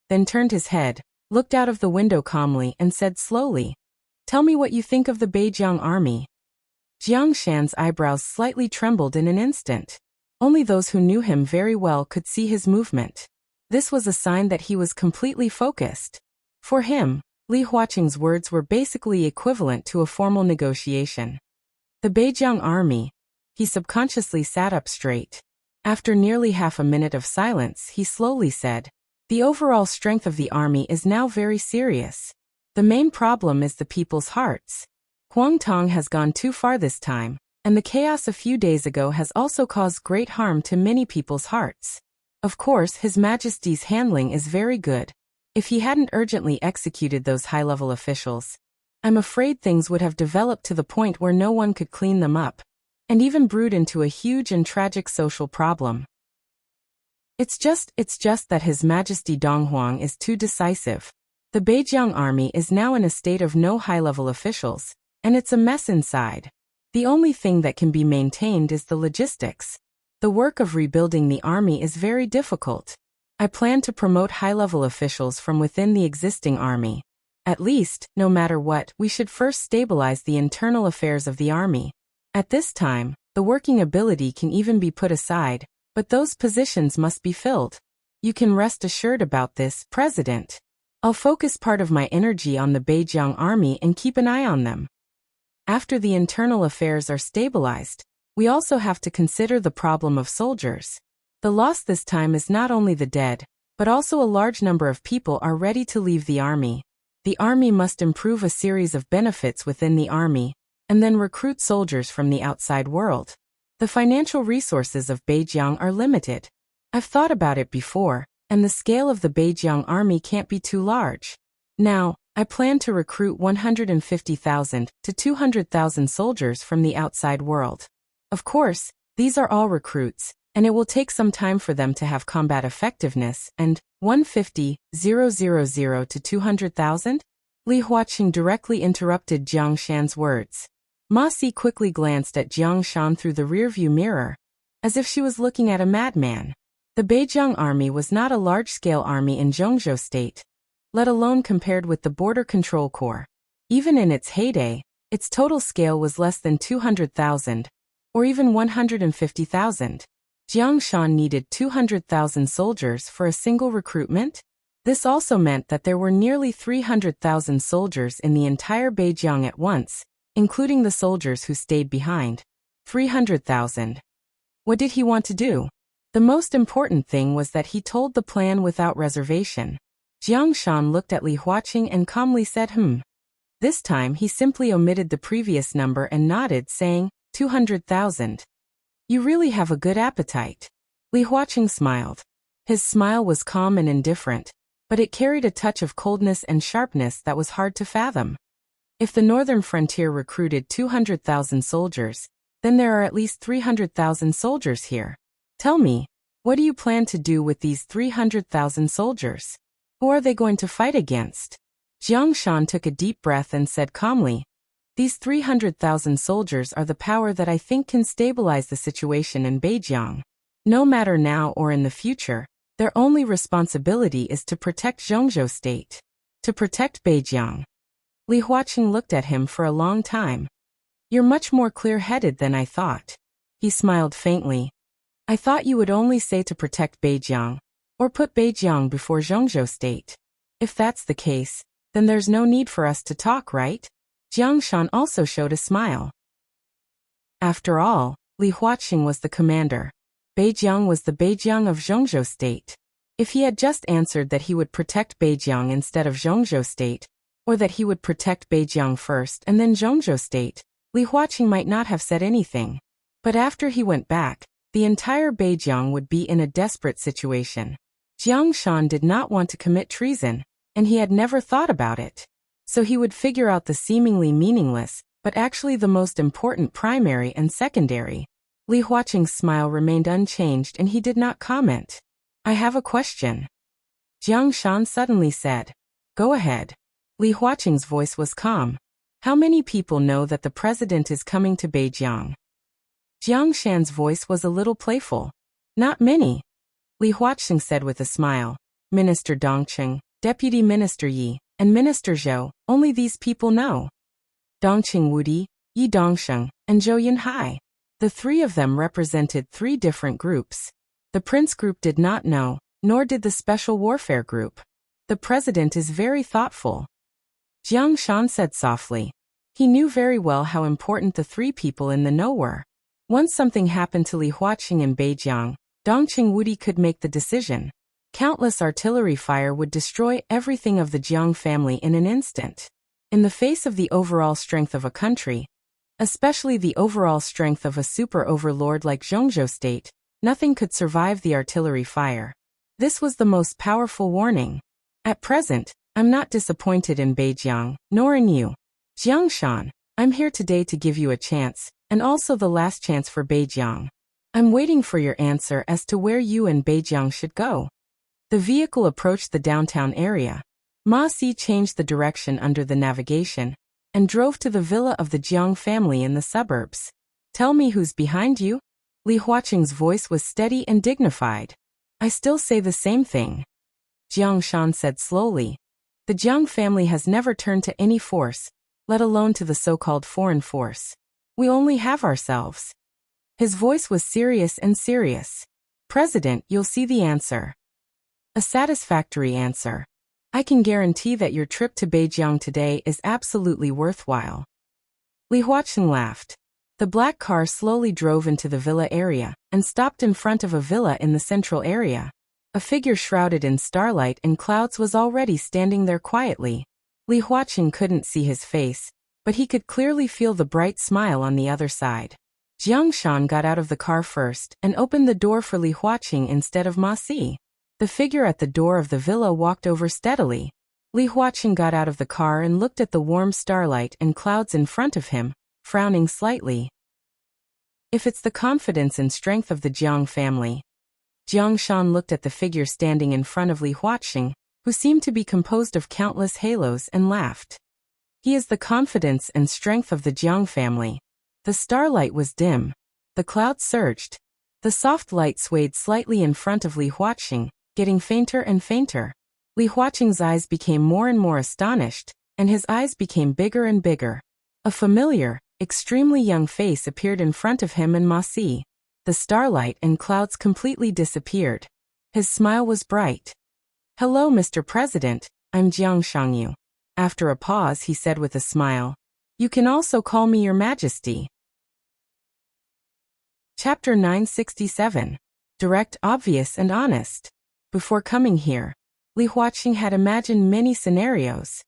then turned his head, looked out of the window calmly and said slowly, "Tell me what you think of the Beijiang army." Jiang Shan's eyebrows slightly trembled in an instant. Only those who knew him very well could see his movement. This was a sign that he was completely focused. For him, Li Huaqing's words were basically equivalent to a formal negotiation. The Beijiang army. He subconsciously sat up straight. After nearly half a minute of silence, he slowly said, "The overall strength of the army is now very serious. The main problem is the people's hearts. Huang Tong has gone too far this time, and the chaos a few days ago has also caused great harm to many people's hearts. Of course, His Majesty's handling is very good. If he hadn't urgently executed those high-level officials, I'm afraid things would have developed to the point where no one could clean them up, and even brewed into a huge and tragic social problem. It's just that His Majesty Dong Huang is too decisive. The Beijiang army is now in a state of no high-level officials, and it's a mess inside. The only thing that can be maintained is the logistics. The work of rebuilding the army is very difficult. I plan to promote high-level officials from within the existing army. At least, no matter what, we should first stabilize the internal affairs of the army. At this time, the working ability can even be put aside, but those positions must be filled. You can rest assured about this, President. I'll focus part of my energy on the Beijiang army and keep an eye on them. After the internal affairs are stabilized, we also have to consider the problem of soldiers. The loss this time is not only the dead, but also a large number of people are ready to leave the army. The army must improve a series of benefits within the army, and then recruit soldiers from the outside world. The financial resources of Beijiang are limited. I've thought about it before, and the scale of the Beijiang army can't be too large. Now, I plan to recruit 150,000 to 200,000 soldiers from the outside world. Of course, these are all recruits, and it will take some time for them to have combat effectiveness, and 150,000 to 200,000? Li Huaqing directly interrupted Jiang Shan's words. Ma Si quickly glanced at Jiang Shan through the rearview mirror, as if she was looking at a madman. The Beijiang army was not a large-scale army in Zhongzhou state, let alone compared with the Border Control Corps. Even in its heyday, its total scale was less than 200,000, or even 150,000. Jiang Shan needed 200,000 soldiers for a single recruitment. This also meant that there were nearly 300,000 soldiers in the entire Beijiang at once, including the soldiers who stayed behind. 300,000. What did he want to do? The most important thing was that he told the plan without reservation. Jiang Shan looked at Li Huaqing and calmly said, This time he simply omitted the previous number and nodded, saying, 200,000. You really have a good appetite. Li Huaqing smiled. His smile was calm and indifferent, but it carried a touch of coldness and sharpness that was hard to fathom. If the northern frontier recruited 200,000 soldiers, then there are at least 300,000 soldiers here. Tell me, what do you plan to do with these 300,000 soldiers? Who are they going to fight against? Jiang Shan took a deep breath and said calmly, These 300,000 soldiers are the power that I think can stabilize the situation in Beijiang. No matter now or in the future, their only responsibility is to protect Zhongzhou state. To protect Beijiang. Li Huaqing looked at him for a long time. You're much more clear-headed than I thought. He smiled faintly. I thought you would only say to protect Beijiang, or put Beijiang before Zhongzhou state. If that's the case, then there's no need for us to talk, right? Jiang Shan also showed a smile. After all, Li Huaqing was the commander. Beijiang was the Beijiang of Zhongzhou state. If he had just answered that he would protect Beijiang instead of Zhongzhou state, or that he would protect Beijiang first and then Zhongzhou state, Li Huaqing might not have said anything. But after he went back, the entire Beijiang would be in a desperate situation. Jiang Shan did not want to commit treason, and he had never thought about it. So he would figure out the seemingly meaningless, but actually the most important primary and secondary. Li Huaqing's smile remained unchanged and he did not comment. I have a question. Jiang Shan suddenly said. Go ahead. Li Huaqing's voice was calm. How many people know that the president is coming to Beijiang? Jiang Shan's voice was a little playful. Not many. Li Huaqing said with a smile. Minister Dongqing, Deputy Minister Yi, and Minister Zhou, only these people know. Dongqing Wudi, Yi Dongsheng, and Zhou Yinhai. The three of them represented three different groups. The Prince Group did not know, nor did the Special Warfare Group. The president is very thoughtful. Jiang Shan said softly. He knew very well how important the three people in the know were. Once something happened to Li Huaqing in Beijiang, Dongqing Wudi could make the decision. Countless artillery fire would destroy everything of the Jiang family in an instant. In the face of the overall strength of a country, especially the overall strength of a super overlord like Zhongzhou state, nothing could survive the artillery fire. This was the most powerful warning. At present, I'm not disappointed in Beijiang, nor in you. Jiang Shan, I'm here today to give you a chance, and also the last chance for Beijiang. I'm waiting for your answer as to where you and Beijiang should go. The vehicle approached the downtown area. Ma Si changed the direction under the navigation, and drove to the villa of the Jiang family in the suburbs. Tell me who's behind you? Li Huaqing's voice was steady and dignified. I still say the same thing. Jiang Shan said slowly. The Jiang family has never turned to any force, let alone to the so-called foreign force. We only have ourselves. His voice was serious and serious. President, you'll see the answer. A satisfactory answer. I can guarantee that your trip to Beijing today is absolutely worthwhile. Li Huaqing laughed. The black car slowly drove into the villa area and stopped in front of a villa in the central area. A figure shrouded in starlight and clouds was already standing there quietly. Li Huaqing couldn't see his face, but he could clearly feel the bright smile on the other side. Jiang Shan got out of the car first and opened the door for Li Huaqing instead of Ma Si. The figure at the door of the villa walked over steadily. Li Huaqing got out of the car and looked at the warm starlight and clouds in front of him, frowning slightly. If it's the confidence and strength of the Jiang family. Jiang Shan looked at the figure standing in front of Li Huaqing, who seemed to be composed of countless halos, and laughed. He is the confidence and strength of the Jiang family. The starlight was dim. The clouds surged. The soft light swayed slightly in front of Li Huaqing, getting fainter and fainter. Li Huaqing's eyes became more and more astonished, and his eyes became bigger and bigger. A familiar, extremely young face appeared in front of him and Ma Si. The starlight and clouds completely disappeared. His smile was bright. Hello, Mr. President, I'm Jiang Shangyu. After a pause, he said with a smile, You can also call me Your Majesty. Chapter 967. Direct, obvious, and honest. Before coming here, Li Huaqing had imagined many scenarios.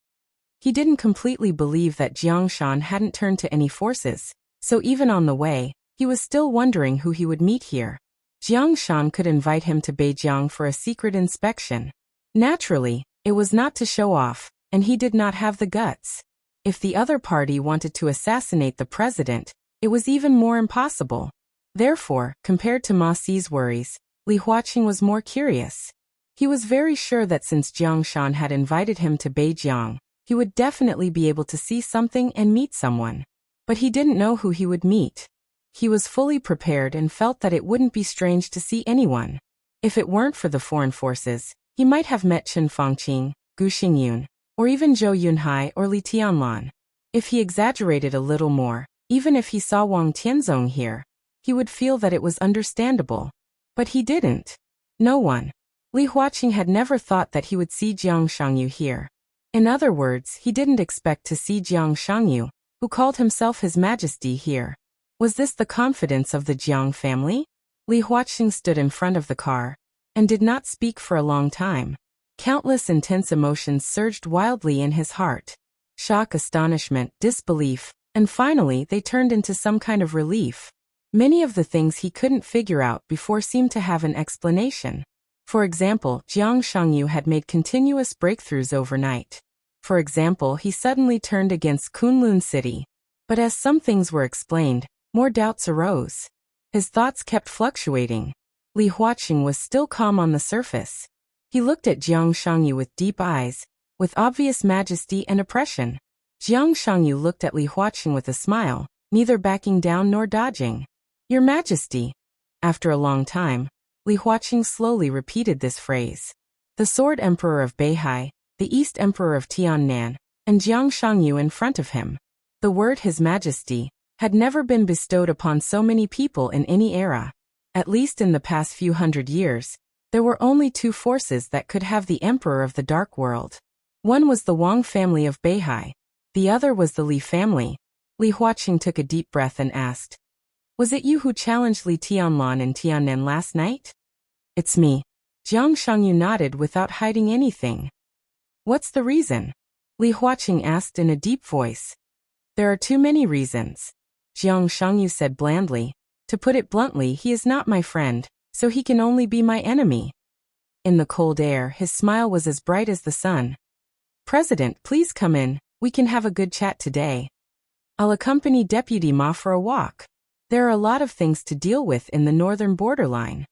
He didn't completely believe that Jiang Shan hadn't turned to any forces, so even on the way, he was still wondering who he would meet here. Jiang Shan could invite him to Beijing for a secret inspection. Naturally, it was not to show off, and he did not have the guts. If the other party wanted to assassinate the president, it was even more impossible. Therefore, compared to Ma Si's worries, Li Huaqing was more curious. He was very sure that since Jiang Shan had invited him to Beijing, he would definitely be able to see something and meet someone. But he didn't know who he would meet. He was fully prepared and felt that it wouldn't be strange to see anyone. If it weren't for the foreign forces, he might have met Chen Fangqing, Gu Xingyun, or even Zhou Yunhai or Li Tianlan. If he exaggerated a little more, even if he saw Wang Tianzong here, he would feel that it was understandable. But he didn't. No one. Li Huaqing had never thought that he would see Jiang Shangyu here. In other words, he didn't expect to see Jiang Shangyu, who called himself His Majesty, here. Was this the confidence of the Jiang family? Li Huaqing stood in front of the car and did not speak for a long time. Countless intense emotions surged wildly in his heart. Shock, astonishment, disbelief, and finally they turned into some kind of relief. Many of the things he couldn't figure out before seemed to have an explanation. For example, Jiang Shangyu had made continuous breakthroughs overnight. For example, he suddenly turned against Kunlun City. But as some things were explained, more doubts arose. His thoughts kept fluctuating. Li Huaqing was still calm on the surface. He looked at Jiang Shangyu with deep eyes, with obvious majesty and oppression. Jiang Shangyu looked at Li Huaqing with a smile, neither backing down nor dodging. Your Majesty. After a long time, Li Huaqing slowly repeated this phrase. The Sword Emperor of Beihai, the East Emperor of Tiannan, and Jiang Shangyu in front of him. The word His Majesty had never been bestowed upon so many people in any era. At least in the past few hundred years, there were only two forces that could have the Emperor of the Dark World. One was the Wang family of Beihai. The other was the Li family. Li Huaqing took a deep breath and asked, Was it you who challenged Li Tianlan in Tiannan last night? It's me. Jiang Shangyu nodded without hiding anything. What's the reason? Li Huaqing asked in a deep voice. There are too many reasons. Jiang Shangyu said blandly. To put it bluntly, he is not my friend, so he can only be my enemy. In the cold air, his smile was as bright as the sun. President, please come in, we can have a good chat today. I'll accompany Deputy Ma for a walk. There are a lot of things to deal with in the northern borderline.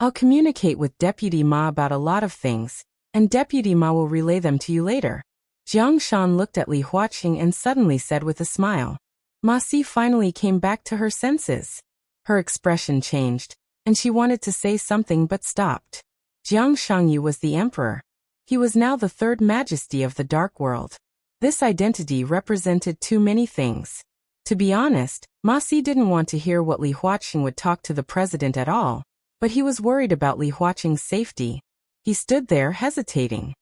I'll communicate with Deputy Ma about a lot of things, and Deputy Ma will relay them to you later. Jiang Shan looked at Li Huaqing and suddenly said with a smile. Ma Si finally came back to her senses. Her expression changed, and she wanted to say something but stopped. Jiang Shangyu was the emperor. He was now the third majesty of the Dark World. This identity represented too many things. To be honest, Ma Si didn't want to hear what Li Huaqing would talk to the president at all, but he was worried about Li Huaqing's safety. He stood there hesitating.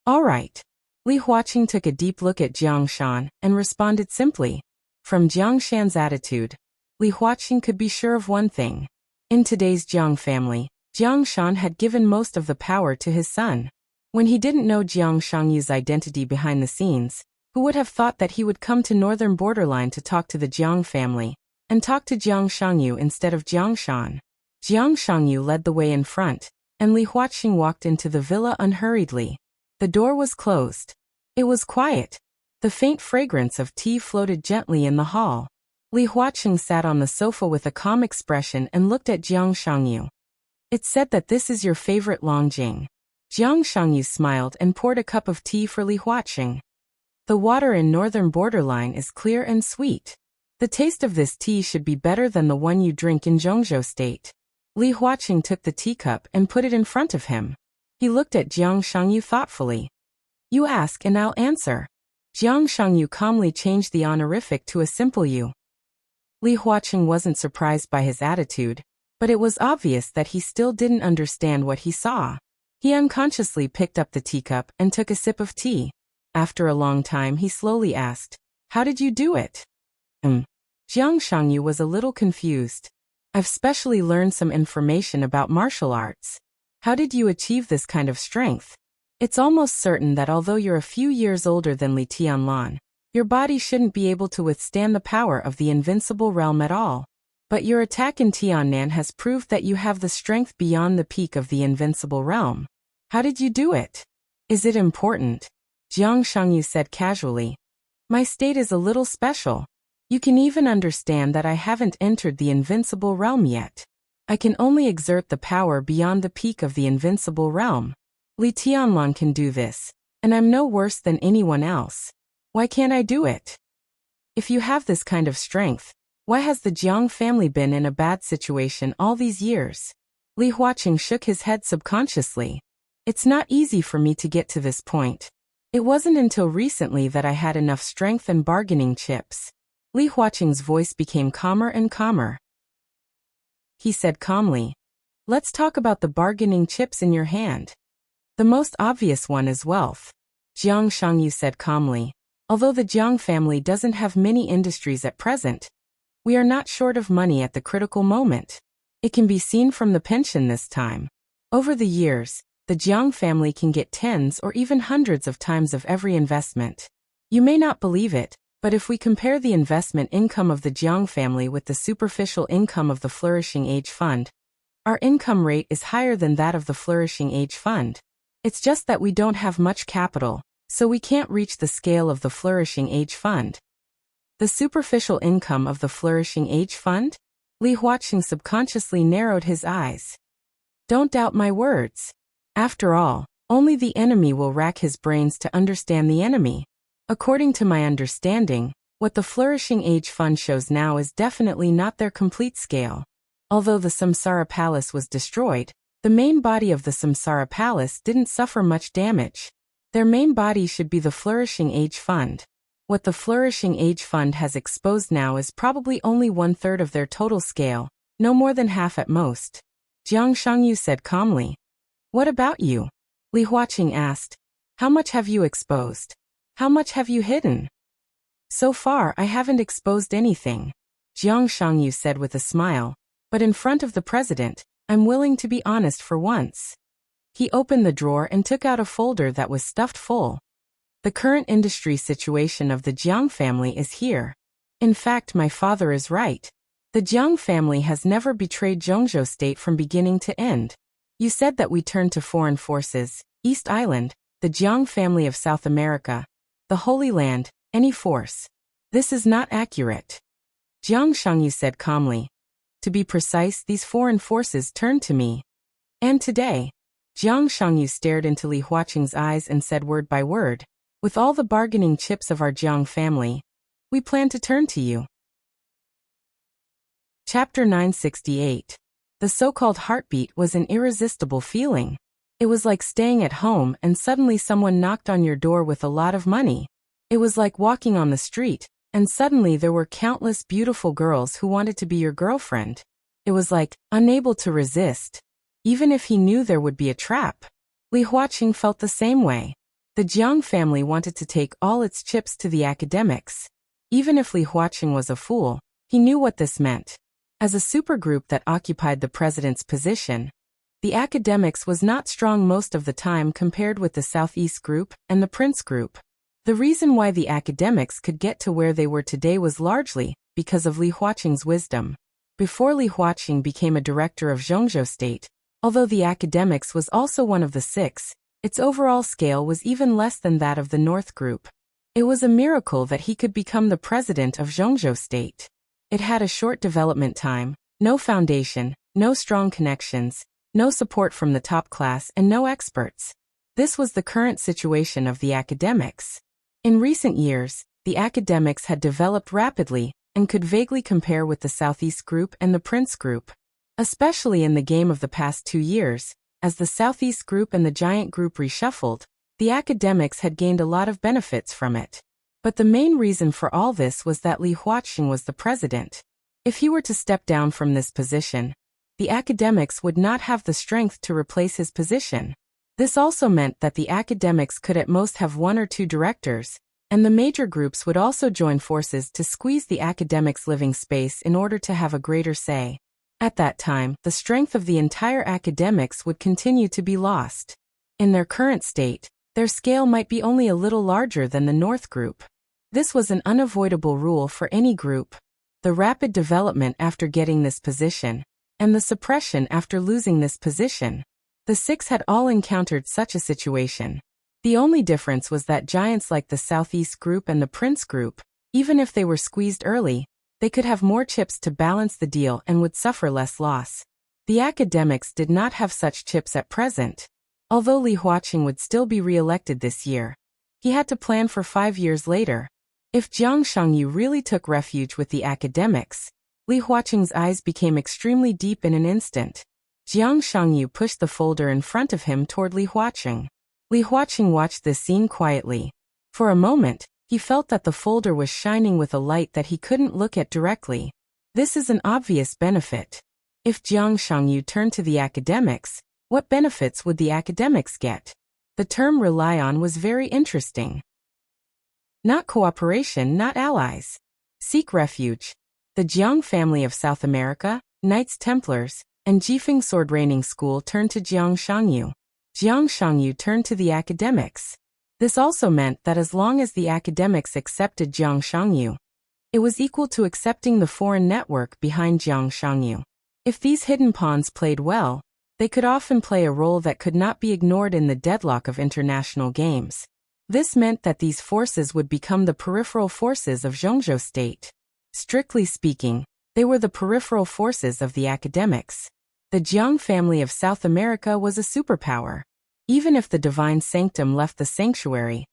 All right. Li Huaqing took a deep look at Jiang Shan and responded simply. From Jiang Shan's attitude, Li Huaqing could be sure of one thing. In today's Jiang family, Jiang Shan had given most of the power to his son. When he didn't know Jiang Shangyu's identity behind the scenes, who would have thought that he would come to northern borderline to talk to the Jiang family, and talk to Jiang Shangyu instead of Jiang Shan? Jiang Shangyu led the way in front, and Li Huaqing walked into the villa unhurriedly. The door was closed. It was quiet. The faint fragrance of tea floated gently in the hall. Li Huaqing sat on the sofa with a calm expression and looked at Jiang Shangyu. It's said that this is your favorite Longjing. Jiang Shangyu smiled and poured a cup of tea for Li Huaqing. The water in northern borderline is clear and sweet. The taste of this tea should be better than the one you drink in Zhongzhou State. Li Huaqing took the teacup and put it in front of him. He looked at Jiang Shangyu thoughtfully. You ask and I'll answer. Jiang Shangyu calmly changed the honorific to a simple you. Li Huaqing wasn't surprised by his attitude, but it was obvious that he still didn't understand what he saw. He unconsciously picked up the teacup and took a sip of tea. After a long time he slowly asked, How did you do it? Jiang Shangyu was a little confused. I've specially learned some information about martial arts. How did you achieve this kind of strength? It's almost certain that although you're a few years older than Li Tianlan, your body shouldn't be able to withstand the power of the invincible realm at all. But your attack in Tiannan has proved that you have the strength beyond the peak of the invincible realm. How did you do it? Is it important? Jiang Shangyu said casually. My state is a little special. You can even understand that I haven't entered the invincible realm yet. I can only exert the power beyond the peak of the invincible realm. Li Tianlan can do this, and I'm no worse than anyone else. Why can't I do it? If you have this kind of strength, why has the Jiang family been in a bad situation all these years? Li Huaqing shook his head subconsciously. It's not easy for me to get to this point. It wasn't until recently that I had enough strength and bargaining chips. Li Huaqing's voice became calmer and calmer. He said calmly, Let's talk about the bargaining chips in your hand. The most obvious one is wealth. Jiang Shangyu said calmly. Although the Jiang family doesn't have many industries at present, we are not short of money at the critical moment. It can be seen from the pension this time. Over the years, the Jiang family can get tens or even hundreds of times of every investment. You may not believe it, but if we compare the investment income of the Jiang family with the superficial income of the Flourishing Age Fund, our income rate is higher than that of the Flourishing Age Fund. It's just that we don't have much capital, so we can't reach the scale of the Flourishing Age Fund. The superficial income of the Flourishing Age Fund? Li Huaqing subconsciously narrowed his eyes. Don't doubt my words. After all, only the enemy will rack his brains to understand the enemy. According to my understanding, what the Flourishing Age Fund shows now is definitely not their complete scale. Although the Samsara Palace was destroyed, the main body of the Samsara Palace didn't suffer much damage. Their main body should be the Flourishing Age Fund. What the Flourishing Age Fund has exposed now is probably only 1/3 of their total scale, no more than half at most. Jiang Shangyu said calmly. What about you? Li Huaqing asked. How much have you exposed? How much have you hidden? So far I haven't exposed anything, Jiang Shangyu said with a smile, but in front of the president, I'm willing to be honest for once. He opened the drawer and took out a folder that was stuffed full. The current industry situation of the Jiang family is here. In fact, my father is right. The Jiang family has never betrayed Zhongzhou State from beginning to end. You said that we turned to foreign forces, East Island, the Jiang family of South America, the Holy Land, any force. This is not accurate. Jiang Shangyu said calmly. To be precise, these foreign forces turned to me. And today, Jiang Shangyu stared into Li Huaqing's eyes and said word by word, with all the bargaining chips of our Jiang family, we plan to turn to you. Chapter 968. The so-called heartbeat was an irresistible feeling. It was like staying at home and suddenly someone knocked on your door with a lot of money. It was like walking on the street, and suddenly there were countless beautiful girls who wanted to be your girlfriend. It was like, unable to resist. Even if he knew there would be a trap. Li Huaqing felt the same way. The Jiang family wanted to take all its chips to the academics. Even if Li Huaqing was a fool, he knew what this meant. As a supergroup that occupied the president's position, the academics was not strong most of the time compared with the Southeast group and the Prince group. The reason why the academics could get to where they were today was largely because of Li Huaqing's wisdom. Before Li Huaqing became a director of Zhongzhou State, although the academics was also one of the 6, its overall scale was even less than that of the North group. It was a miracle that he could become the president of Zhongzhou State. It had a short development time, no foundation, no strong connections, no support from the top class, and no experts. This was the current situation of the academics. In recent years, the academics had developed rapidly and could vaguely compare with the Southeast group and the Prince group. Especially in the game of the past 2 years, as the Southeast group and the Giant group reshuffled, the academics had gained a lot of benefits from it. But the main reason for all this was that Li Huaqing was the president. If he were to step down from this position, the academics would not have the strength to replace his position. This also meant that the academics could at most have 1 or 2 directors, and the major groups would also join forces to squeeze the academics' living space in order to have a greater say. At that time, the strength of the entire academics would continue to be lost. In their current state, their scale might be only a little larger than the North group. This was an unavoidable rule for any group. The rapid development after getting this position, and the suppression after losing this position. The 6 had all encountered such a situation. The only difference was that giants like the Southeast group and the Prince group, even if they were squeezed early, they could have more chips to balance the deal and would suffer less loss. The academics did not have such chips at present. Although Li Huaqing would still be re-elected this year, he had to plan for 5 years later. If Jiang Shangyu really took refuge with the academics, Li Huaqing's eyes became extremely deep in an instant. Jiang Shangyu pushed the folder in front of him toward Li Huaqing. Li Huaqing watched this scene quietly. For a moment, he felt that the folder was shining with a light that he couldn't look at directly. This is an obvious benefit. If Jiang Shangyu turned to the academics, what benefits would the academics get? The term rely on was very interesting. Not cooperation, not allies. Seek refuge. The Jiang family of South America, Knights Templars, and Jifeng Sword Reigning School turned to Jiang Shangyu. Jiang Shangyu turned to the academics. This also meant that as long as the academics accepted Jiang Shangyu, it was equal to accepting the foreign network behind Jiang Shangyu. If these hidden pawns played well, they could often play a role that could not be ignored in the deadlock of international games. This meant that these forces would become the peripheral forces of Zhongzhou State. Strictly speaking, they were the peripheral forces of the academics. The Jiang family of South America was a superpower. Even if the Divine Sanctum left the sanctuary,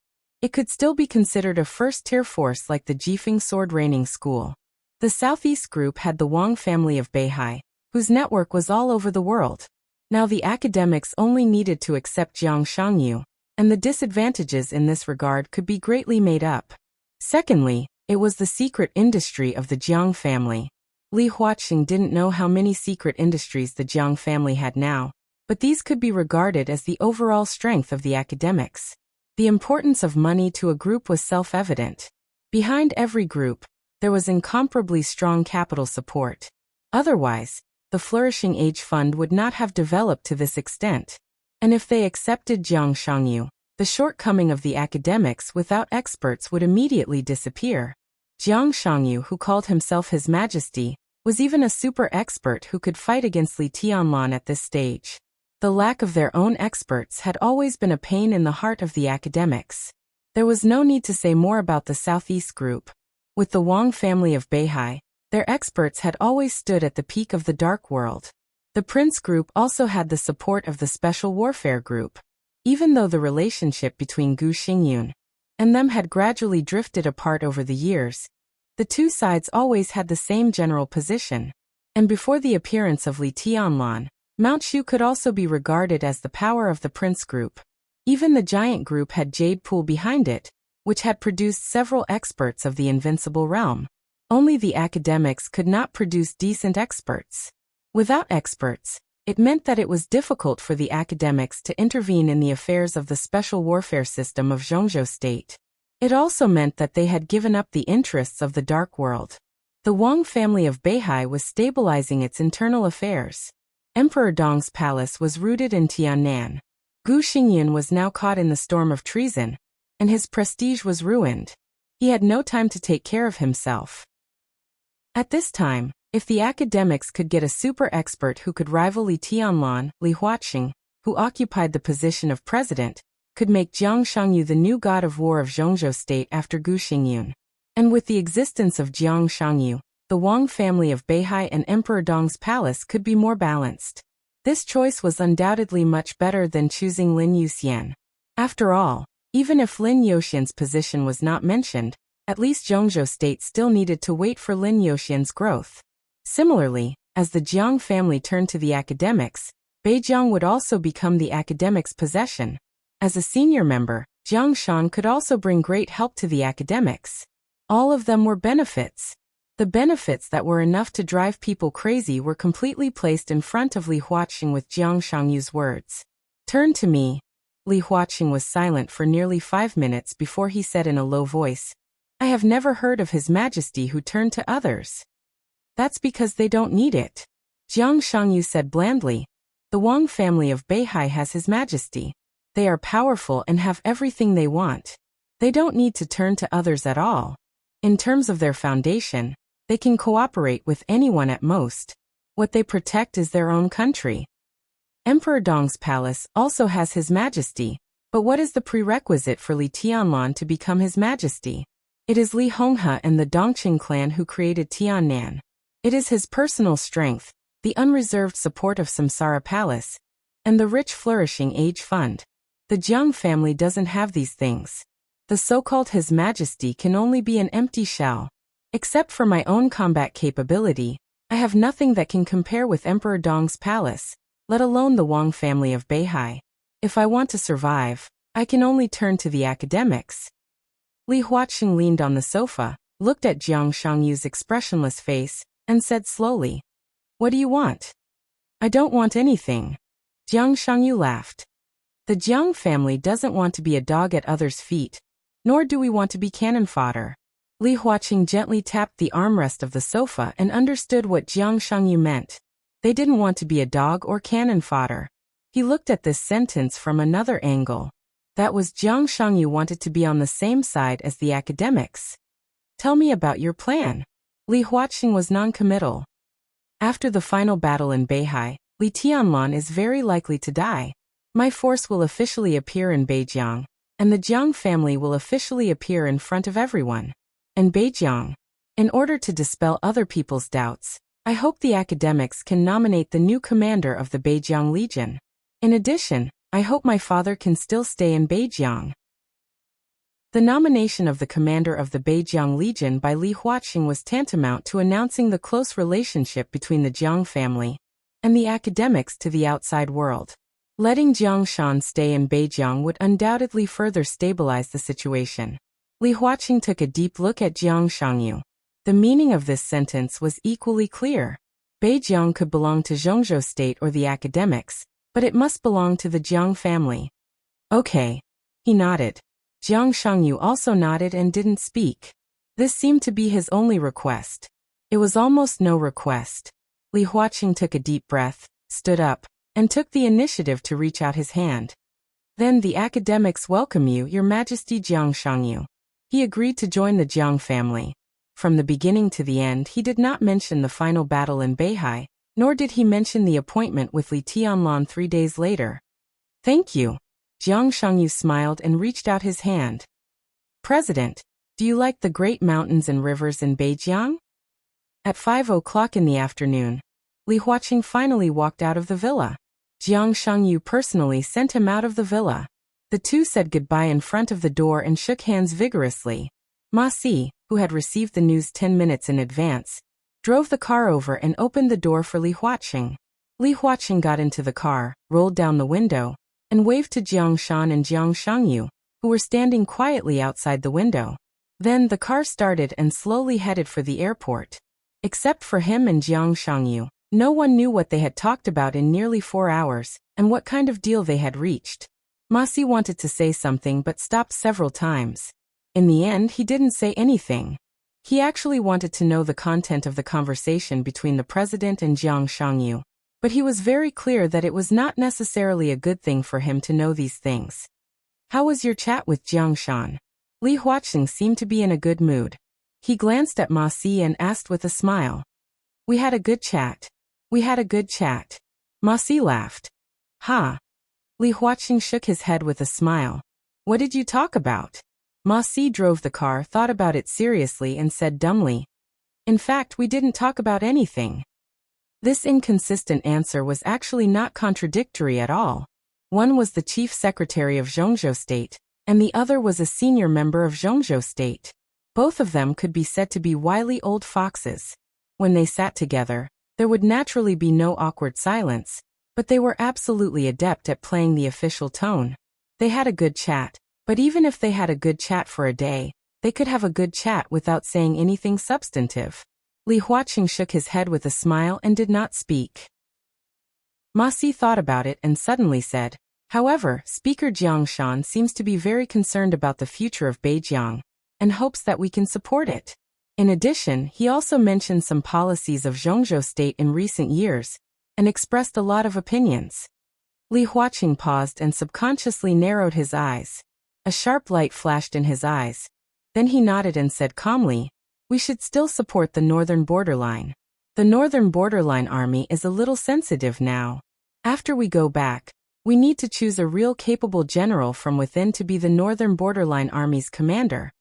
it could still be considered a first-tier force like the Jifeng Sword Reigning School. The Southeast group had the Wang family of Beihai, whose network was all over the world. Now the academics only needed to accept Jiang Shangyu, and the disadvantages in this regard could be greatly made up. Secondly, it was the secret industry of the Jiang family. Li Huaqing didn't know how many secret industries the Jiang family had now, but these could be regarded as the overall strength of the academics. The importance of money to a group was self-evident. Behind every group, there was incomparably strong capital support. Otherwise, the Flourishing Age Fund would not have developed to this extent. And if they accepted Jiang Shangyu, the shortcoming of the academics without experts would immediately disappear. Jiang Shangyu, who called himself His Majesty, was even a super expert who could fight against Li Tianlan at this stage. The lack of their own experts had always been a pain in the heart of the academics. There was no need to say more about the Southeast group. With the Wang family of Beihai, their experts had always stood at the peak of the Dark World. The Prince group also had the support of the Special Warfare group. Even though the relationship between Gu Xingyun and them had gradually drifted apart over the years, the two sides always had the same general position. And before the appearance of Li Tianlan, Mount Shu could also be regarded as the power of the Prince group. Even the Giant group had Jade Pool behind it, which had produced several experts of the Invincible Realm. Only the academics could not produce decent experts. Without experts, It meant that it was difficult for the academics to intervene in the affairs of the special warfare system of Zhongzhou state. It also meant that they had given up the interests of the dark world. The Wang family of Beihai was stabilizing its internal affairs. Emperor Dong's palace was rooted in Tiannan. Gu Xingyan was now caught in the storm of treason, and his prestige was ruined. He had no time to take care of himself. At this time, if the academics could get a super expert who could rival Li Tianlan, Li Huaqing, who occupied the position of president, could make Jiang Shangyu the new god of war of Zhongzhou state after Gu Xingyun. And with the existence of Jiang Shangyu, the Wang family of Beihai and Emperor Dong's palace could be more balanced. This choice was undoubtedly much better than choosing Lin Yuxian. After all, even if Lin Youxian's position was not mentioned, at least Zhongzhou state still needed to wait for Lin Youxian's growth. Similarly, as the Jiang family turned to the academics, Beijiang would also become the academics' possession. As a senior member, Jiang Shan could also bring great help to the academics. All of them were benefits. The benefits that were enough to drive people crazy were completely placed in front of Li Huaqing with Jiang Shangyu's words. "Turn to me." Li Huaqing was silent for nearly 5 minutes before he said in a low voice, "I have never heard of His Majesty who turned to others." "That's because they don't need it," Jiang Shangyu said blandly. "The Wang family of Beihai has His Majesty. They are powerful and have everything they want. They don't need to turn to others at all. In terms of their foundation, they can cooperate with anyone at most. What they protect is their own country. Emperor Dong's palace also has His Majesty, but what is the prerequisite for Li Tianlan to become His Majesty? It is Li Honghe and the Dongqing clan who created Tiannan. It is his personal strength, the unreserved support of Samsara Palace, and the rich flourishing age fund. The Jiang family doesn't have these things. The so-called His Majesty can only be an empty shell. Except for my own combat capability, I have nothing that can compare with Emperor Dong's palace, let alone the Wang family of Beihai. If I want to survive, I can only turn to the academics." Li Huaqing leaned on the sofa, looked at Jiang Shangyu's expressionless face, and said slowly, "What do you want?" "I don't want anything." Jiang Shangyu laughed. "The Jiang family doesn't want to be a dog at others' feet, nor do we want to be cannon fodder." Li Huaqing gently tapped the armrest of the sofa and understood what Jiang Shangyu meant. They didn't want to be a dog or cannon fodder. He looked at this sentence from another angle. That was Jiang Shangyu wanted to be on the same side as the academics. "Tell me about your plan." Li Huaqing was non-committal. "After the final battle in Beihai, Li Tianlan is very likely to die. My force will officially appear in Beijiang, and the Jiang family will officially appear in front of everyone. And Beijiang. In order to dispel other people's doubts, I hope the academics can nominate the new commander of the Beijiang Legion. In addition, I hope my father can still stay in Beijiang." The nomination of the commander of the Beijiang Legion by Li Huaqing was tantamount to announcing the close relationship between the Jiang family and the academics to the outside world. Letting Jiang Shan stay in Beijiang would undoubtedly further stabilize the situation. Li Huaqing took a deep look at Jiang Shangyu. The meaning of this sentence was equally clear. Beijiang could belong to Zhongzhou state or the academics, but it must belong to the Jiang family. "Okay." He nodded. Jiang Shangyu also nodded and didn't speak. This seemed to be his only request. It was almost no request. Li Huaqing took a deep breath, stood up, and took the initiative to reach out his hand. "Then the academics welcome you, Your Majesty Jiang Shangyu." He agreed to join the Jiang family. From the beginning to the end he did not mention the final battle in Beihai, nor did he mention the appointment with Li Tianlan 3 days later. "Thank you." Jiang Shangyu smiled and reached out his hand. "President, do you like the great mountains and rivers in Beijiang?" At 5 o'clock in the afternoon, Li Huaqing finally walked out of the villa. Jiang Shangyu personally sent him out of the villa. The two said goodbye in front of the door and shook hands vigorously. Ma Si, who had received the news 10 minutes in advance, drove the car over and opened the door for Li Huaqing. Li Huaqing got into the car, rolled down the window, and waved to Jiang Shan and Jiang Shangyu, who were standing quietly outside the window. Then the car started and slowly headed for the airport. Except for him and Jiang Shangyu, No one knew what they had talked about in nearly 4 hours, and what kind of deal they had reached. Ma Si wanted to say something but stopped several times. In the end, he didn't say anything. He actually wanted to know the content of the conversation between the president and Jiang Shangyu, but he was very clear that it was not necessarily a good thing for him to know these things. How was your chat with Jiang Shan? Li Huaqing seemed to be in a good mood. He glanced at Ma Si and asked with a smile. We had a good chat. We had a good chat. Ma Si laughed. Ha. Li Huaqing shook his head with a smile. What did you talk about? Ma Si drove the car, thought about it seriously and said dumbly. In fact, we didn't talk about anything. This inconsistent answer was actually not contradictory at all. One was the chief secretary of Zhongzhou State, and the other was a senior member of Zhongzhou State. Both of them could be said to be wily old foxes. When they sat together, there would naturally be no awkward silence, but they were absolutely adept at playing the official tone. They had a good chat, but even if they had a good chat for a day, they could have a good chat without saying anything substantive. Li Huaqing shook his head with a smile and did not speak. Ma Si thought about it and suddenly said, however, Speaker Jiang Shan seems to be very concerned about the future of Beijiang, and hopes that we can support it. In addition, he also mentioned some policies of Zhongzhou State in recent years, and expressed a lot of opinions. Li Huaqing paused and subconsciously narrowed his eyes. A sharp light flashed in his eyes. Then he nodded and said calmly, we should still support the northern borderline. The northern borderline army is a little sensitive now. After we go back, we need to choose a real capable general from within to be the northern borderline army's commander.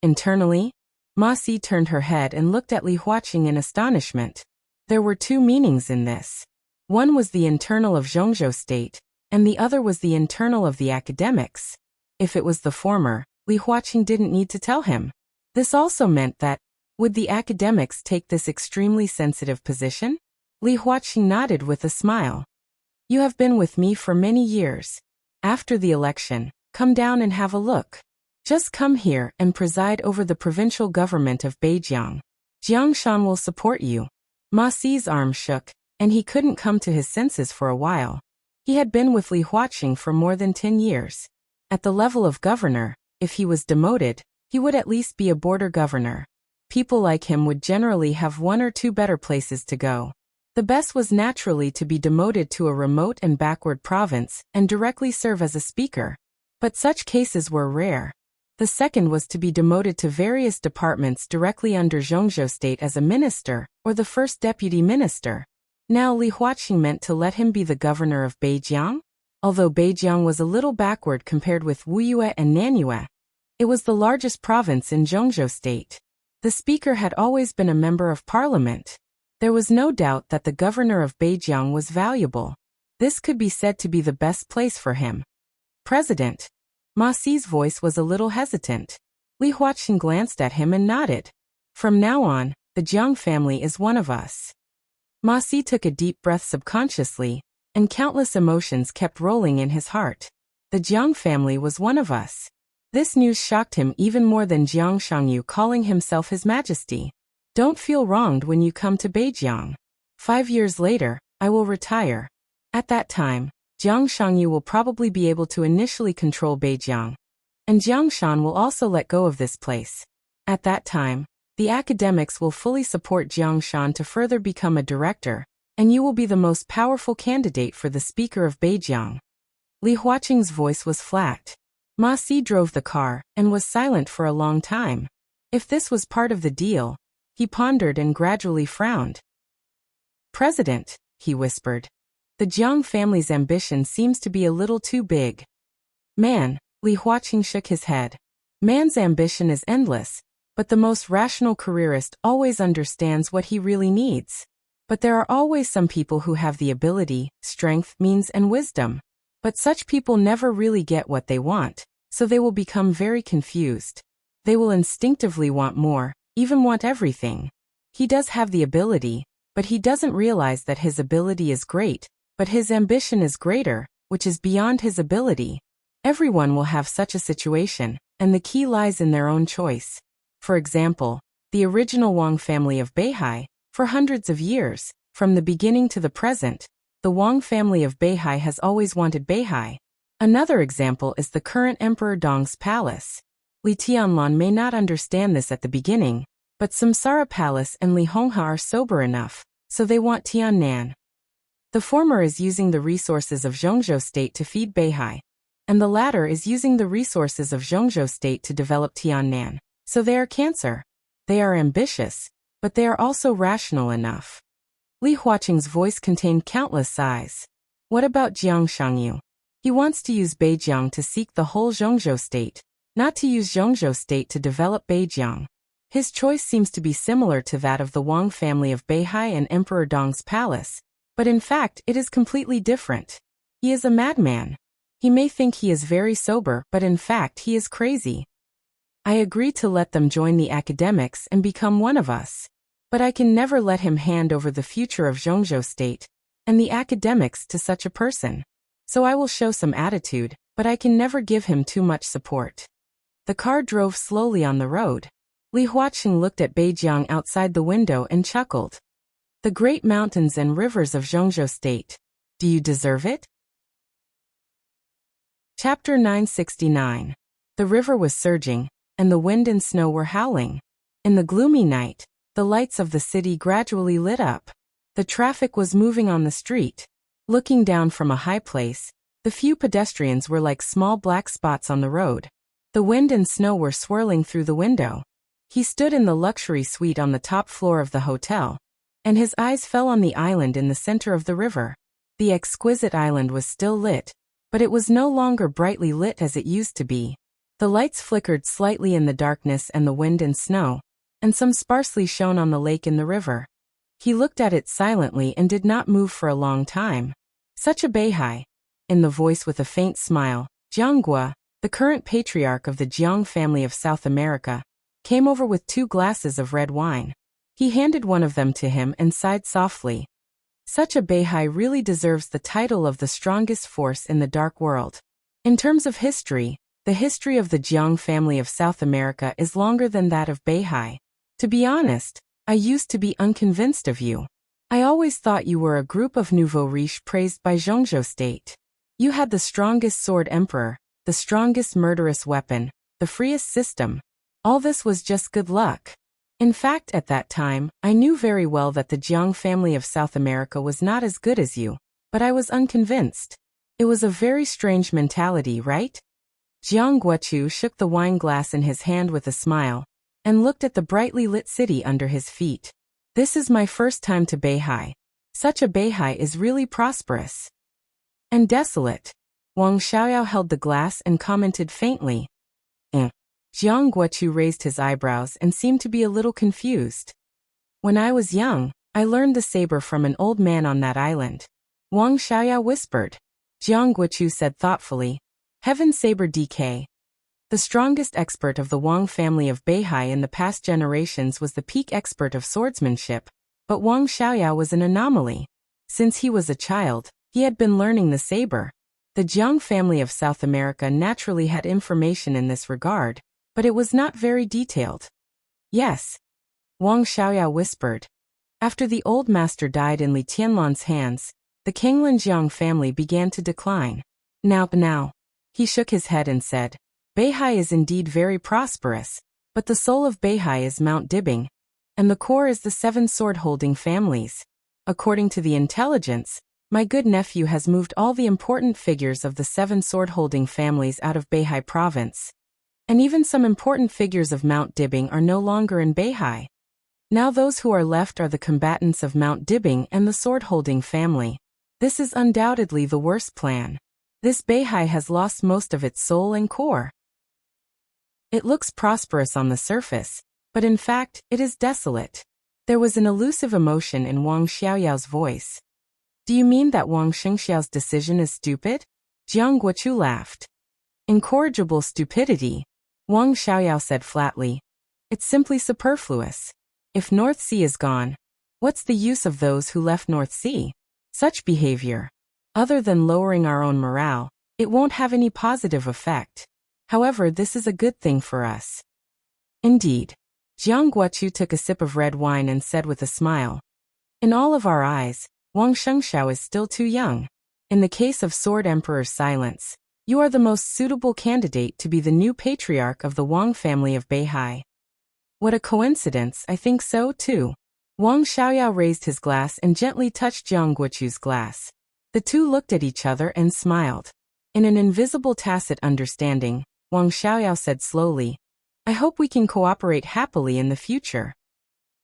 Internally, Ma Si turned her head and looked at Li Huaqing in astonishment. There were two meanings in this. One was the internal of Zhongzhou State, and the other was the internal of the academics. If it was the former, Li Huaqing didn't need to tell him. This also meant that, would the academics take this extremely sensitive position? Li Huaqing nodded with a smile. You have been with me for many years. After the election, come down and have a look. Just come here and preside over the provincial government of Beijiang. Jiang Shan will support you. Ma Si's arm shook, and he couldn't come to his senses for a while. He had been with Li Huaqing for more than 10 years. At the level of governor, if he was demoted, he would at least be a border governor. People like him would generally have one or two better places to go. The best was naturally to be demoted to a remote and backward province and directly serve as a speaker. But such cases were rare. The second was to be demoted to various departments directly under Zhongzhou State as a minister, or the first deputy minister. Now Li Huaqing meant to let him be the governor of Beijiang? Although Beijiang was a little backward compared with Wuxia and Nanyue, it was the largest province in Zhongzhou State. The speaker had always been a member of parliament. There was no doubt that the governor of Beijiang was valuable. This could be said to be the best place for him. President. Ma Si's voice was a little hesitant. Li Huaqing glanced at him and nodded. From now on, the Jiang family is one of us. Ma Si took a deep breath subconsciously, and countless emotions kept rolling in his heart. The Jiang family was one of us. This news shocked him even more than Jiang Shangyu calling himself His Majesty. Don't feel wronged when you come to Beijiang. 5 years later, I will retire. At that time, Jiang Shangyu will probably be able to initially control Beijiang, and Jiang Shan will also let go of this place. At that time, the academics will fully support Jiang Shan to further become a director, and you will be the most powerful candidate for the speaker of Beijiang. Li Huaqing's voice was flat. Ma Si drove the car and was silent for a long time. If this was part of the deal, he pondered and gradually frowned. President, he whispered. The Jiang family's ambition seems to be a little too big. Man, Li Huaqing shook his head. Man's ambition is endless, but the most rational careerist always understands what he really needs. But there are always some people who have the ability, strength, means, and wisdom. But such people never really get what they want, so they will become very confused. They will instinctively want more, even want everything. He does have the ability, but he doesn't realize that his ability is great, but his ambition is greater, which is beyond his ability. Everyone will have such a situation, and the key lies in their own choice. For example, the original Wang family of Beihai, for hundreds of years, From the beginning to the present, the Wang family of Beihai has always wanted Beihai. Another example is the current Emperor Dong's palace. Li Tianlan may not understand this at the beginning, but Samsara Palace and Li Honghe are sober enough, so they want Tiannan. The former is using the resources of Zhongzhou state to feed Beihai, and the latter is using the resources of Zhongzhou state to develop Tiannan, so they are cancer. They are ambitious, but they are also rational enough. Li Huaqing's voice contained countless sighs. What about Jiang Shangyu? He wants to use Beijiang to seek the whole Zhongzhou state, not to use Zhongzhou state to develop Beijiang. His choice seems to be similar to that of the Wang family of Beihai and Emperor Dong's palace, but in fact it is completely different. He is a madman. He may think he is very sober, but in fact he is crazy. I agree to let them join the academics and become one of us. But I can never let him hand over the future of Zhongzhou state and the academics to such a person. So I will show some attitude, but I can never give him too much support. The car drove slowly on the road. Li Huaqing looked at Beijiang outside the window and chuckled. The great mountains and rivers of Zhongzhou state. Do you deserve it? Chapter 969. The river was surging, and the wind and snow were howling. In the gloomy night, the lights of the city gradually lit up. The traffic was moving on the street. Looking down from a high place, the few pedestrians were like small black spots on the road. The wind and snow were swirling through the window. He stood in the luxury suite on the top floor of the hotel, and his eyes fell on the island in the center of the river. The exquisite island was still lit, but it was no longer brightly lit as it used to be. The lights flickered slightly in the darkness and the wind and snow, and some sparsely shone on the lake in the river. He looked at it silently and did not move for a long time. Such a Beihai. In the voice with a faint smile, Jianggua, the current patriarch of the Jiang family of South America, came over with 2 glasses of red wine. He handed one of them to him and sighed softly. Such a Beihai really deserves the title of the strongest force in the dark world. In terms of history, the history of the Jiang family of South America is longer than that of Beihai. To be honest, I used to be unconvinced of you. I always thought you were a group of nouveau riche praised by Zhongzhou state. You had the strongest sword emperor, the strongest murderous weapon, the freest system. All this was just good luck. In fact, at that time, I knew very well that the Jiang family of South America was not as good as you, but I was unconvinced. It was a very strange mentality, right? Jiang Guochu shook the wine glass in his hand with a smile, and looked at the brightly lit city under his feet. This is my first time to Beihai. Such a Beihai is really prosperous. And desolate. Wang Xiaoyao held the glass and commented faintly. Jiang Guochu raised his eyebrows and seemed to be a little confused. When I was young, I learned the saber from an old man on that island. Wang Xiaoyao whispered. Jiang Guochu said thoughtfully, Heaven Saber DK. The strongest expert of the Wang family of Beihai in the past generations was the peak expert of swordsmanship, but Wang Xiaoyao was an anomaly. Since he was a child, he had been learning the saber. The Jiang family of South America naturally had information in this regard, but it was not very detailed. Yes. Wang Xiaoyao whispered. After the old master died in Li Tianlan's hands, the Kanglan Jiang family began to decline. Now. He shook his head and said, Beihai is indeed very prosperous, but the soul of Beihai is Mount Dibing, and the core is the 7 sword-holding families. According to the intelligence, my good nephew has moved all the important figures of the 7 sword-holding families out of Beihai province. And even some important figures of Mount Dibing are no longer in Beihai. Now those who are left are the combatants of Mount Dibing and the sword-holding family. This is undoubtedly the worst plan. This Beihai has lost most of its soul and core. It looks prosperous on the surface, but in fact, it is desolate. There was an elusive emotion in Wang Xiaoyao's voice. Do you mean that Wang Xingxiao's decision is stupid? Jiang Guochu laughed. Incorrigible stupidity, Wang Xiaoyao said flatly. It's simply superfluous. If North Sea is gone, what's the use of those who left North Sea? Such behavior, other than lowering our own morale, it won't have any positive effect. However, this is a good thing for us. Indeed. Jiang Guochu took a sip of red wine and said with a smile, In all of our eyes, Wang Shengxiao is still too young. In the case of Sword Emperor's silence, you are the most suitable candidate to be the new patriarch of the Wang family of Beihai. What a coincidence, I think so too. Wang Xiaoyao raised his glass and gently touched Jiang Guochu's glass. The two looked at each other and smiled. In an invisible tacit understanding, Wang Xiaoyao said slowly, I hope we can cooperate happily in the future.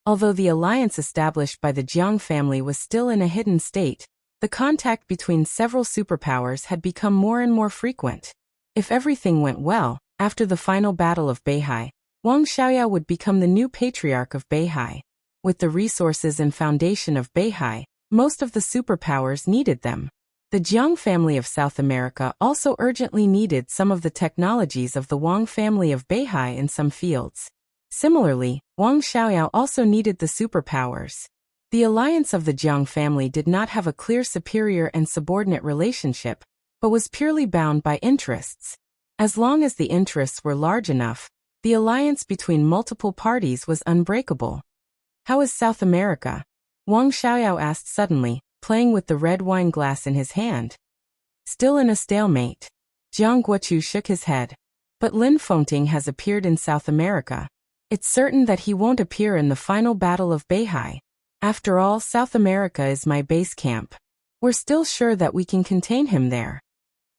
Although the alliance established by the Jiang family was still in a hidden state, the contact between several superpowers had become more and more frequent. If everything went well, after the final battle of Beihai, Wang Xiaoyao would become the new patriarch of Beihai. With the resources and foundation of Beihai, most of the superpowers needed them. The Jiang family of South America also urgently needed some of the technologies of the Wang family of Beihai in some fields. Similarly, Wang Xiaoyao also needed the superpowers. The alliance of the Jiang family did not have a clear superior and subordinate relationship, but was purely bound by interests. As long as the interests were large enough, the alliance between multiple parties was unbreakable. How is South America? Wang Xiaoyao asked suddenly, playing with the red wine glass in his hand. Still in a stalemate. Jiang Guochu shook his head. But Lin Fengting has appeared in South America. It's certain that he won't appear in the final battle of Beihai. After all, South America is my base camp. We're still sure that we can contain him there.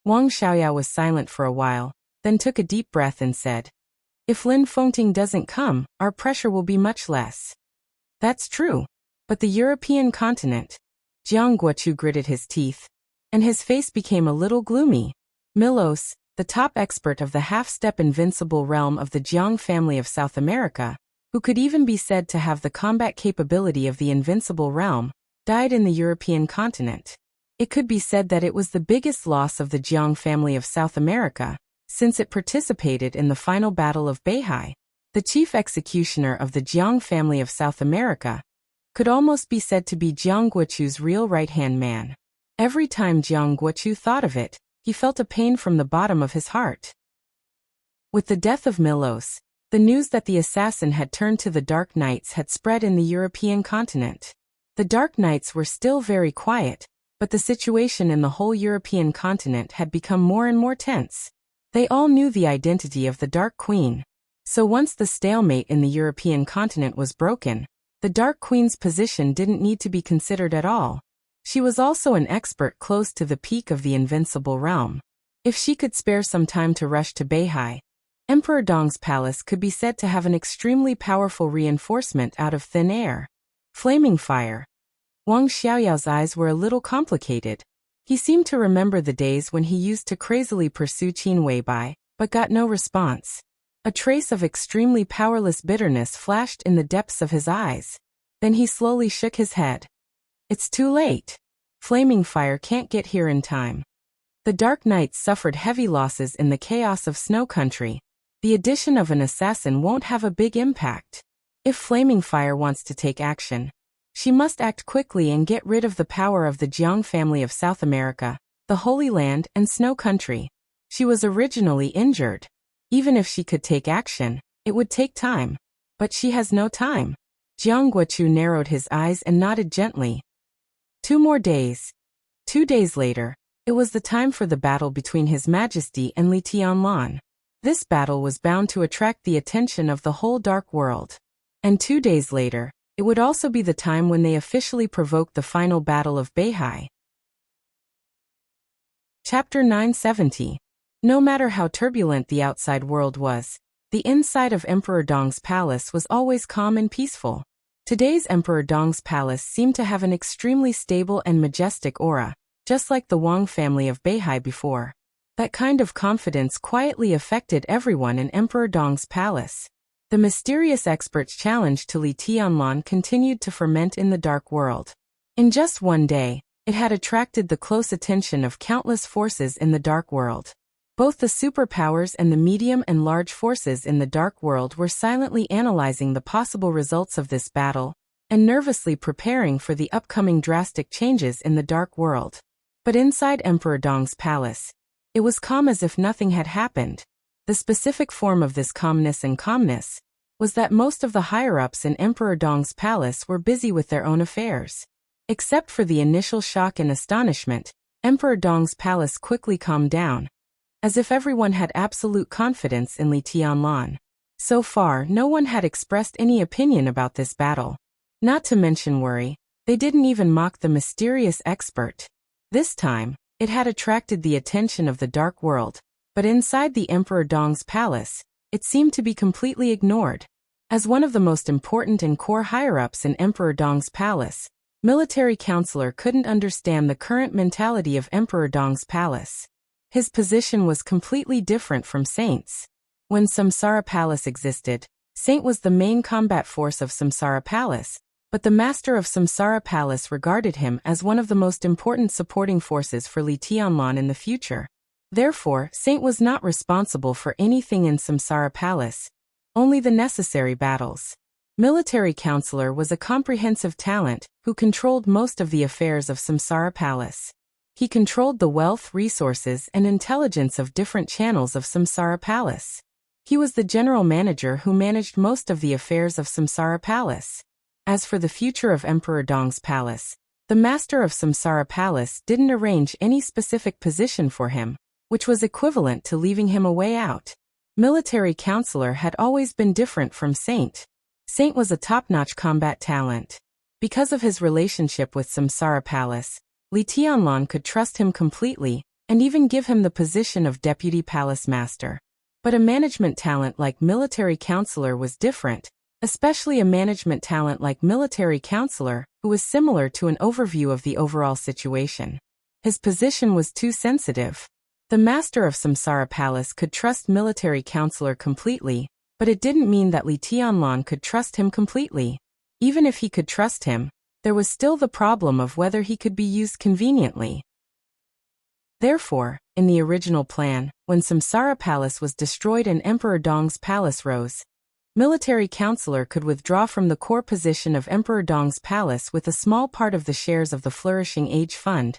Wang Xiaoyao was silent for a while, then took a deep breath and said, If Lin Fengting doesn't come, our pressure will be much less. That's true. But the European continent. Jiang Guochu gritted his teeth, and his face became a little gloomy. Milos, the top expert of the half-step invincible realm of the Jiang family of South America, who could even be said to have the combat capability of the invincible realm, died in the European continent. It could be said that it was the biggest loss of the Jiang family of South America, since it participated in the final battle of Beihai. The chief executioner of the Jiang family of South America could almost be said to be Jiang Guochu's real right-hand man. Every time Jiang Guochu thought of it, he felt a pain from the bottom of his heart. With the death of Milos, the news that the assassin had turned to the Dark Knights had spread in the European continent. The Dark Knights were still very quiet, but the situation in the whole European continent had become more and more tense. They all knew the identity of the Dark Queen. So once the stalemate in the European continent was broken, the Dark Queen's position didn't need to be considered at all. She was also an expert close to the peak of the invincible realm. If she could spare some time to rush to Beihai, Emperor Dong's palace could be said to have an extremely powerful reinforcement out of thin air. Flaming fire. Wang Xiaoyao's eyes were a little complicated. He seemed to remember the days when he used to crazily pursue Qin Weibai, but got no response. A trace of extremely powerless bitterness flashed in the depths of his eyes. Then he slowly shook his head. It's too late. Flaming fire can't get here in time. The Dark Knights suffered heavy losses in the chaos of Snow Country. The addition of an assassin won't have a big impact. If Flaming Fire wants to take action, she must act quickly and get rid of the power of the Jiang family of South America, the Holy Land, and Snow Country. She was originally injured. Even if she could take action, it would take time. But she has no time. Jiang Guochu narrowed his eyes and nodded gently. 2 more days. 2 days later, it was the time for the battle between His Majesty and Li Tianlan. This battle was bound to attract the attention of the whole dark world. And 2 days later, it would also be the time when they officially provoked the final battle of Beihai. Chapter 970. No matter how turbulent the outside world was, the inside of Emperor Dong's palace was always calm and peaceful. Today's Emperor Dong's palace seemed to have an extremely stable and majestic aura, just like the Wang family of Beihai before. That kind of confidence quietly affected everyone in Emperor Dong's palace. The mysterious expert's challenge to Li Tianlan continued to ferment in the dark world. In just one day, it had attracted the close attention of countless forces in the dark world. Both the superpowers and the medium and large forces in the dark world were silently analyzing the possible results of this battle, and nervously preparing for the upcoming drastic changes in the dark world. But inside Emperor Dong's palace, it was calm as if nothing had happened. The specific form of this calmness was that most of the higher-ups in Emperor Dong's palace were busy with their own affairs. Except for the initial shock and astonishment, Emperor Dong's palace quickly calmed down, as if everyone had absolute confidence in Li Tianlan. So far, no one had expressed any opinion about this battle. Not to mention worry, they didn't even mock the mysterious expert. This time, it had attracted the attention of the dark world, but inside the Emperor Dong's palace, it seemed to be completely ignored. As one of the most important and core higher-ups in Emperor Dong's palace, Military Counselor couldn't understand the current mentality of Emperor Dong's palace. His position was completely different from Saint's. When Samsara Palace existed, Saint was the main combat force of Samsara Palace, but the master of Samsara Palace regarded him as one of the most important supporting forces for Li Tianlan in the future. Therefore, Saint was not responsible for anything in Samsara Palace, only the necessary battles. Military Counselor was a comprehensive talent who controlled most of the affairs of Samsara Palace. He controlled the wealth, resources, and intelligence of different channels of Samsara Palace. He was the general manager who managed most of the affairs of Samsara Palace. As for the future of Emperor Dong's palace, the master of Samsara Palace didn't arrange any specific position for him, which was equivalent to leaving him a way out. Military Counselor had always been different from Saint. Saint was a top-notch combat talent. Because of his relationship with Samsara Palace, Li Tianlan could trust him completely, and even give him the position of Deputy Palace Master. But a management talent like Military Counselor was different, especially a management talent like Military Counselor, who was similar to an overview of the overall situation. His position was too sensitive. The master of Samsara Palace could trust Military Counselor completely, but it didn't mean that Li Tianlan could trust him completely. Even if he could trust him, there was still the problem of whether he could be used conveniently. Therefore, in the original plan, when Samsara Palace was destroyed and Emperor Dong's palace rose, Military Counselor could withdraw from the core position of Emperor Dong's palace with a small part of the shares of the Flourishing Age Fund,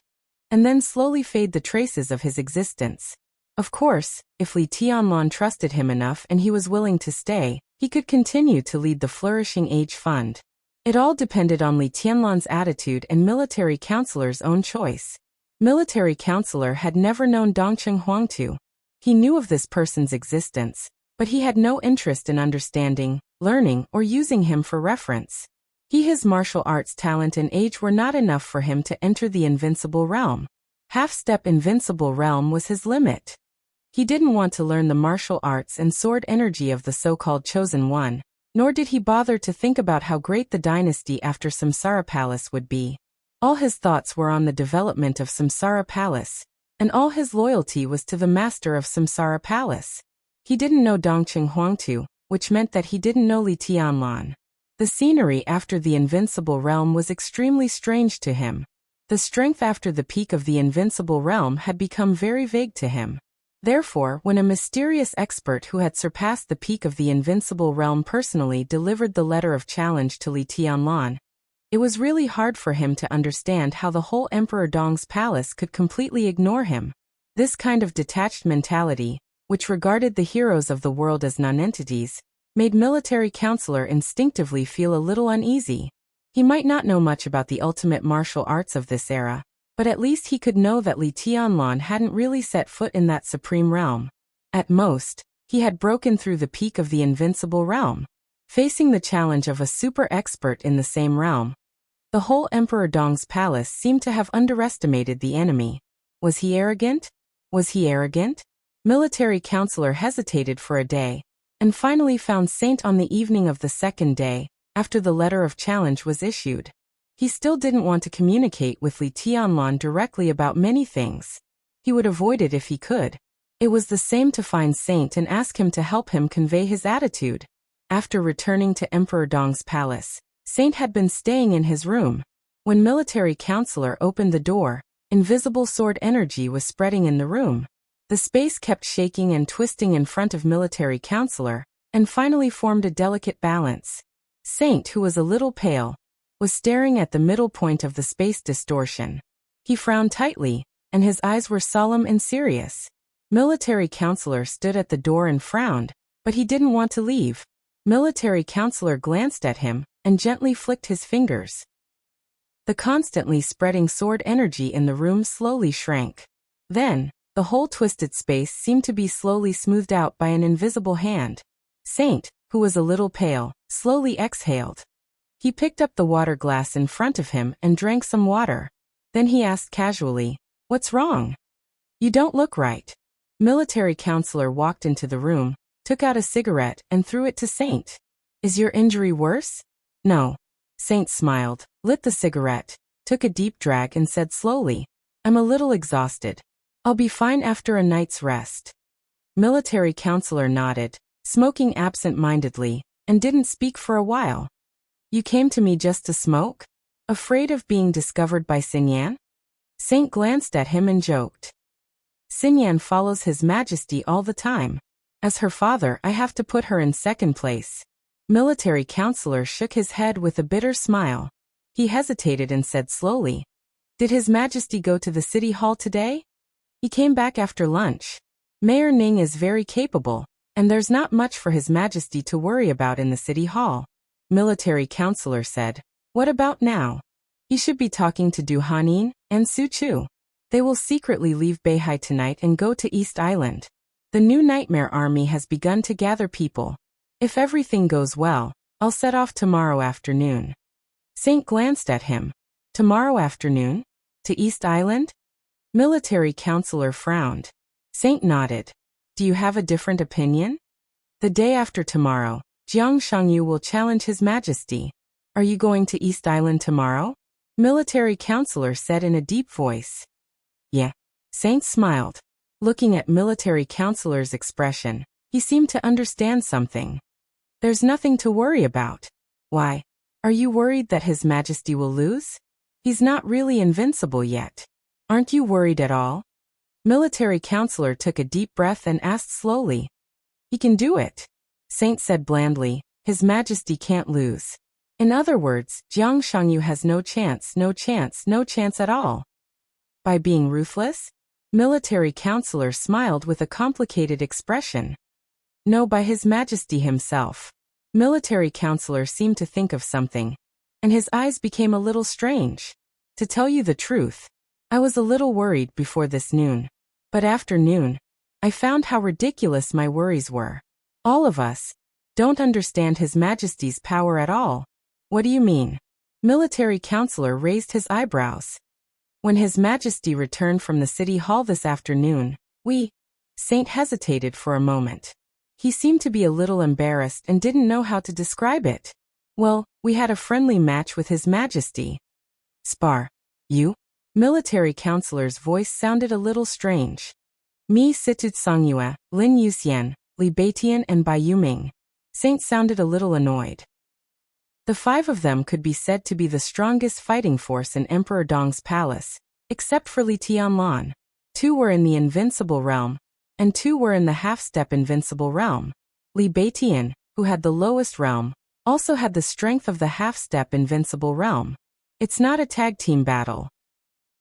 and then slowly fade the traces of his existence. Of course, if Li Tianlan trusted him enough and he was willing to stay, he could continue to lead the Flourishing Age Fund. It all depended on Li Tianlan's attitude and Military Counselor's own choice. Military Counselor had never known Dongcheng Huangtu. He knew of this person's existence, but he had no interest in understanding, learning, or using him for reference. His martial arts talent and age were not enough for him to enter the Invincible Realm. Half-step Invincible Realm was his limit. He didn't want to learn the martial arts and sword energy of the so-called Chosen One, nor did he bother to think about how great the dynasty after Samsara Palace would be. All his thoughts were on the development of Samsara Palace, and all his loyalty was to the master of Samsara Palace. He didn't know Dongcheng Huangtu, which meant that he didn't know Li Tianlan. The scenery after the Invincible Realm was extremely strange to him. The strength after the peak of the Invincible Realm had become very vague to him. Therefore, when a mysterious expert who had surpassed the peak of the Invincible Realm personally delivered the letter of challenge to Li Tianlan, it was really hard for him to understand how the whole Emperor Dong's palace could completely ignore him. This kind of detached mentality, which regarded the heroes of the world as non-entities, made Military Counselor instinctively feel a little uneasy. He might not know much about the ultimate martial arts of this era, but at least he could know that Li Tianlan hadn't really set foot in that supreme realm. At most, he had broken through the peak of the Invincible Realm. Facing the challenge of a super expert in the same realm, the whole Emperor Dong's palace seemed to have underestimated the enemy. Was he arrogant? Was he arrogant? Military Counselor hesitated for a day, and finally found Saint on the evening of the second day, after the letter of challenge was issued. He still didn't want to communicate with Li Tianlan directly about many things. He would avoid it if he could. It was the same to find Saint and ask him to help him convey his attitude. After returning to Emperor Dong's palace, Saint had been staying in his room. When Military Counselor opened the door, invisible sword energy was spreading in the room. The space kept shaking and twisting in front of Military Counselor, and finally formed a delicate balance. Saint, who was a little pale, was staring at the middle point of the space distortion. He frowned tightly, and his eyes were solemn and serious. Military Counselor stood at the door and frowned, but he didn't want to leave. Military counselor glanced at him and gently flicked his fingers. The constantly spreading sword energy in the room slowly shrank. Then, the whole twisted space seemed to be slowly smoothed out by an invisible hand. Saint, who was a little pale, slowly exhaled. He picked up the water glass in front of him and drank some water. Then he asked casually, "What's wrong? You don't look right." Military counselor walked into the room, took out a cigarette and threw it to Saint. "Is your injury worse?" "No." Saint smiled, lit the cigarette, took a deep drag and said slowly, "I'm a little exhausted. I'll be fine after a night's rest." Military counselor nodded, smoking absent-mindedly, and didn't speak for a while. "You came to me just to smoke? Afraid of being discovered by Xinyan?" Saint glanced at him and joked. "Xinyan follows His Majesty all the time. As her father, I have to put her in second place." Military counselor shook his head with a bitter smile. He hesitated and said slowly, "Did His Majesty go to the city hall today?" "He came back after lunch. Mayor Ning is very capable, and there's not much for His Majesty to worry about in the city hall." Military counselor said, "What about now? He should be talking to Du Hanin and Su Chu. They will secretly leave Beihai tonight and go to East Island. The new Nightmare Army has begun to gather people. If everything goes well, I'll set off tomorrow afternoon." Saint glanced at him. "Tomorrow afternoon? To East Island?" Military counselor frowned. Saint nodded. "Do you have a different opinion?" "The day after tomorrow, Jiang Shangyu will challenge His Majesty. Are you going to East Island tomorrow?" Military counselor said in a deep voice. "Yeah." Saint smiled. Looking at military counselor's expression, he seemed to understand something. "There's nothing to worry about." "Why? Are you worried that His Majesty will lose? He's not really invincible yet. Aren't you worried at all?" Military counselor took a deep breath and asked slowly. "He can do it." Saint said blandly, "His Majesty can't lose. In other words, Jiang Shangyu has no chance at all." "By being ruthless?" Military counselor smiled with a complicated expression. "No, by His Majesty himself." Military counselor seemed to think of something, and his eyes became a little strange. "To tell you the truth, I was a little worried before this noon. But after noon, I found how ridiculous my worries were. All of us don't understand His Majesty's power at all." "What do you mean?" Military counselor raised his eyebrows. "When His Majesty returned from the city hall this afternoon, Saint hesitated for a moment. He seemed to be a little embarrassed and didn't know how to describe it. "Well, we had a friendly match with His Majesty." "Spar? You?" Military counselor's voice sounded a little strange. "Me Situd Songyue, Lin Yuxian, Li Beitian and Bai Yuming." Saint sounded a little annoyed. The five of them could be said to be the strongest fighting force in Emperor Dong's palace, except for Li Tianlan. 2 were in the invincible realm, and 2 were in the half-step invincible realm. Li Beitian, who had the lowest realm, also had the strength of the half-step invincible realm. "It's not a tag team battle,"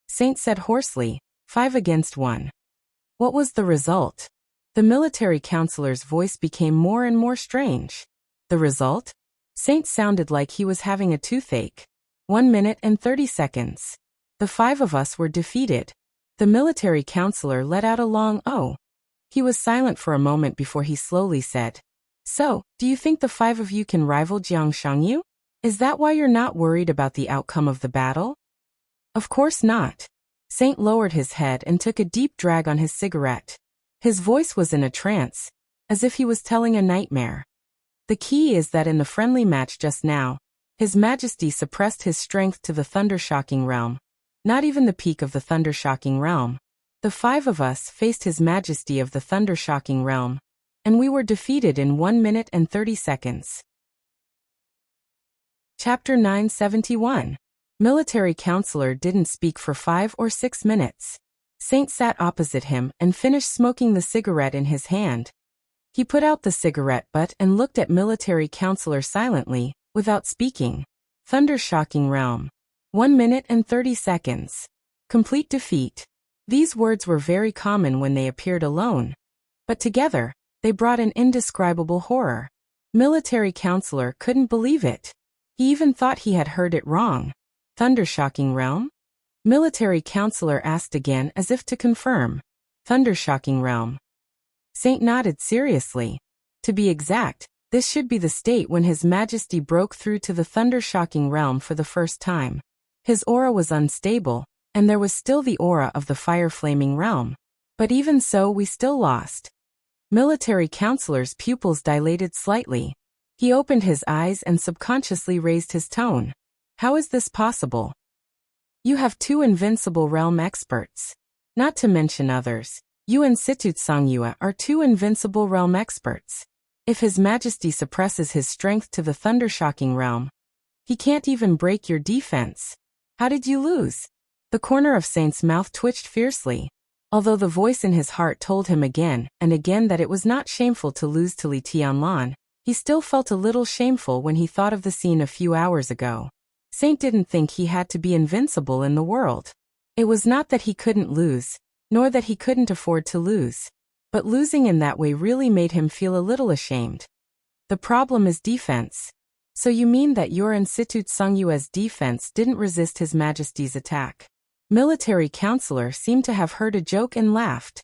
Saint said hoarsely, 5 against 1. "What was the result?" The military counselor's voice became more and more strange. "The result?" Saint sounded like he was having a toothache. 1 minute and 30 seconds. "The 5 of us were defeated." The military counselor let out a long "oh." He was silent for a moment before he slowly said, "So, do you think the 5 of you can rival Jiang Shangyu? Is that why you're not worried about the outcome of the battle?" "Of course not." Saint lowered his head and took a deep drag on his cigarette. His voice was in a trance, as if he was telling a nightmare. "The key is that in the friendly match just now, His Majesty suppressed his strength to the thunder-shocking realm. Not even the peak of the thunder-shocking realm. The 5 of us faced His Majesty of the thunder-shocking realm, and we were defeated in 1 minute and 30 seconds. Chapter 971. Military counselor didn't speak for 5 or 6 minutes. Saint sat opposite him and finished smoking the cigarette in his hand. He put out the cigarette butt and looked at military counselor silently, without speaking. Thunder-shocking realm. 1 minute and 30 seconds. Complete defeat. These words were very common when they appeared alone. But together, they brought an indescribable horror. Military counselor couldn't believe it. He even thought he had heard it wrong. Thundershocking realm? Military counselor asked again as if to confirm. Thundershocking realm. Saint nodded seriously. To be exact, this should be the state when His Majesty broke through to the thundershocking realm for the first time. His aura was unstable, and there was still the aura of the fire-flaming realm. But even so, we still lost. Military counselor's pupils dilated slightly. He opened his eyes and subconsciously raised his tone. How is this possible? You have 2 invincible realm experts. Not to mention others. You and Situtsongyue are 2 invincible realm experts. If His Majesty suppresses his strength to the thundershocking realm, he can't even break your defense. How did you lose? The corner of Saint's mouth twitched fiercely. Although the voice in his heart told him again and again that it was not shameful to lose to Li Tianlan, he still felt a little shameful when he thought of the scene a few hours ago. Saint didn't think he had to be invincible in the world. It was not that he couldn't lose, nor that he couldn't afford to lose. But losing in that way really made him feel a little ashamed. The problem is defense. So you mean that your Institute Sungyue's defense didn't resist His Majesty's attack? Military counselor seemed to have heard a joke and laughed.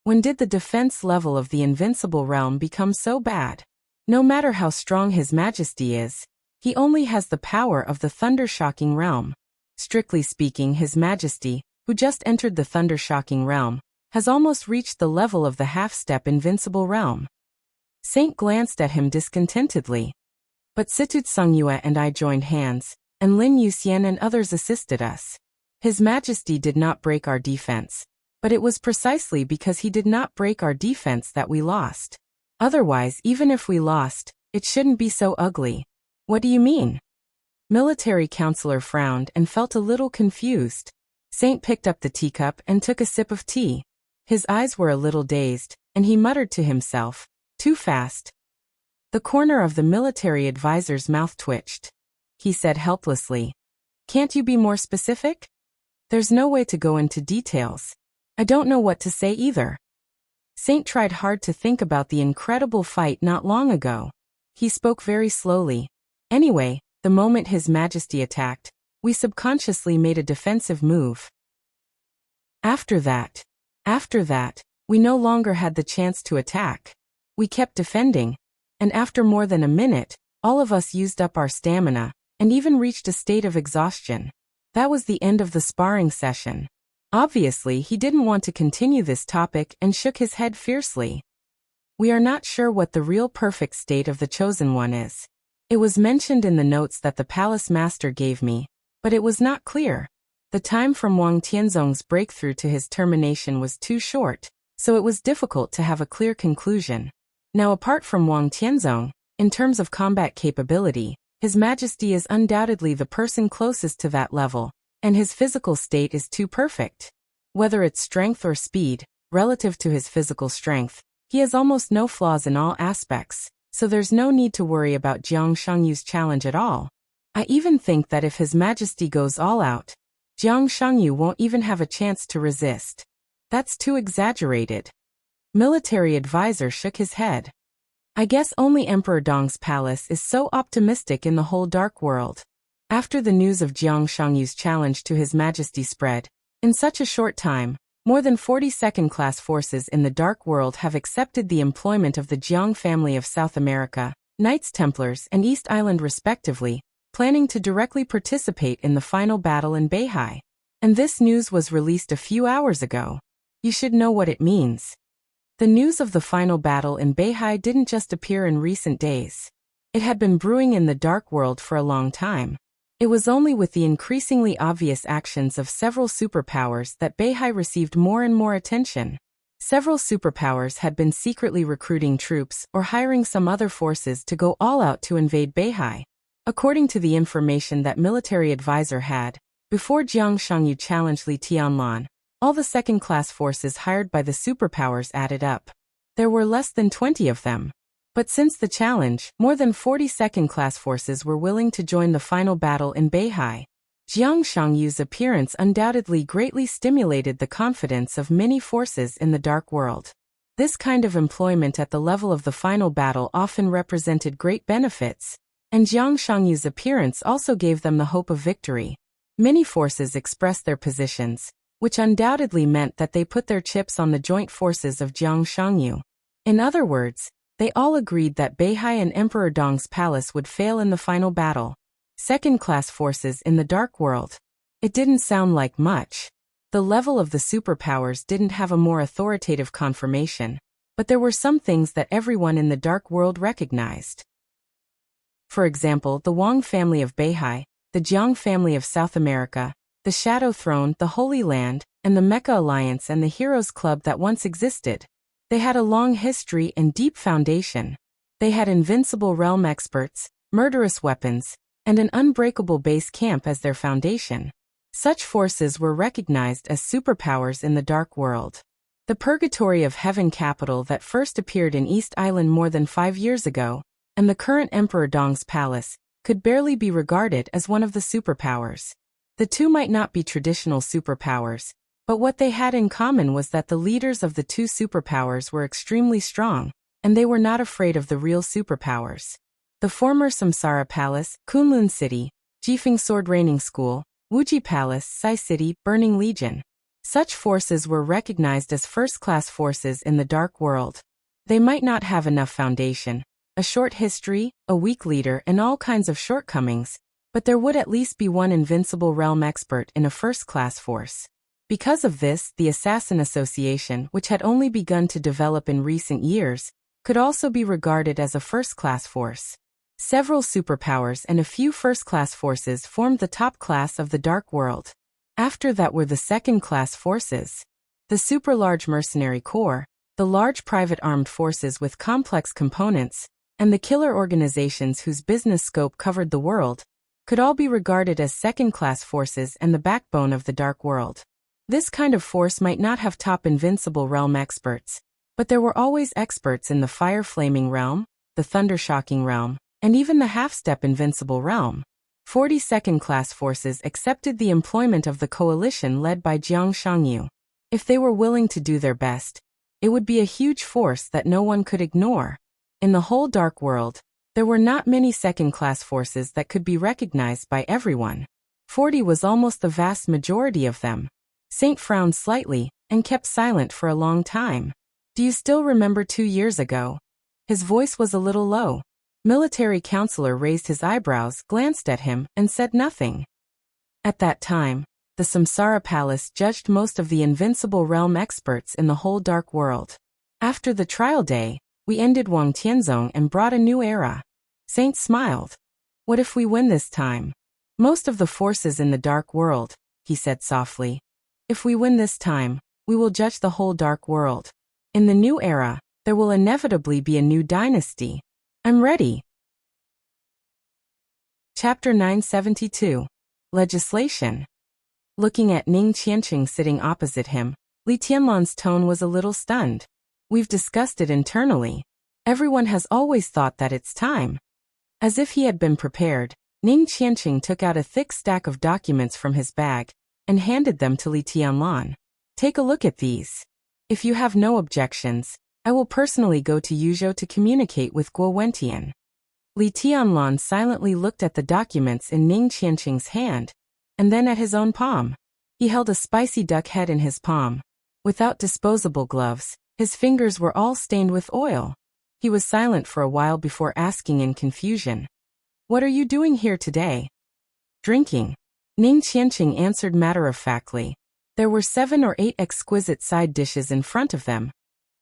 When did the defense level of the invincible realm become so bad? No matter how strong His Majesty is, he only has the power of the thundershocking realm. Strictly speaking, His Majesty, who just entered the thundershocking realm, has almost reached the level of the half-step invincible realm. Saint glanced at him discontentedly. But Situtsongyue and I joined hands, and Lin Yuxian and others assisted us. His Majesty did not break our defense, but it was precisely because he did not break our defense that we lost. Otherwise, even if we lost, it shouldn't be so ugly. What do you mean? Military counselor frowned and felt a little confused. Saint picked up the teacup and took a sip of tea. His eyes were a little dazed, and he muttered to himself, "Too fast." The corner of the military advisor's mouth twitched. He said helplessly, "Can't you be more specific?" "There's no way to go into details. I don't know what to say either." Saint tried hard to think about the incredible fight not long ago. He spoke very slowly. "Anyway, the moment His Majesty attacked, we subconsciously made a defensive move. After that, we no longer had the chance to attack. We kept defending, and after more than a minute, all of us used up our stamina, and even reached a state of exhaustion. That was the end of the sparring session." Obviously, he didn't want to continue this topic and shook his head fiercely. "We are not sure what the real perfect state of the Chosen One is. It was mentioned in the notes that the Palace Master gave me, but it was not clear. The time from Wang Tianzong's breakthrough to his termination was too short, so it was difficult to have a clear conclusion. Now, apart from Wang Tianzong, in terms of combat capability, His Majesty is undoubtedly the person closest to that level, and his physical state is too perfect. Whether it's strength or speed, relative to his physical strength, he has almost no flaws in all aspects, so there's no need to worry about Jiang Shangyu's challenge at all. I even think that if His Majesty goes all out, Jiang Shangyu won't even have a chance to resist. That's too exaggerated." Military advisor shook his head. "I guess only Emperor Dong's palace is so optimistic in the whole dark world." After the news of Jiang Shangyu's challenge to His Majesty spread, in such a short time, more than 40 second-class forces in the Dark World have accepted the employment of the Jiang family of South America, Knights Templars and East Island respectively, planning to directly participate in the final battle in Beihai. And this news was released a few hours ago. You should know what it means. The news of the final battle in Beihai didn't just appear in recent days. It had been brewing in the Dark World for a long time. It was only with the increasingly obvious actions of several superpowers that Beihai received more and more attention. Several superpowers had been secretly recruiting troops or hiring some other forces to go all out to invade Beihai. According to the information that military advisor had, before Jiang Shangyu challenged Li Tianlan, all the second-class forces hired by the superpowers added up. There were less than 20 of them. But since the challenge, more than 40 second-class forces were willing to join the final battle in Beihai. Jiang Shangyu's appearance undoubtedly greatly stimulated the confidence of many forces in the Dark World. This kind of employment at the level of the final battle often represented great benefits, and Jiang Shangyu's appearance also gave them the hope of victory. Many forces expressed their positions, which undoubtedly meant that they put their chips on the joint forces of Jiang Shangyu. In other words, they all agreed that Beihai and Emperor Dong's palace would fail in the final battle. Second-class forces in the Dark World. It didn't sound like much. The level of the superpowers didn't have a more authoritative confirmation, but there were some things that everyone in the Dark World recognized. For example, the Wang family of Beihai, the Jiang family of South America, the Shadow Throne, the Holy Land, and the Mecha Alliance and the Heroes Club that once existed. They had a long history and deep foundation. They had invincible realm experts, murderous weapons, and an unbreakable base camp as their foundation. Such forces were recognized as superpowers in the Dark World. The Purgatory of Heaven capital that first appeared in East Island more than 5 years ago, and the current Emperor Dong's palace, could barely be regarded as one of the superpowers. The two might not be traditional superpowers, but what they had in common was that the leaders of the two superpowers were extremely strong, and they were not afraid of the real superpowers. The former Samsara Palace, Kunlun City, Jifeng Sword Raining School, Wuji Palace, Sai City, Burning Legion. Such forces were recognized as first-class forces in the Dark World. They might not have enough foundation, a short history, a weak leader, and all kinds of shortcomings, but there would at least be one invincible realm expert in a first-class force. Because of this, the Assassin Association, which had only begun to develop in recent years, could also be regarded as a first-class force. Several superpowers and a few first-class forces formed the top class of the Dark World. After that were the second-class forces. The super-large mercenary corps, the large private armed forces with complex components, and the killer organizations whose business scope covered the world, could all be regarded as second-class forces and the backbone of the Dark World. This kind of force might not have top invincible realm experts, but there were always experts in the fire-flaming realm, the thunder-shocking realm, and even the half-step invincible realm. 40 second-class forces accepted the employment of the coalition led by Jiang Shangyu. If they were willing to do their best, it would be a huge force that no one could ignore. In the whole Dark World, there were not many second-class forces that could be recognized by everyone. 40 was almost the vast majority of them. Saint frowned slightly and kept silent for a long time. Do you still remember 2 years ago? His voice was a little low. Military counselor raised his eyebrows, glanced at him, and said nothing. At that time, the Samsara Palace judged most of the invincible realm experts in the whole Dark World. After the trial day, we ended Wang Tianzong and brought a new era. Saint smiled. What if we win this time? Most of the forces in the Dark World, he said softly. If we win this time, we will judge the whole Dark World. In the new era, there will inevitably be a new dynasty. I'm ready. Chapter 972. Legislation. Looking at Ning Qianqing sitting opposite him, Li Tianlan's tone was a little stunned. We've discussed it internally. Everyone has always thought that it's time. As if he had been prepared, Ning Qianqing took out a thick stack of documents from his bag and handed them to Li Tianlan. Take a look at these. If you have no objections, I will personally go to Yuzhou to communicate with Guo Wentian. Li Tianlan silently looked at the documents in Ning Qianqing's hand, and then at his own palm. He held a spicy duck head in his palm. Without disposable gloves, his fingers were all stained with oil. He was silent for a while before asking in confusion. What are you doing here today? Drinking. Ning Qianqing answered matter-of-factly. There were 7 or 8 exquisite side dishes in front of them,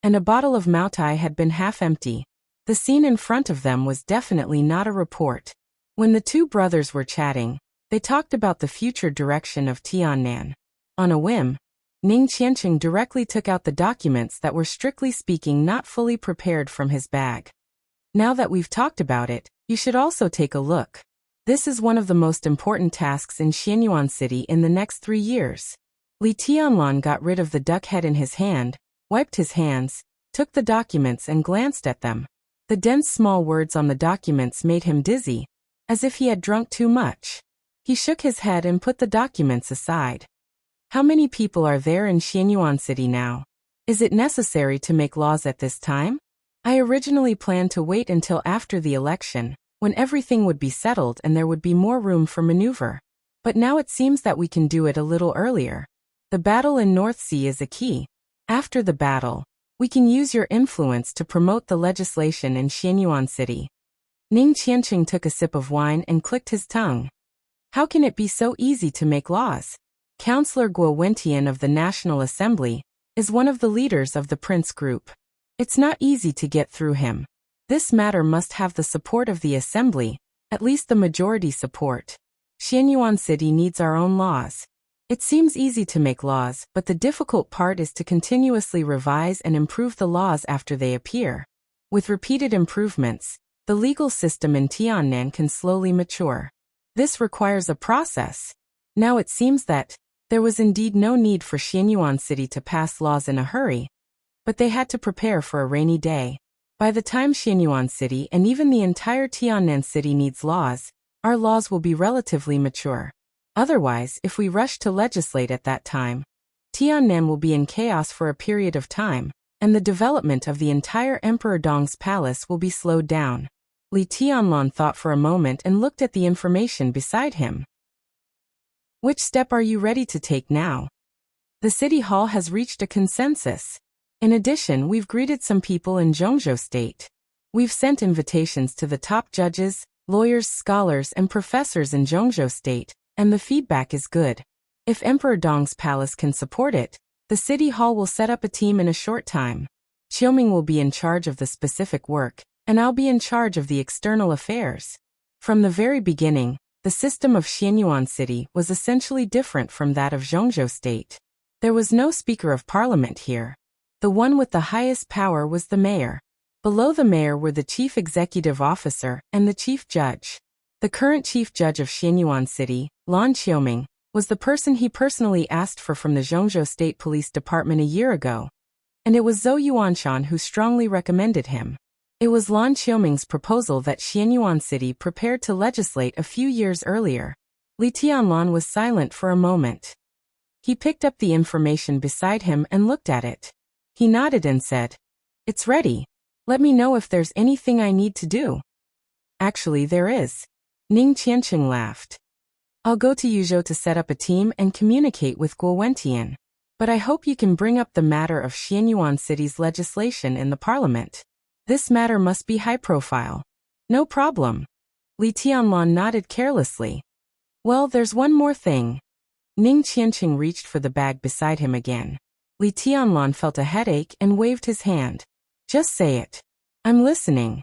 and a bottle of Maotai had been half empty. The scene in front of them was definitely not a report. When the two brothers were chatting, they talked about the future direction of Tiannan. On a whim, Ning Qianqing directly took out the documents that were strictly speaking not fully prepared from his bag. Now that we've talked about it, you should also take a look. This is one of the most important tasks in Xianyuan City in the next 3 years. Li Tianlan got rid of the duck head in his hand, wiped his hands, took the documents and glanced at them. The dense small words on the documents made him dizzy, as if he had drunk too much. He shook his head and put the documents aside. How many people are there in Xianyuan City now? Is it necessary to make laws at this time? I originally planned to wait until after the election, when everything would be settled and there would be more room for maneuver. But now it seems that we can do it a little earlier. The battle in North Sea is a key. After the battle, we can use your influence to promote the legislation in Xianyuan City. Ning Qianqing took a sip of wine and clicked his tongue. How can it be so easy to make laws? Councillor Guo Wentian of the National Assembly is one of the leaders of the Prince Group. It's not easy to get through him. This matter must have the support of the Assembly, at least the majority support. Xianyuan City needs our own laws. It seems easy to make laws, but the difficult part is to continuously revise and improve the laws after they appear. With repeated improvements, the legal system in Tiannan can slowly mature. This requires a process. Now it seems that there was indeed no need for Xianyuan City to pass laws in a hurry, but they had to prepare for a rainy day. By the time Xianyuan City and even the entire Tiannan City needs laws, our laws will be relatively mature. Otherwise, if we rush to legislate at that time, Tiannan will be in chaos for a period of time, and the development of the entire Emperor Dong's palace will be slowed down. Li Tianlan thought for a moment and looked at the information beside him. Which step are you ready to take now? The city hall has reached a consensus. In addition, we've greeted some people in Zhongzhou State. We've sent invitations to the top judges, lawyers, scholars, and professors in Zhongzhou State, and the feedback is good. If Emperor Dong's palace can support it, the city hall will set up a team in a short time. Qiuming will be in charge of the specific work, and I'll be in charge of the external affairs. From the very beginning, the system of Xianyuan City was essentially different from that of Zhongzhou State. There was no Speaker of Parliament here. The one with the highest power was the mayor. Below the mayor were the chief executive officer and the chief judge. The current chief judge of Xianyuan City, Lan Qiuming, was the person he personally asked for from the Zhongzhou State Police Department a year ago. And it was Zhou Yuanshan who strongly recommended him. It was Lan Qiuming's proposal that Xianyuan City prepared to legislate a few years earlier. Li Tianlan was silent for a moment. He picked up the information beside him and looked at it. He nodded and said, "It's ready. Let me know if there's anything I need to do." Actually, there is. Ning Qianqing laughed. I'll go to Yuzhou to set up a team and communicate with Guo Wentian. But I hope you can bring up the matter of Xianyuan City's legislation in the parliament. This matter must be high profile. No problem. Li Tianlan nodded carelessly. Well, there's one more thing. Ning Qianqing reached for the bag beside him again. Li Tianlan felt a headache and waved his hand. Just say it. I'm listening.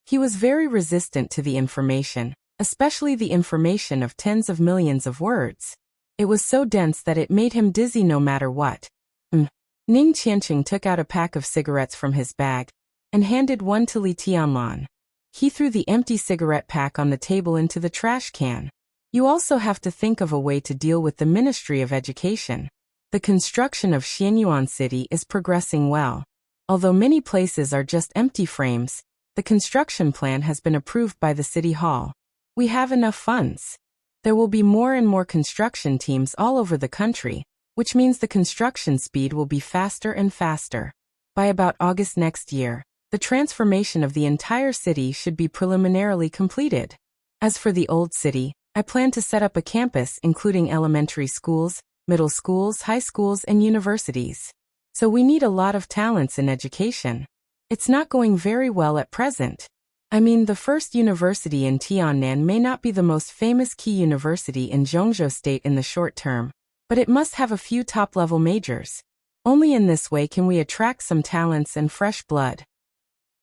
He was very resistant to the information, especially the information of tens of millions of words. It was so dense that it made him dizzy no matter what. Ning Qianqing took out a pack of cigarettes from his bag and handed one to Li Tianlan. He threw the empty cigarette pack on the table into the trash can. You also have to think of a way to deal with the Ministry of Education. The construction of Xianyuan City is progressing well. Although many places are just empty frames, the construction plan has been approved by the City Hall. We have enough funds. There will be more and more construction teams all over the country, which means the construction speed will be faster and faster. By about August next year, the transformation of the entire city should be preliminarily completed. As for the old city, I plan to set up a campus including elementary schools, middle schools, high schools, and universities. So we need a lot of talents in education. It's not going very well at present. I mean, the first university in Tiannan may not be the most famous key university in Zhongzhou State in the short term, but it must have a few top-level majors. Only in this way can we attract some talents and fresh blood.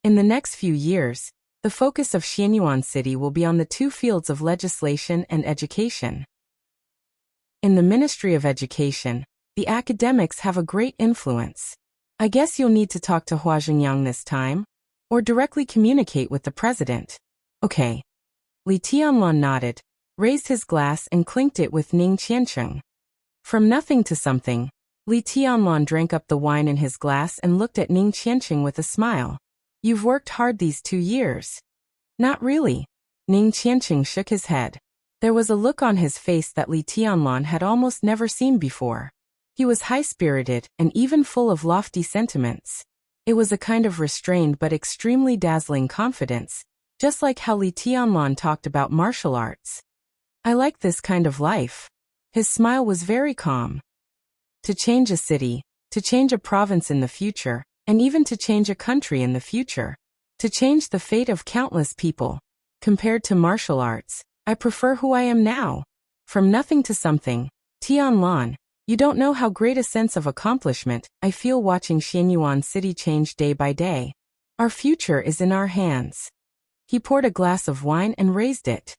In the next few years, the focus of Xianyuan City will be on the two fields of legislation and education. In the Ministry of Education, the academics have a great influence. I guess you'll need to talk to Hua Zhengyang this time, or directly communicate with the president. Okay. Li Tianlan nodded, raised his glass and clinked it with Ning Qianqing. From nothing to something, Li Tianlan drank up the wine in his glass and looked at Ning Qianqing with a smile. You've worked hard these 2 years. Not really. Ning Qianqing shook his head. There was a look on his face that Li Tianlan had almost never seen before. He was high-spirited and even full of lofty sentiments. It was a kind of restrained but extremely dazzling confidence, just like how Li Tianlan talked about martial arts. I like this kind of life. His smile was very calm. To change a city, to change a province in the future, and even to change a country in the future. To change the fate of countless people. Compared to martial arts, I prefer who I am now. From nothing to something. Tianlan, you don't know how great a sense of accomplishment I feel watching Xianyuan City change day by day. Our future is in our hands. He poured a glass of wine and raised it.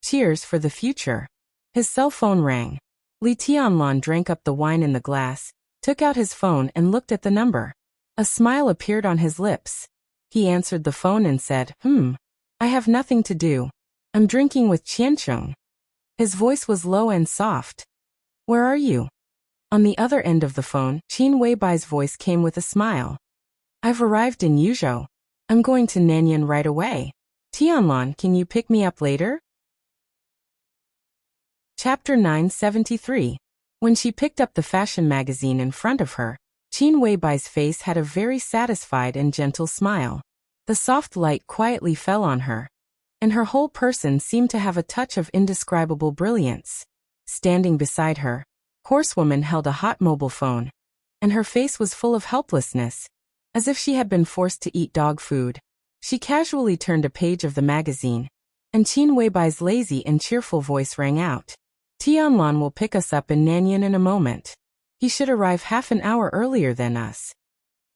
Cheers for the future. His cell phone rang. Li Tianlan drank up the wine in the glass, took out his phone and looked at the number. A smile appeared on his lips. He answered the phone and said, I have nothing to do. I'm drinking with Qiancheng. His voice was low and soft. Where are you? On the other end of the phone, Qin Weibai's voice came with a smile. I've arrived in Yuzhou. I'm going to Nanyan right away. Tianlan, can you pick me up later? Chapter 973. When she picked up the fashion magazine in front of her, Qin Weibai's face had a very satisfied and gentle smile. The soft light quietly fell on her, and her whole person seemed to have a touch of indescribable brilliance. Standing beside her, Horsewoman held a hot mobile phone, and her face was full of helplessness, as if she had been forced to eat dog food. She casually turned a page of the magazine, and Qin Weibai's lazy and cheerful voice rang out. Tianlan will pick us up in Nanyan in a moment. He should arrive half an hour earlier than us.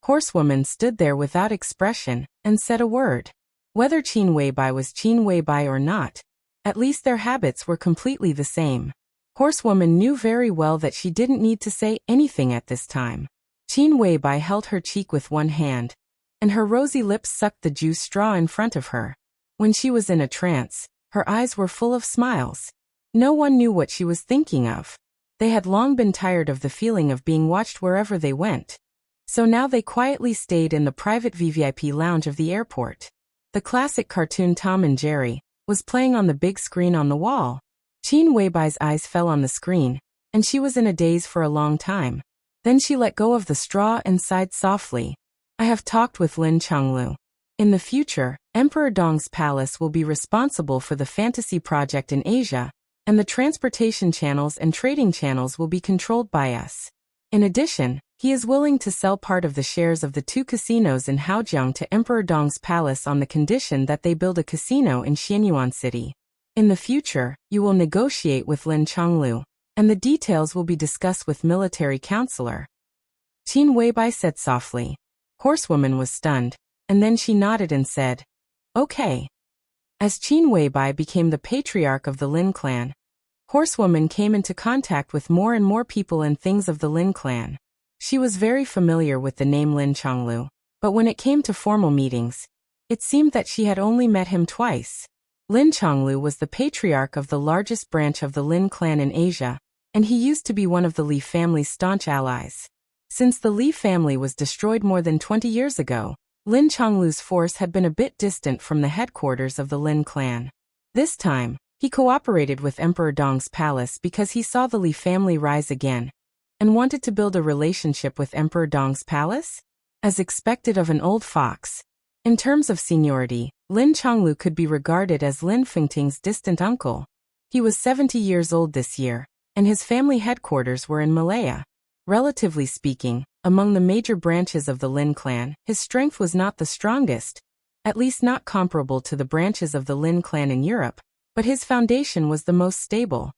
Horsewoman stood there without expression, and said a word. Whether Qin Weibai was Qin Weibai or not, at least their habits were completely the same. Horsewoman knew very well that she didn't need to say anything at this time. Qin Weibai held her cheek with one hand, and her rosy lips sucked the juice straw in front of her. When she was in a trance, her eyes were full of smiles. No one knew what she was thinking of. They had long been tired of the feeling of being watched wherever they went. So now they quietly stayed in the private VVIP lounge of the airport. The classic cartoon Tom and Jerry was playing on the big screen on the wall. Qin Weibai's eyes fell on the screen, and she was in a daze for a long time. Then she let go of the straw and sighed softly. I have talked with Lin Chonglu. In the future, Emperor Dong's palace will be responsible for the fantasy project in Asia, and the transportation channels and trading channels will be controlled by us. In addition, he is willing to sell part of the shares of the 2 casinos in Haojiang to Emperor Dong's palace on the condition that they build a casino in Xianyuan City. In the future, you will negotiate with Lin Chonglu, and the details will be discussed with military counselor. Qin Weibai said softly. Horsewoman was stunned, and then she nodded and said, Okay. As Qin Weibai became the patriarch of the Lin clan, Horsewoman came into contact with more and more people and things of the Lin clan. She was very familiar with the name Lin Chonglu, but when it came to formal meetings, it seemed that she had only met him twice. Lin Chonglu was the patriarch of the largest branch of the Lin clan in Asia, and he used to be one of the Li family's staunch allies. Since the Li family was destroyed more than 20 years ago, Lin Chonglu's force had been a bit distant from the headquarters of the Lin clan. This time, he cooperated with Emperor Dong's palace because he saw the Li family rise again, and wanted to build a relationship with Emperor Dong's palace? As expected of an old fox. In terms of seniority, Lin Chonglu could be regarded as Lin Fengting's distant uncle. He was 70 years old this year, and his family headquarters were in Malaya. Relatively speaking, among the major branches of the Lin clan, his strength was not the strongest, at least not comparable to the branches of the Lin clan in Europe, but his foundation was the most stable.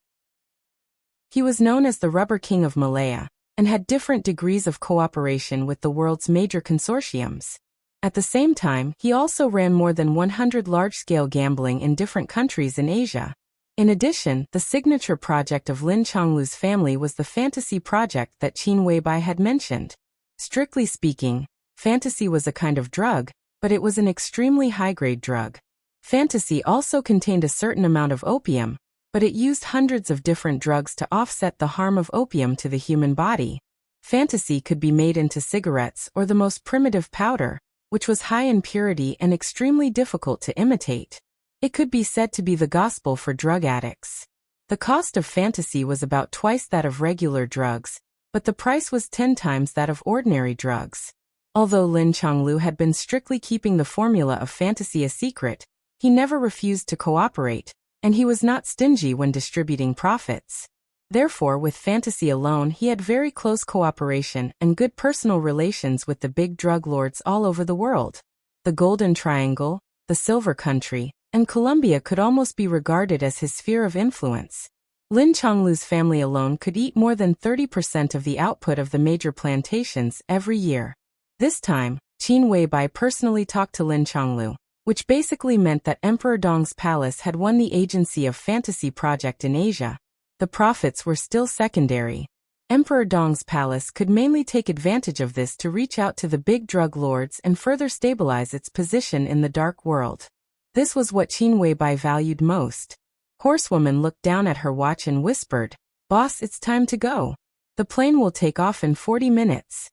He was known as the Rubber King of Malaya, and had different degrees of cooperation with the world's major consortiums. At the same time, he also ran more than 100 large-scale gambling in different countries in Asia. In addition, the signature project of Lin Chonglu's family was the fantasy project that Qin Weibai had mentioned. Strictly speaking, fantasy was a kind of drug, but it was an extremely high-grade drug. Fantasy also contained a certain amount of opium, but it used hundreds of different drugs to offset the harm of opium to the human body. Fantasy could be made into cigarettes or the most primitive powder, which was high in purity and extremely difficult to imitate. It could be said to be the gospel for drug addicts. The cost of fantasy was about twice that of regular drugs, but the price was 10 times that of ordinary drugs. Although Lin Chonglu had been strictly keeping the formula of fantasy a secret, he never refused to cooperate, and he was not stingy when distributing profits. Therefore, with fantasy alone, he had very close cooperation and good personal relations with the big drug lords all over the world. The Golden Triangle, the Silver Country, and Colombia could almost be regarded as his sphere of influence. Lin Chonglu's family alone could eat more than 30% of the output of the major plantations every year. This time, Qin Weibai personally talked to Lin Chonglu, which basically meant that Emperor Dong's palace had won the agency of fantasy project in Asia. The profits were still secondary. Emperor Dong's palace could mainly take advantage of this to reach out to the big drug lords and further stabilize its position in the dark world. This was what Qin Weibai valued most. Horsewoman looked down at her watch and whispered, "Boss, it's time to go. The plane will take off in 40 minutes.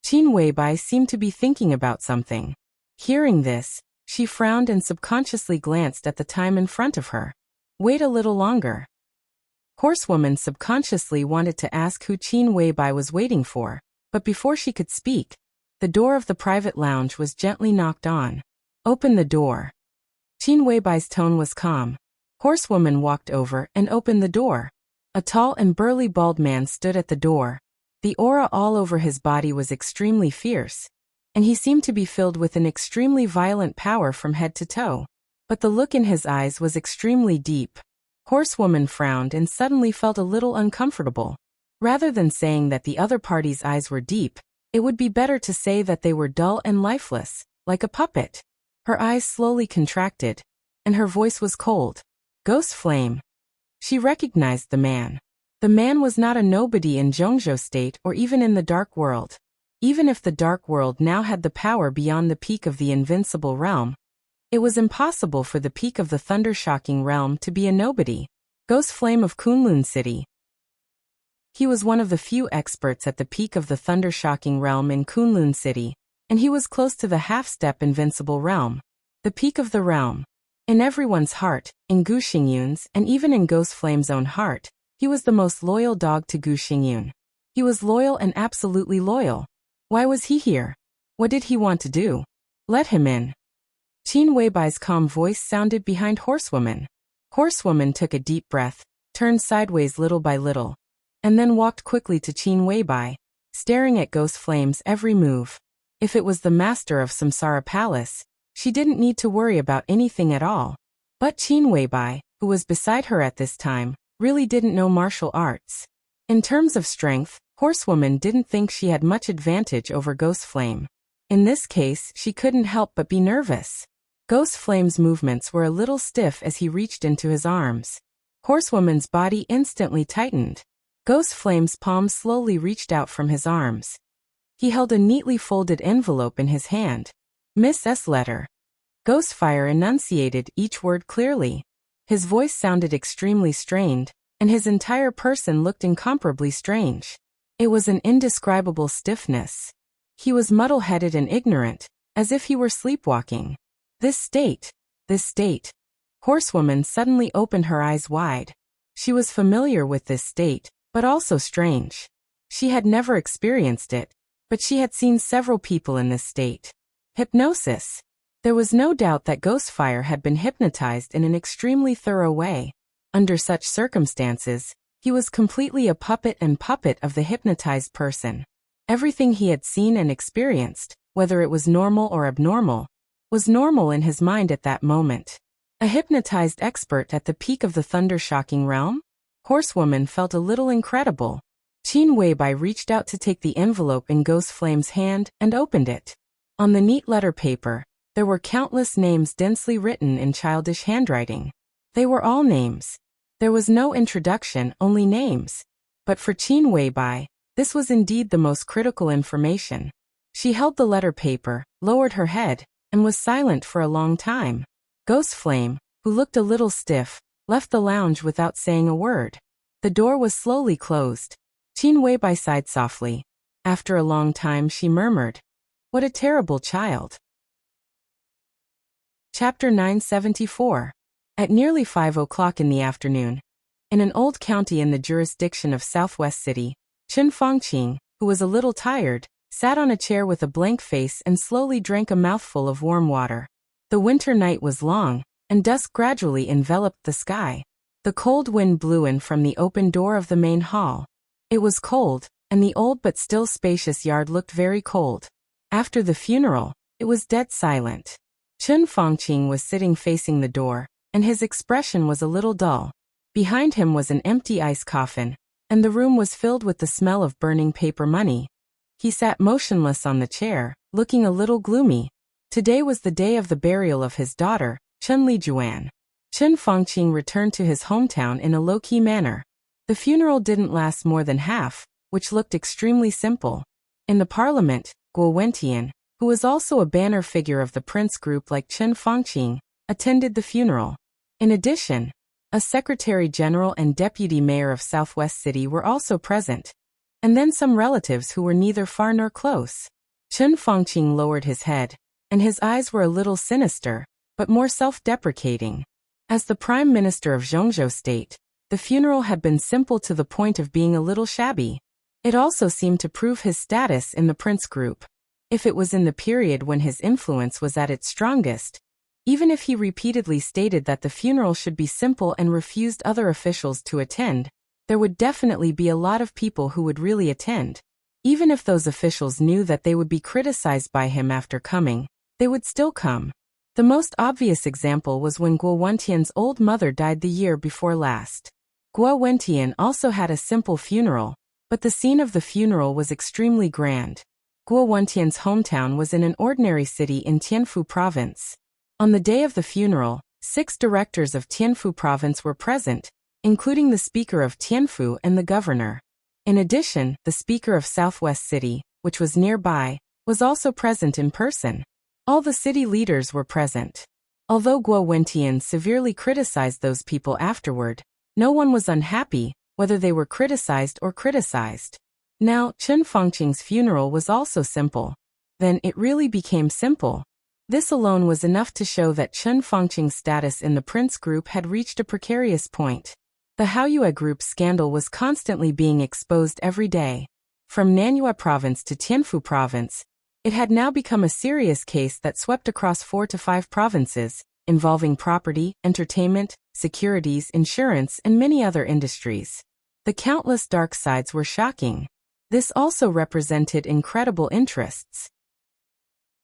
Qin Weibai seemed to be thinking about something. Hearing this, she frowned and subconsciously glanced at the time in front of her. Wait a little longer. Horsewoman subconsciously wanted to ask who Qin Weibai was waiting for, but before she could speak, the door of the private lounge was gently knocked on. Open the door. Qin Weibai's tone was calm. Horsewoman walked over and opened the door. A tall and burly bald man stood at the door. The aura all over his body was extremely fierce, and he seemed to be filled with an extremely violent power from head to toe. But the look in his eyes was extremely deep. Horsewoman frowned and suddenly felt a little uncomfortable. Rather than saying that the other party's eyes were deep, it would be better to say that they were dull and lifeless, like a puppet. Her eyes slowly contracted, and her voice was cold. Ghost Flame. She recognized the man. The man was not a nobody in Zhongzhou State or even in the Dark World. Even if the Dark World now had the power beyond the peak of the Invincible Realm, it was impossible for the peak of the Thunder-Shocking Realm to be a nobody. Ghost Flame of Kunlun City. He was one of the few experts at the peak of the Thunder-Shocking Realm in Kunlun City, and he was close to the half-step Invincible Realm. The peak of the realm. In everyone's heart, in Gu Xingyun's and even in Ghost Flame's own heart, he was the most loyal dog to Gu Xingyun. He was loyal and absolutely loyal. Why was he here? What did he want to do? Let him in. Qin Weibai's calm voice sounded behind Horsewoman. Horsewoman took a deep breath, turned sideways little by little, and then walked quickly to Qin Weibai, staring at Ghost Flame's every move. If it was the master of Samsara Palace, she didn't need to worry about anything at all. But Qin Weibai, who was beside her at this time, really didn't know martial arts. In terms of strength, Horsewoman didn't think she had much advantage over Ghost Flame. In this case, she couldn't help but be nervous. Ghost Flame's movements were a little stiff as he reached into his arms. Horsewoman's body instantly tightened. Ghost Flame's palm slowly reached out from his arms. He held a neatly folded envelope in his hand. Miss S. letter. Ghostfire enunciated each word clearly. His voice sounded extremely strained, and his entire person looked incomparably strange. It was an indescribable stiffness. He was muddle-headed and ignorant, as if he were sleepwalking. This state. Horsewoman suddenly opened her eyes wide. She was familiar with this state, but also strange. She had never experienced it, but she had seen several people in this state. Hypnosis. There was no doubt that Ghostfire had been hypnotized in an extremely thorough way. Under such circumstances, he was completely a puppet of the hypnotized person. Everything he had seen and experienced, whether it was normal or abnormal, was normal in his mind at that moment. A hypnotized expert at the peak of the Thunder-Shocking Realm? Horsewoman felt a little incredible. Qin Weibai reached out to take the envelope in Ghost Flame's hand and opened it. On the neat letter paper, there were countless names densely written in childish handwriting. They were all names. There was no introduction, only names. But for Qin Weibai, this was indeed the most critical information. She held the letter paper, lowered her head, and was silent for a long time. Ghost Flame, who looked a little stiff, left the lounge without saying a word. The door was slowly closed. Qin Weibai sighed softly. After a long time she murmured, "What a terrible child." Chapter 974. At nearly 5 o'clock in the afternoon, in an old county in the jurisdiction of Southwest City, Chen Fangqing, who was a little tired, sat on a chair with a blank face and slowly drank a mouthful of warm water. The winter night was long, and dusk gradually enveloped the sky. The cold wind blew in from the open door of the main hall. It was cold, and the old but still spacious yard looked very cold. After the funeral, it was dead silent. Chen Fangqing was sitting facing the door, and his expression was a little dull. Behind him was an empty ice coffin, and the room was filled with the smell of burning paper money. He sat motionless on the chair, looking a little gloomy. Today was the day of the burial of his daughter, Chen Lijuan. Chen Fangqing returned to his hometown in a low-key manner. The funeral didn't last more than half, which looked extremely simple. In the parliament, Guo Wentian, who was also a banner figure of the prince group like Chen Fangqing, attended the funeral. In addition, a secretary general and deputy mayor of Southwest City were also present, and then some relatives who were neither far nor close. Chen Fangqing lowered his head, and his eyes were a little sinister, but more self-deprecating. As the prime minister of Zhongzhou State, the funeral had been simple to the point of being a little shabby. It also seemed to prove his status in the prince group. If it was in the period when his influence was at its strongest, even if he repeatedly stated that the funeral should be simple and refused other officials to attend, there would definitely be a lot of people who would really attend. Even if those officials knew that they would be criticized by him after coming, they would still come. The most obvious example was when Guo Wentian's old mother died the year before last. Guo Wentian also had a simple funeral, but the scene of the funeral was extremely grand. Guo Wentian's hometown was in an ordinary city in Tianfu province. On the day of the funeral, 6 directors of Tianfu province were present, including the speaker of Tianfu and the governor. In addition, the speaker of Southwest City, which was nearby, was also present in person. All the city leaders were present. Although Guo Wentian severely criticized those people afterward, no one was unhappy, whether they were criticized or criticized. Now, Chen Fangqing's funeral was also simple. Then it really became simple. This alone was enough to show that Chen Fangqing's status in the prince group had reached a precarious point. The Haoyue group scandal was constantly being exposed every day. From Nanyue province to Tianfu province, it had now become a serious case that swept across 4 to 5 provinces, involving property, entertainment, securities, insurance, and many other industries. The countless dark sides were shocking. This also represented incredible interests.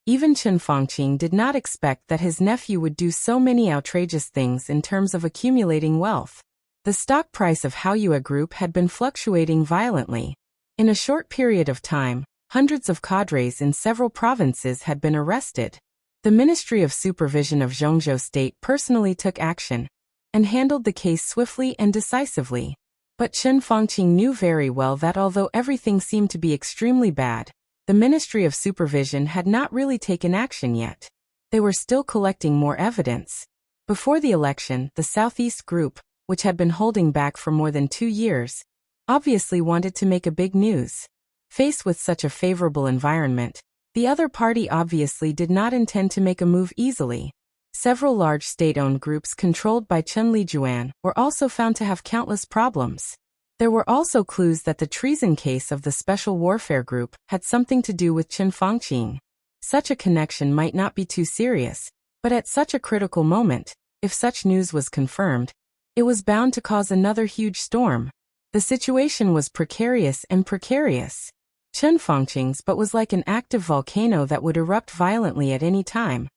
Even Chen Fangqing did not expect that his nephew would do so many outrageous things in terms of accumulating wealth. The stock price of Haoyue Group had been fluctuating violently. In a short period of time, hundreds of cadres in several provinces had been arrested. The Ministry of Supervision of Zhongzhou State personally took action and handled the case swiftly and decisively. But Chen Fangqing knew very well that although everything seemed to be extremely bad, the Ministry of Supervision had not really taken action yet. They were still collecting more evidence. Before the election, the Southeast Group, which had been holding back for more than 2 years, obviously wanted to make a big news. Faced with such a favorable environment, the other party obviously did not intend to make a move easily. Several large state-owned groups controlled by Chen Lijuan were also found to have countless problems. There were also clues that the treason case of the Special Warfare Group had something to do with Chen Fangqing. Such a connection might not be too serious, but at such a critical moment, if such news was confirmed, it was bound to cause another huge storm. The situation was precarious and precarious. Chen Fangqing's but was like an active volcano that would erupt violently at any time,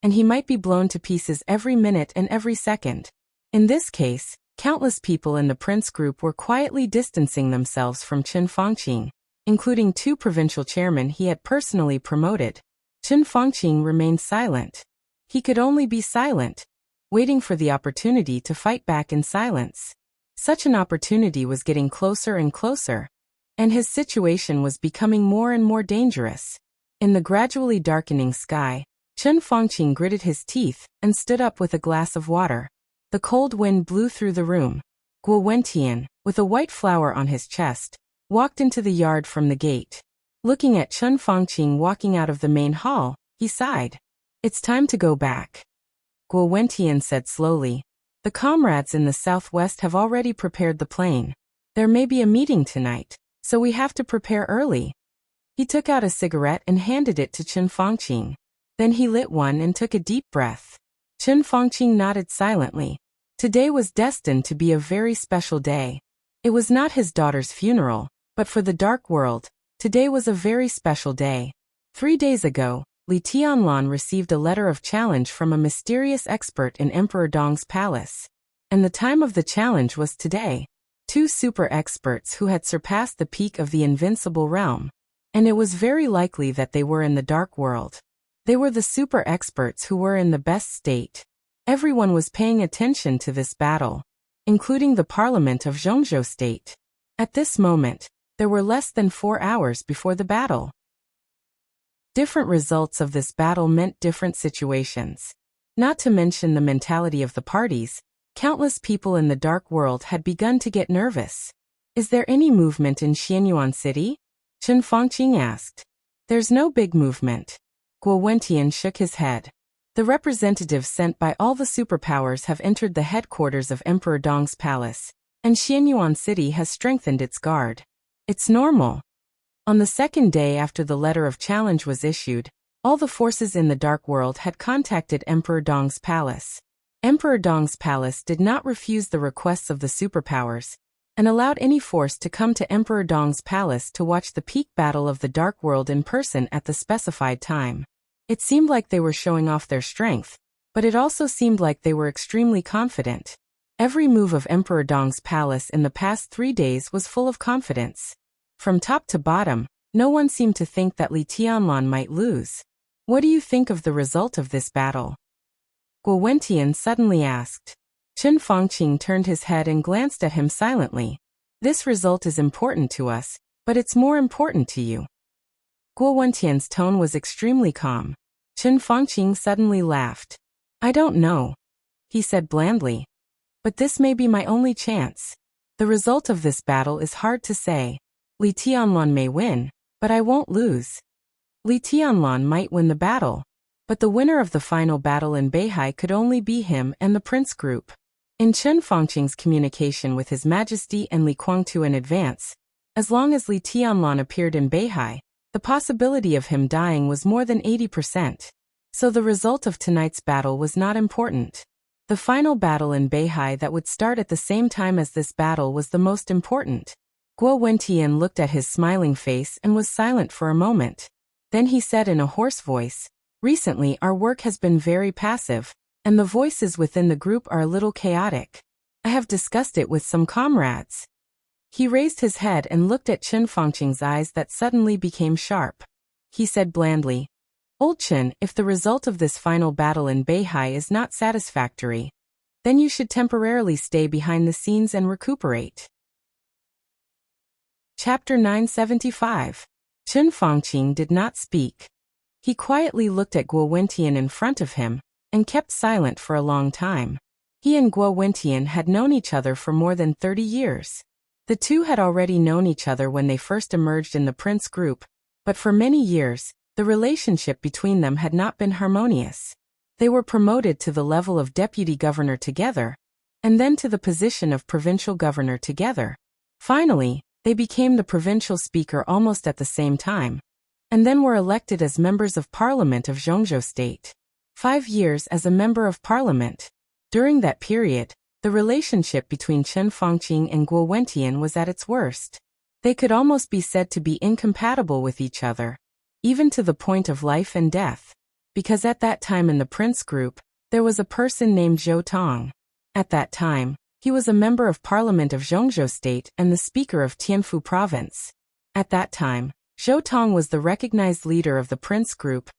and he might be blown to pieces every minute and every second. In this case, countless people in the prince group were quietly distancing themselves from Chen Fangqing, including 2 provincial chairmen he had personally promoted. Chen Fangqing remained silent. He could only be silent, waiting for the opportunity to fight back in silence. Such an opportunity was getting closer and closer, and his situation was becoming more and more dangerous. In the gradually darkening sky, Chen Fangqing gritted his teeth and stood up with a glass of water. The cold wind blew through the room. Guo Wentian, with a white flower on his chest, walked into the yard from the gate. Looking at Chen Fangqing walking out of the main hall, he sighed. "It's time to go back," Guo Wentian said slowly. "The comrades in the southwest have already prepared the plane. There may be a meeting tonight, so we have to prepare early. He took out a cigarette and handed it to Chen Fangqing. Then he lit one and took a deep breath. Chen Fangqing nodded silently. Today was destined to be a very special day. It was not his daughter's funeral, but for the dark world, today was a very special day. 3 days ago, Li Tianlan received a letter of challenge from a mysterious expert in Emperor Dong's palace. And the time of the challenge was today. 2 super experts who had surpassed the peak of the invincible realm. And it was very likely that they were in the dark world. They were the super experts who were in the best state. Everyone was paying attention to this battle, including the parliament of Zhongzhou state. At this moment, there were less than 4 hours before the battle. Different results of this battle meant different situations. Not to mention the mentality of the parties, countless people in the dark world had begun to get nervous. Is there any movement in Xianyuan City? Chen Fangqing asked. There's no big movement. Guo Wentian shook his head. The representatives sent by all the superpowers have entered the headquarters of Emperor Dong's palace, and Xianyuan City has strengthened its guard. It's normal. On the second day after the letter of challenge was issued, all the forces in the dark world had contacted Emperor Dong's palace. Emperor Dong's palace did not refuse the requests of the superpowers, and allowed any force to come to Emperor Dong's palace to watch the peak battle of the dark world in person at the specified time. It seemed like they were showing off their strength, but it also seemed like they were extremely confident. Every move of Emperor Dong's palace in the past 3 days was full of confidence. From top to bottom, no one seemed to think that Li Tianlan might lose. What do you think of the result of this battle? Guo Wentian suddenly asked. Chen Fangqing turned his head and glanced at him silently. This result is important to us, but it's more important to you. Guo Wentian's tone was extremely calm. Chen Fangqing suddenly laughed. I don't know, he said blandly. But this may be my only chance. The result of this battle is hard to say. Li Tianlan may win, but I won't lose. Li Tianlan might win the battle, but the winner of the final battle in Beihai could only be him and the Prince Group. In Chen Fangqing's communication with His Majesty and Li Guangtu in advance, as long as Li Tianlan appeared in Beihai, the possibility of him dying was more than 80%. So the result of tonight's battle was not important. The final battle in Beihai that would start at the same time as this battle was the most important. Guo Wentian looked at his smiling face and was silent for a moment. Then he said in a hoarse voice, recently our work has been very passive, and the voices within the group are a little chaotic. I have discussed it with some comrades. He raised his head and looked at Chen Fangqing's eyes that suddenly became sharp. He said blandly, Old Chen, if the result of this final battle in Beihai is not satisfactory, then you should temporarily stay behind the scenes and recuperate. Chapter 975. Chen Fangqing did not speak. He quietly looked at Guo Wentian in front of him, and kept silent for a long time. He and Guo Wentian had known each other for more than 30 years. The two had already known each other when they first emerged in the Prince Group, but for many years, the relationship between them had not been harmonious. They were promoted to the level of deputy governor together, and then to the position of provincial governor together. Finally, they became the provincial speaker almost at the same time, and then were elected as members of parliament of Zhongzhou state. 5 years as a member of parliament. During that period, the relationship between Chen Fangqing and Guo Wentian was at its worst. They could almost be said to be incompatible with each other, even to the point of life and death. Because at that time in the Prince Group, there was a person named Zhou Tong. At that time, he was a member of parliament of Zhongzhou state and the speaker of Tianfu province. At that time, Zhou Tong was the recognized leader of the Prince Group,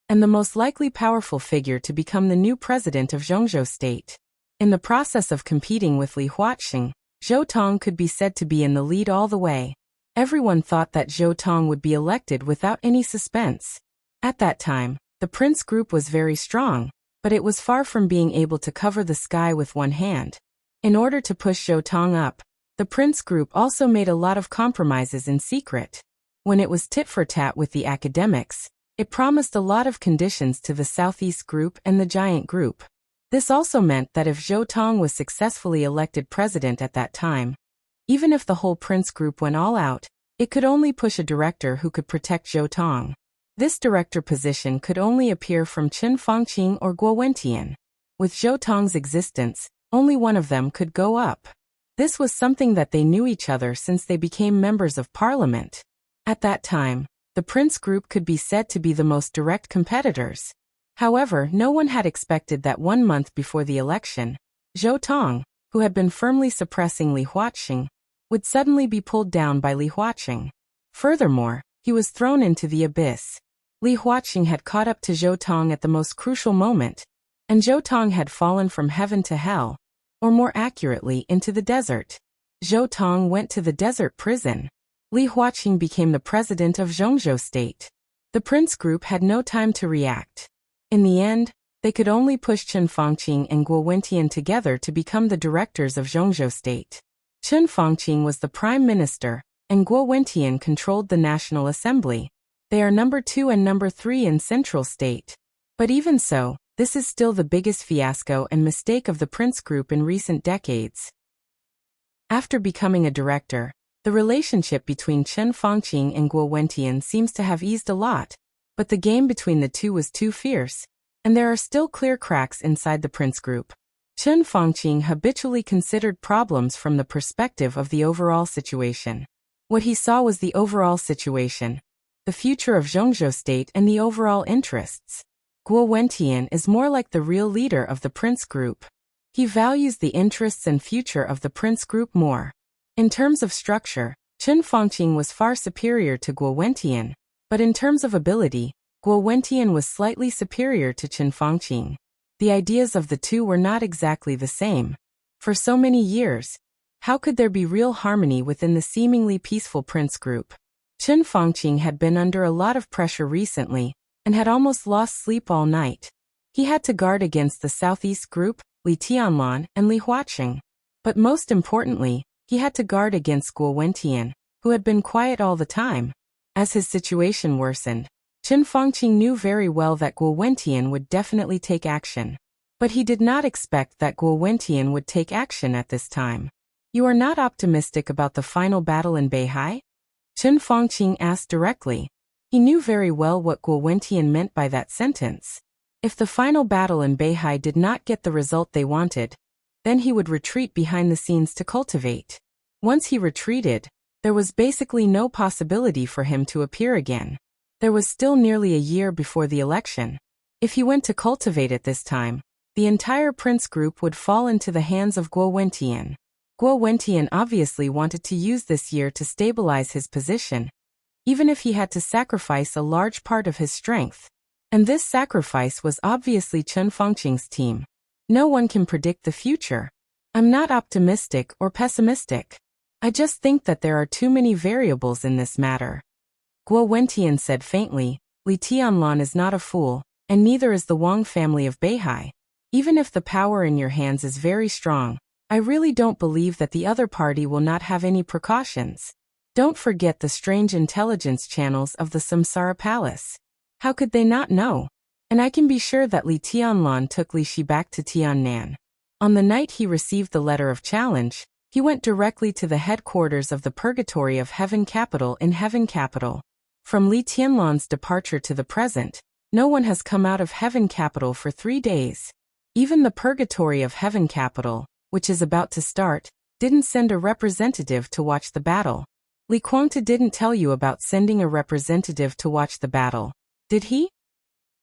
and the most likely powerful figure to become the new president of Zhongzhou state. In the process of competing with Li Huaxing, Zhou Tong could be said to be in the lead all the way. Everyone thought that Zhou Tong would be elected without any suspense. At that time, the Prince Group was very strong, but it was far from being able to cover the sky with one hand. In order to push Zhou Tong up, the Prince Group also made a lot of compromises in secret. When it was tit for tat with the academics, it promised a lot of conditions to the Southeast Group and the Giant Group. This also meant that if Zhou Tong was successfully elected president at that time, even if the whole Prince Group went all out, It could only push a director who could protect Zhou Tong. This director position could only appear from Chen Fangqing or Guo Wentian. With Zhou Tong's existence, only one of them could go up. This was something that they knew each other since they became members of parliament. At that time, the Prince Group could be said to be the most direct competitors. However, no one had expected that 1 month before the election, Zhou Tong, who had been firmly suppressing Li Huaqing, would suddenly be pulled down by Li Huaqing. Furthermore, he was thrown into the abyss. Li Huaqing had caught up to Zhou Tong at the most crucial moment, and Zhou Tong had fallen from heaven to hell, or more accurately, into the desert. Zhou Tong went to the desert prison. Li Huaqing became the president of Zhongzhou State. The Prince Group had no time to react. In the end, they could only push Chen Fangqing and Guo Wentian together to become the directors of Zhongzhou State. Chen Fangqing was the prime minister, and Guo Wentian controlled the National Assembly. They are number 2 and number 3 in Central State. But even so, this is still the biggest fiasco and mistake of the Prince Group in recent decades. After becoming a director, the relationship between Chen Fangqing and Guo Wentian seems to have eased a lot, but the game between the two was too fierce, and there are still clear cracks inside the Prince Group. Chen Fangqing habitually considered problems from the perspective of the overall situation. What he saw was the overall situation, the future of Zhongzhou State and the overall interests. Guo Wentian is more like the real leader of the Prince Group. He values the interests and future of the Prince Group more. In terms of structure, Chen Fangqing was far superior to Guo Wentian, but in terms of ability, Guo Wentian was slightly superior to Chen Fangqing. The ideas of the two were not exactly the same. For so many years, how could there be real harmony within the seemingly peaceful Prince Group? Chen Fangqing had been under a lot of pressure recently, and had almost lost sleep all night. He had to guard against the Southeast Group, Li Tianlan, and Li Huaqing. But most importantly, he had to guard against Guo Wentian, who had been quiet all the time. As his situation worsened, Chen Fangqing knew very well that Guo Wentian would definitely take action. But he did not expect that Guo Wentian would take action at this time. You are not optimistic about the final battle in Beihai? Chen Fangqing asked directly. He knew very well what Guo Wentian meant by that sentence. If the final battle in Beihai did not get the result they wanted, then he would retreat behind the scenes to cultivate. Once he retreated, there was basically no possibility for him to appear again. There was still nearly a year before the election. If he went to cultivate at this time, the entire Prince Group would fall into the hands of Guo Wentian. Guo Wentian obviously wanted to use this year to stabilize his position, even if he had to sacrifice a large part of his strength. And this sacrifice was obviously Chen Fangqing's team. No one can predict the future. I'm not optimistic or pessimistic. I just think that there are too many variables in this matter. Guo Wentian said faintly, Li Tianlan is not a fool, and neither is the Wang family of Beihai. Even if the power in your hands is very strong, I really don't believe that the other party will not have any precautions. Don't forget the strange intelligence channels of the Samsara Palace. How could they not know? And I can be sure that Li Tianlan took Li Shi back to Tiannan. On the night he received the letter of challenge, he went directly to the headquarters of the Purgatory of Heaven Capital in Heaven Capital. From Li Tianlan's departure to the present, no one has come out of Heaven Capital for 3 days. Even the Purgatory of Heaven Capital, which is about to start, didn't send a representative to watch the battle. Li Guangta didn't tell you about sending a representative to watch the battle, did he?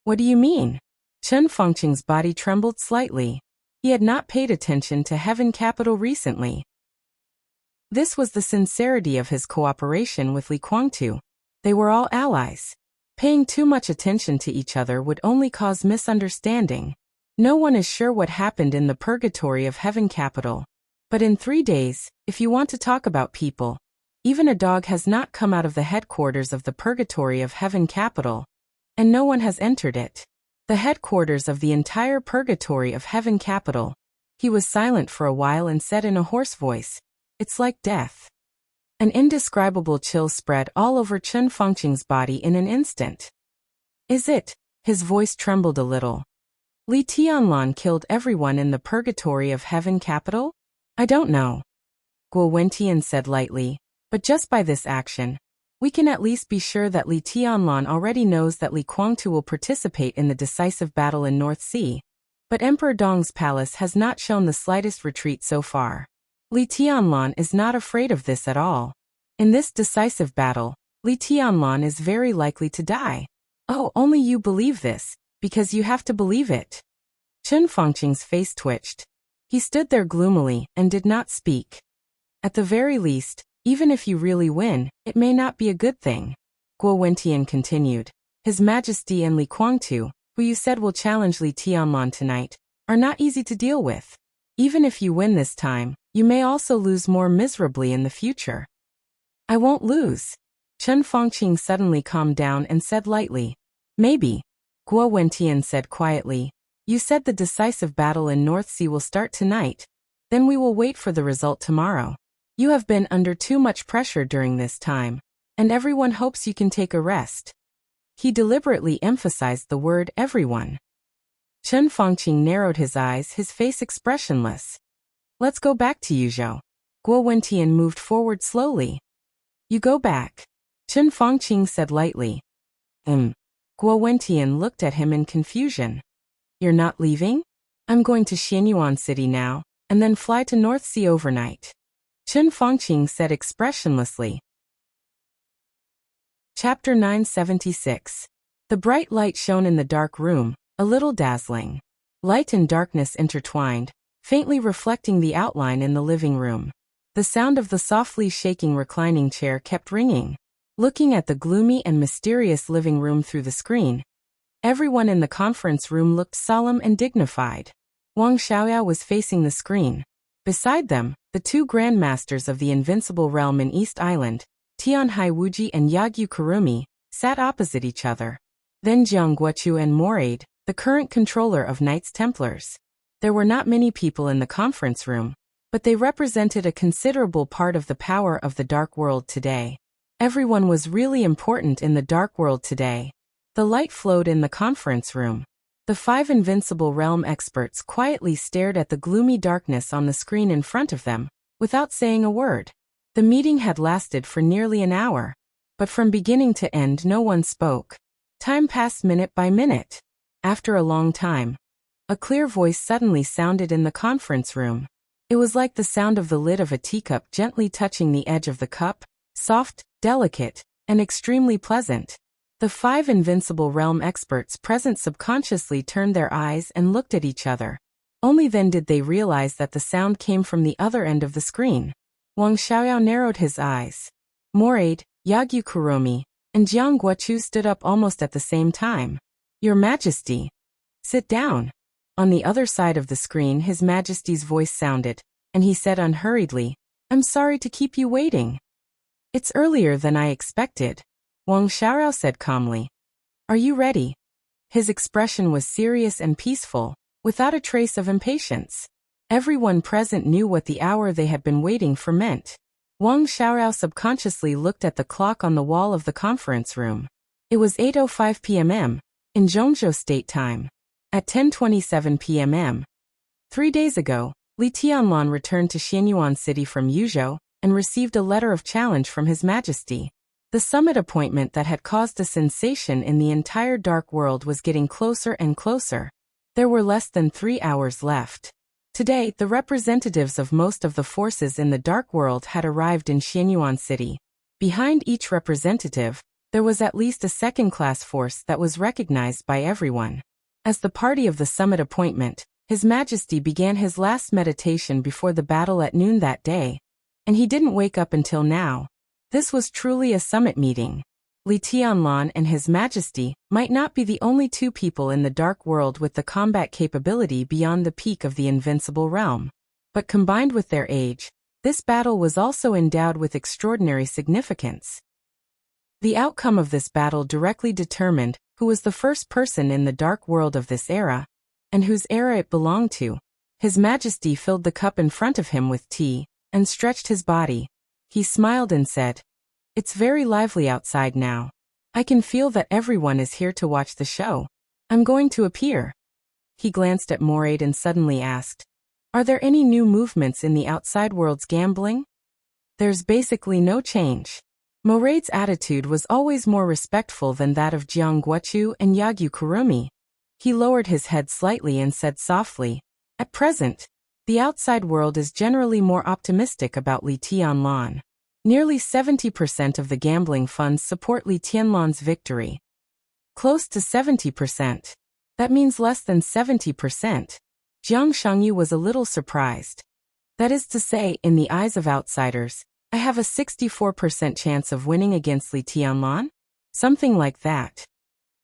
What do you mean? Chen Fangqing's body trembled slightly. He had not paid attention to Heaven Capital recently. This was the sincerity of his cooperation with Li Guangtu. They were all allies. Paying too much attention to each other would only cause misunderstanding. No one is sure what happened in the Purgatory of Heaven Capital. But in 3 days, if you want to talk about people, even a dog has not come out of the headquarters of the Purgatory of Heaven Capital, and no one has entered it. The headquarters of the entire Purgatory of Heaven Capital. He was silent for a while and said in a hoarse voice, "It's like death." An indescribable chill spread all over Chen Fangqing's body in an instant. Is it? His voice trembled a little. Li Tianlan killed everyone in the Purgatory of Heaven Capital? I don't know. Guo Wentian said lightly. But just by this action, we can at least be sure that Li Tianlan already knows that Li Guangtu will participate in the decisive battle in North Sea. But Emperor Dong's palace has not shown the slightest retreat so far. Li Tianlan is not afraid of this at all. In this decisive battle, Li Tianlan is very likely to die. Oh, only you believe this, because you have to believe it. Chen Fangqing's face twitched. He stood there gloomily and did not speak. At the very least, even if you really win, it may not be a good thing. Guo Wentian continued. His Majesty and Li Guangtu, who you said will challenge Li Tianlan tonight, are not easy to deal with. Even if you win this time, you may also lose more miserably in the future. I won't lose. Chen Fangqing suddenly calmed down and said lightly. Maybe. Guo Wentian said quietly. You said the decisive battle in North Sea will start tonight. Then we will wait for the result tomorrow. You have been under too much pressure during this time, and everyone hopes you can take a rest. He deliberately emphasized the word everyone. Chen Fangqing narrowed his eyes, his face expressionless. Let's go back to Yuzhou. Guo Wentian moved forward slowly. You go back. Chen Fangqing said lightly. Guo Wentian looked at him in confusion. You're not leaving? I'm going to Xianyuan City now, and then fly to North Sea overnight. Chen Fangqing said expressionlessly. Chapter 976. The bright light shone in the dark room, a little dazzling. Light and darkness intertwined, faintly reflecting the outline in the living room. The sound of the softly shaking reclining chair kept ringing. Looking at the gloomy and mysterious living room through the screen, everyone in the conference room looked solemn and dignified. Wang Xiaoyao was facing the screen. Beside them, the two grandmasters of the invincible realm in East Island, Tianhai Wuji and Yagyu Kurumi, sat opposite each other. Then Jiang Guochu and Moraid, the current controller of Knights Templars. There were not many people in the conference room, but they represented a considerable part of the power of the Dark World today. Everyone was really important in the Dark World today. The light flowed in the conference room. The 5 invincible realm experts quietly stared at the gloomy darkness on the screen in front of them, without saying a word. The meeting had lasted for nearly an hour, but from beginning to end no one spoke. Time passed minute by minute. After a long time, a clear voice suddenly sounded in the conference room. It was like the sound of the lid of a teacup gently touching the edge of the cup, soft, delicate, and extremely pleasant. The 5 invincible realm experts present subconsciously turned their eyes and looked at each other. Only then did they realize that the sound came from the other end of the screen. Wang Xiaoyao narrowed his eyes. Moraid, Yagyu Kurumi, and Jiang Guochu stood up almost at the same time. Your Majesty. Sit down. On the other side of the screen His Majesty's voice sounded, and he said unhurriedly, I'm sorry to keep you waiting. It's earlier than I expected. Wang Xiaoyao said calmly. Are you ready? His expression was serious and peaceful, without a trace of impatience. Everyone present knew what the hour they had been waiting for meant. Wang Xiaoyao subconsciously looked at the clock on the wall of the conference room. It was 8:05 p.m. in Zhongzhou State Time. At 10:27 p.m. 3 days ago, Li Tianlan returned to Xianyuan City from Yuzhou and received a letter of challenge from His Majesty. The summit appointment that had caused a sensation in the entire Dark World was getting closer and closer. There were less than 3 hours left. Today, the representatives of most of the forces in the Dark World had arrived in Xianyuan City. Behind each representative, there was at least a second-class force that was recognized by everyone. As the party of the summit appointment, His Majesty began his last meditation before the battle at noon that day, and he didn't wake up until now. This was truly a summit meeting. Li Tianlan and His Majesty might not be the only 2 people in the Dark World with the combat capability beyond the peak of the invincible realm. But combined with their age, this battle was also endowed with extraordinary significance. The outcome of this battle directly determined who was the first person in the Dark World of this era, and whose era it belonged to. His Majesty filled the cup in front of him with tea, and stretched his body. He smiled and said, It's very lively outside now. I can feel that everyone is here to watch the show. I'm going to appear. He glanced at Moraid and suddenly asked, Are there any new movements in the outside world's gambling? There's basically no change. Moraid's attitude was always more respectful than that of Jiang Guochu and Yagyu Kurumi. He lowered his head slightly and said softly, "At present, the outside world is generally more optimistic about Li Tianlan. Nearly 70% of the gambling funds support Li Tianlan's victory." Close to 70%. That means less than 70%. Jiang Shangyu was a little surprised. That is to say, in the eyes of outsiders, I have a 64% chance of winning against Li Tianlan? Something like that.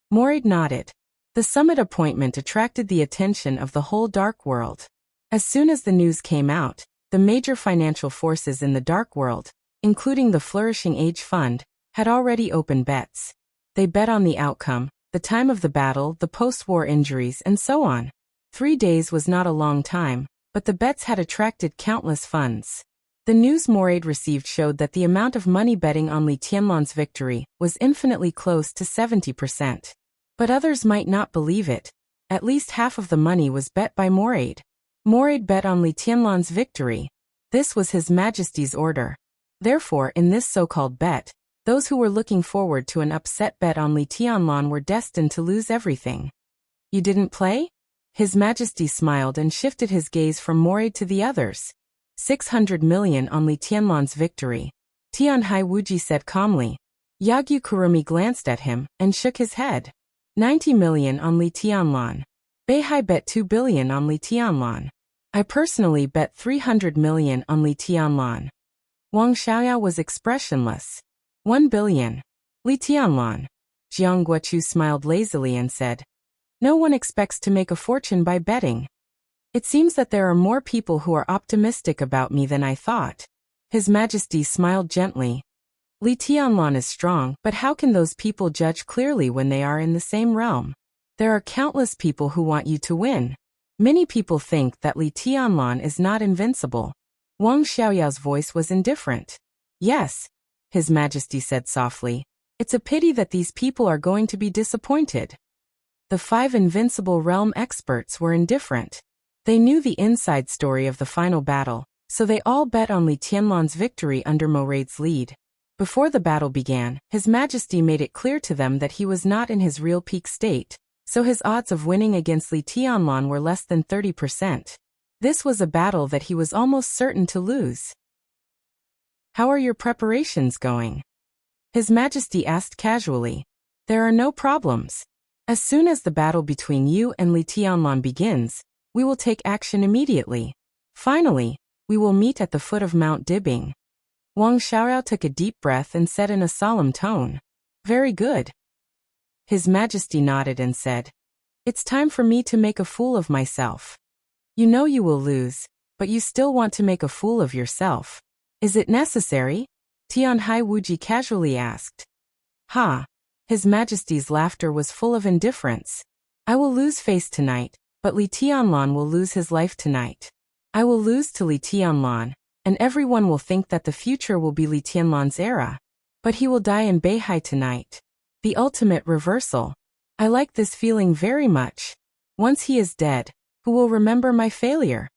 Moraid nodded. The summit appointment attracted the attention of the whole dark world. As soon as the news came out, the major financial forces in the dark world, including the Flourishing Age Fund, had already opened bets. They bet on the outcome, the time of the battle, the post-war injuries, and so on. 3 days was not a long time, but the bets had attracted countless funds. The news Moraid received showed that the amount of money betting on Li Tianlan's victory was infinitely close to 70%. But others might not believe it. At least half of the money was bet by Moraid. Moraid bet on Li Tianlan's victory. This was His Majesty's order. Therefore, in this so-called bet, those who were looking forward to an upset bet on Li Tianlan were destined to lose everything. You didn't play? His Majesty smiled and shifted his gaze from Moraid to the others. 600 million on Li Tianlan's victory. Tianhai Wuji said calmly. Yagyu Kurumi glanced at him and shook his head. 90 million on Li Tianlan. Beihai bet 2 billion on Li Tianlan. I personally bet 300 million on Li Tianlan. Wang Xiaoyao was expressionless. 1 billion. Li Tianlan. Jiang Guochu smiled lazily and said, "No one expects to make a fortune by betting. It seems that there are more people who are optimistic about me than I thought." His Majesty smiled gently. Li Tianlan is strong, but how can those people judge clearly when they are in the same realm? There are countless people who want you to win. Many people think that Li Tianlan is not invincible. Wang Xiaoyao's voice was indifferent. "Yes," His Majesty said softly. "It's a pity that these people are going to be disappointed." The 5 invincible realm experts were indifferent. They knew the inside story of the final battle, so they all bet on Li Tianlan's victory under Moraid's lead. Before the battle began, His Majesty made it clear to them that he was not in his real peak state, so his odds of winning against Li Tianlan were less than 30%. This was a battle that he was almost certain to lose. "How are your preparations going?" His Majesty asked casually. "There are no problems. As soon as the battle between you and Li Tianlan begins, we will take action immediately. Finally, we will meet at the foot of Mount Dibing." Wang Xiaoyao took a deep breath and said in a solemn tone, "Very good." His Majesty nodded and said, "It's time for me to make a fool of myself." "You know you will lose, but you still want to make a fool of yourself. Is it necessary?" Tianhai Wuji casually asked. "Ha!" His Majesty's laughter was full of indifference. "I will lose face tonight, but Li Tianlan will lose his life tonight. I will lose to Li Tianlan, and everyone will think that the future will be Li Tianlan's era. But he will die in Beihai tonight. The ultimate reversal. I like this feeling very much. Once he is dead, who will remember my failure?"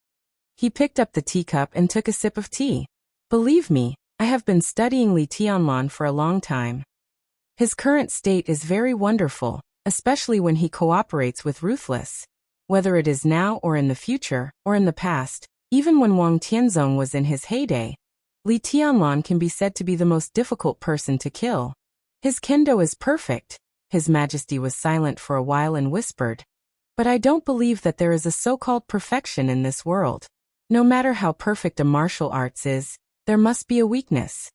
He picked up the teacup and took a sip of tea. "Believe me, I have been studying Li Tianlan for a long time. His current state is very wonderful, especially when he cooperates with Ruthless. Whether it is now or in the future, or in the past, even when Wang Tianzong was in his heyday, Li Tianlan can be said to be the most difficult person to kill. His kendo is perfect." His Majesty was silent for a while and whispered, "But I don't believe that there is a so-called perfection in this world. No matter how perfect a martial arts is, there must be a weakness."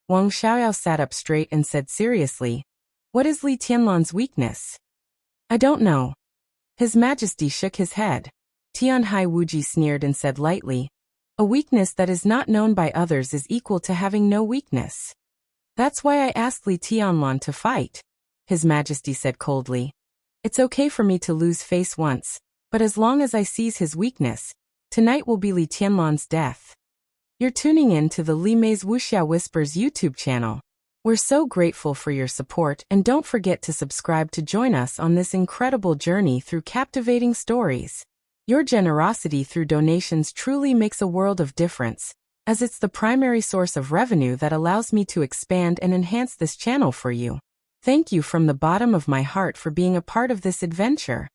Wang Xiaoyao sat up straight and said seriously, "What is Li Tianlan's weakness?" "I don't know." His Majesty shook his head. Tianhai Wuji sneered and said lightly, "A weakness that is not known by others is equal to having no weakness. That's why I asked Li Tianlan to fight." His Majesty said coldly, "It's okay for me to lose face once, but as long as I seize his weakness, tonight will be Li Tianlan's death." You're tuning in to the Li Mei's Wuxia Whispers YouTube channel. We're so grateful for your support, and don't forget to subscribe to join us on this incredible journey through captivating stories. Your generosity through donations truly makes a world of difference, as it's the primary source of revenue that allows me to expand and enhance this channel for you. Thank you from the bottom of my heart for being a part of this adventure.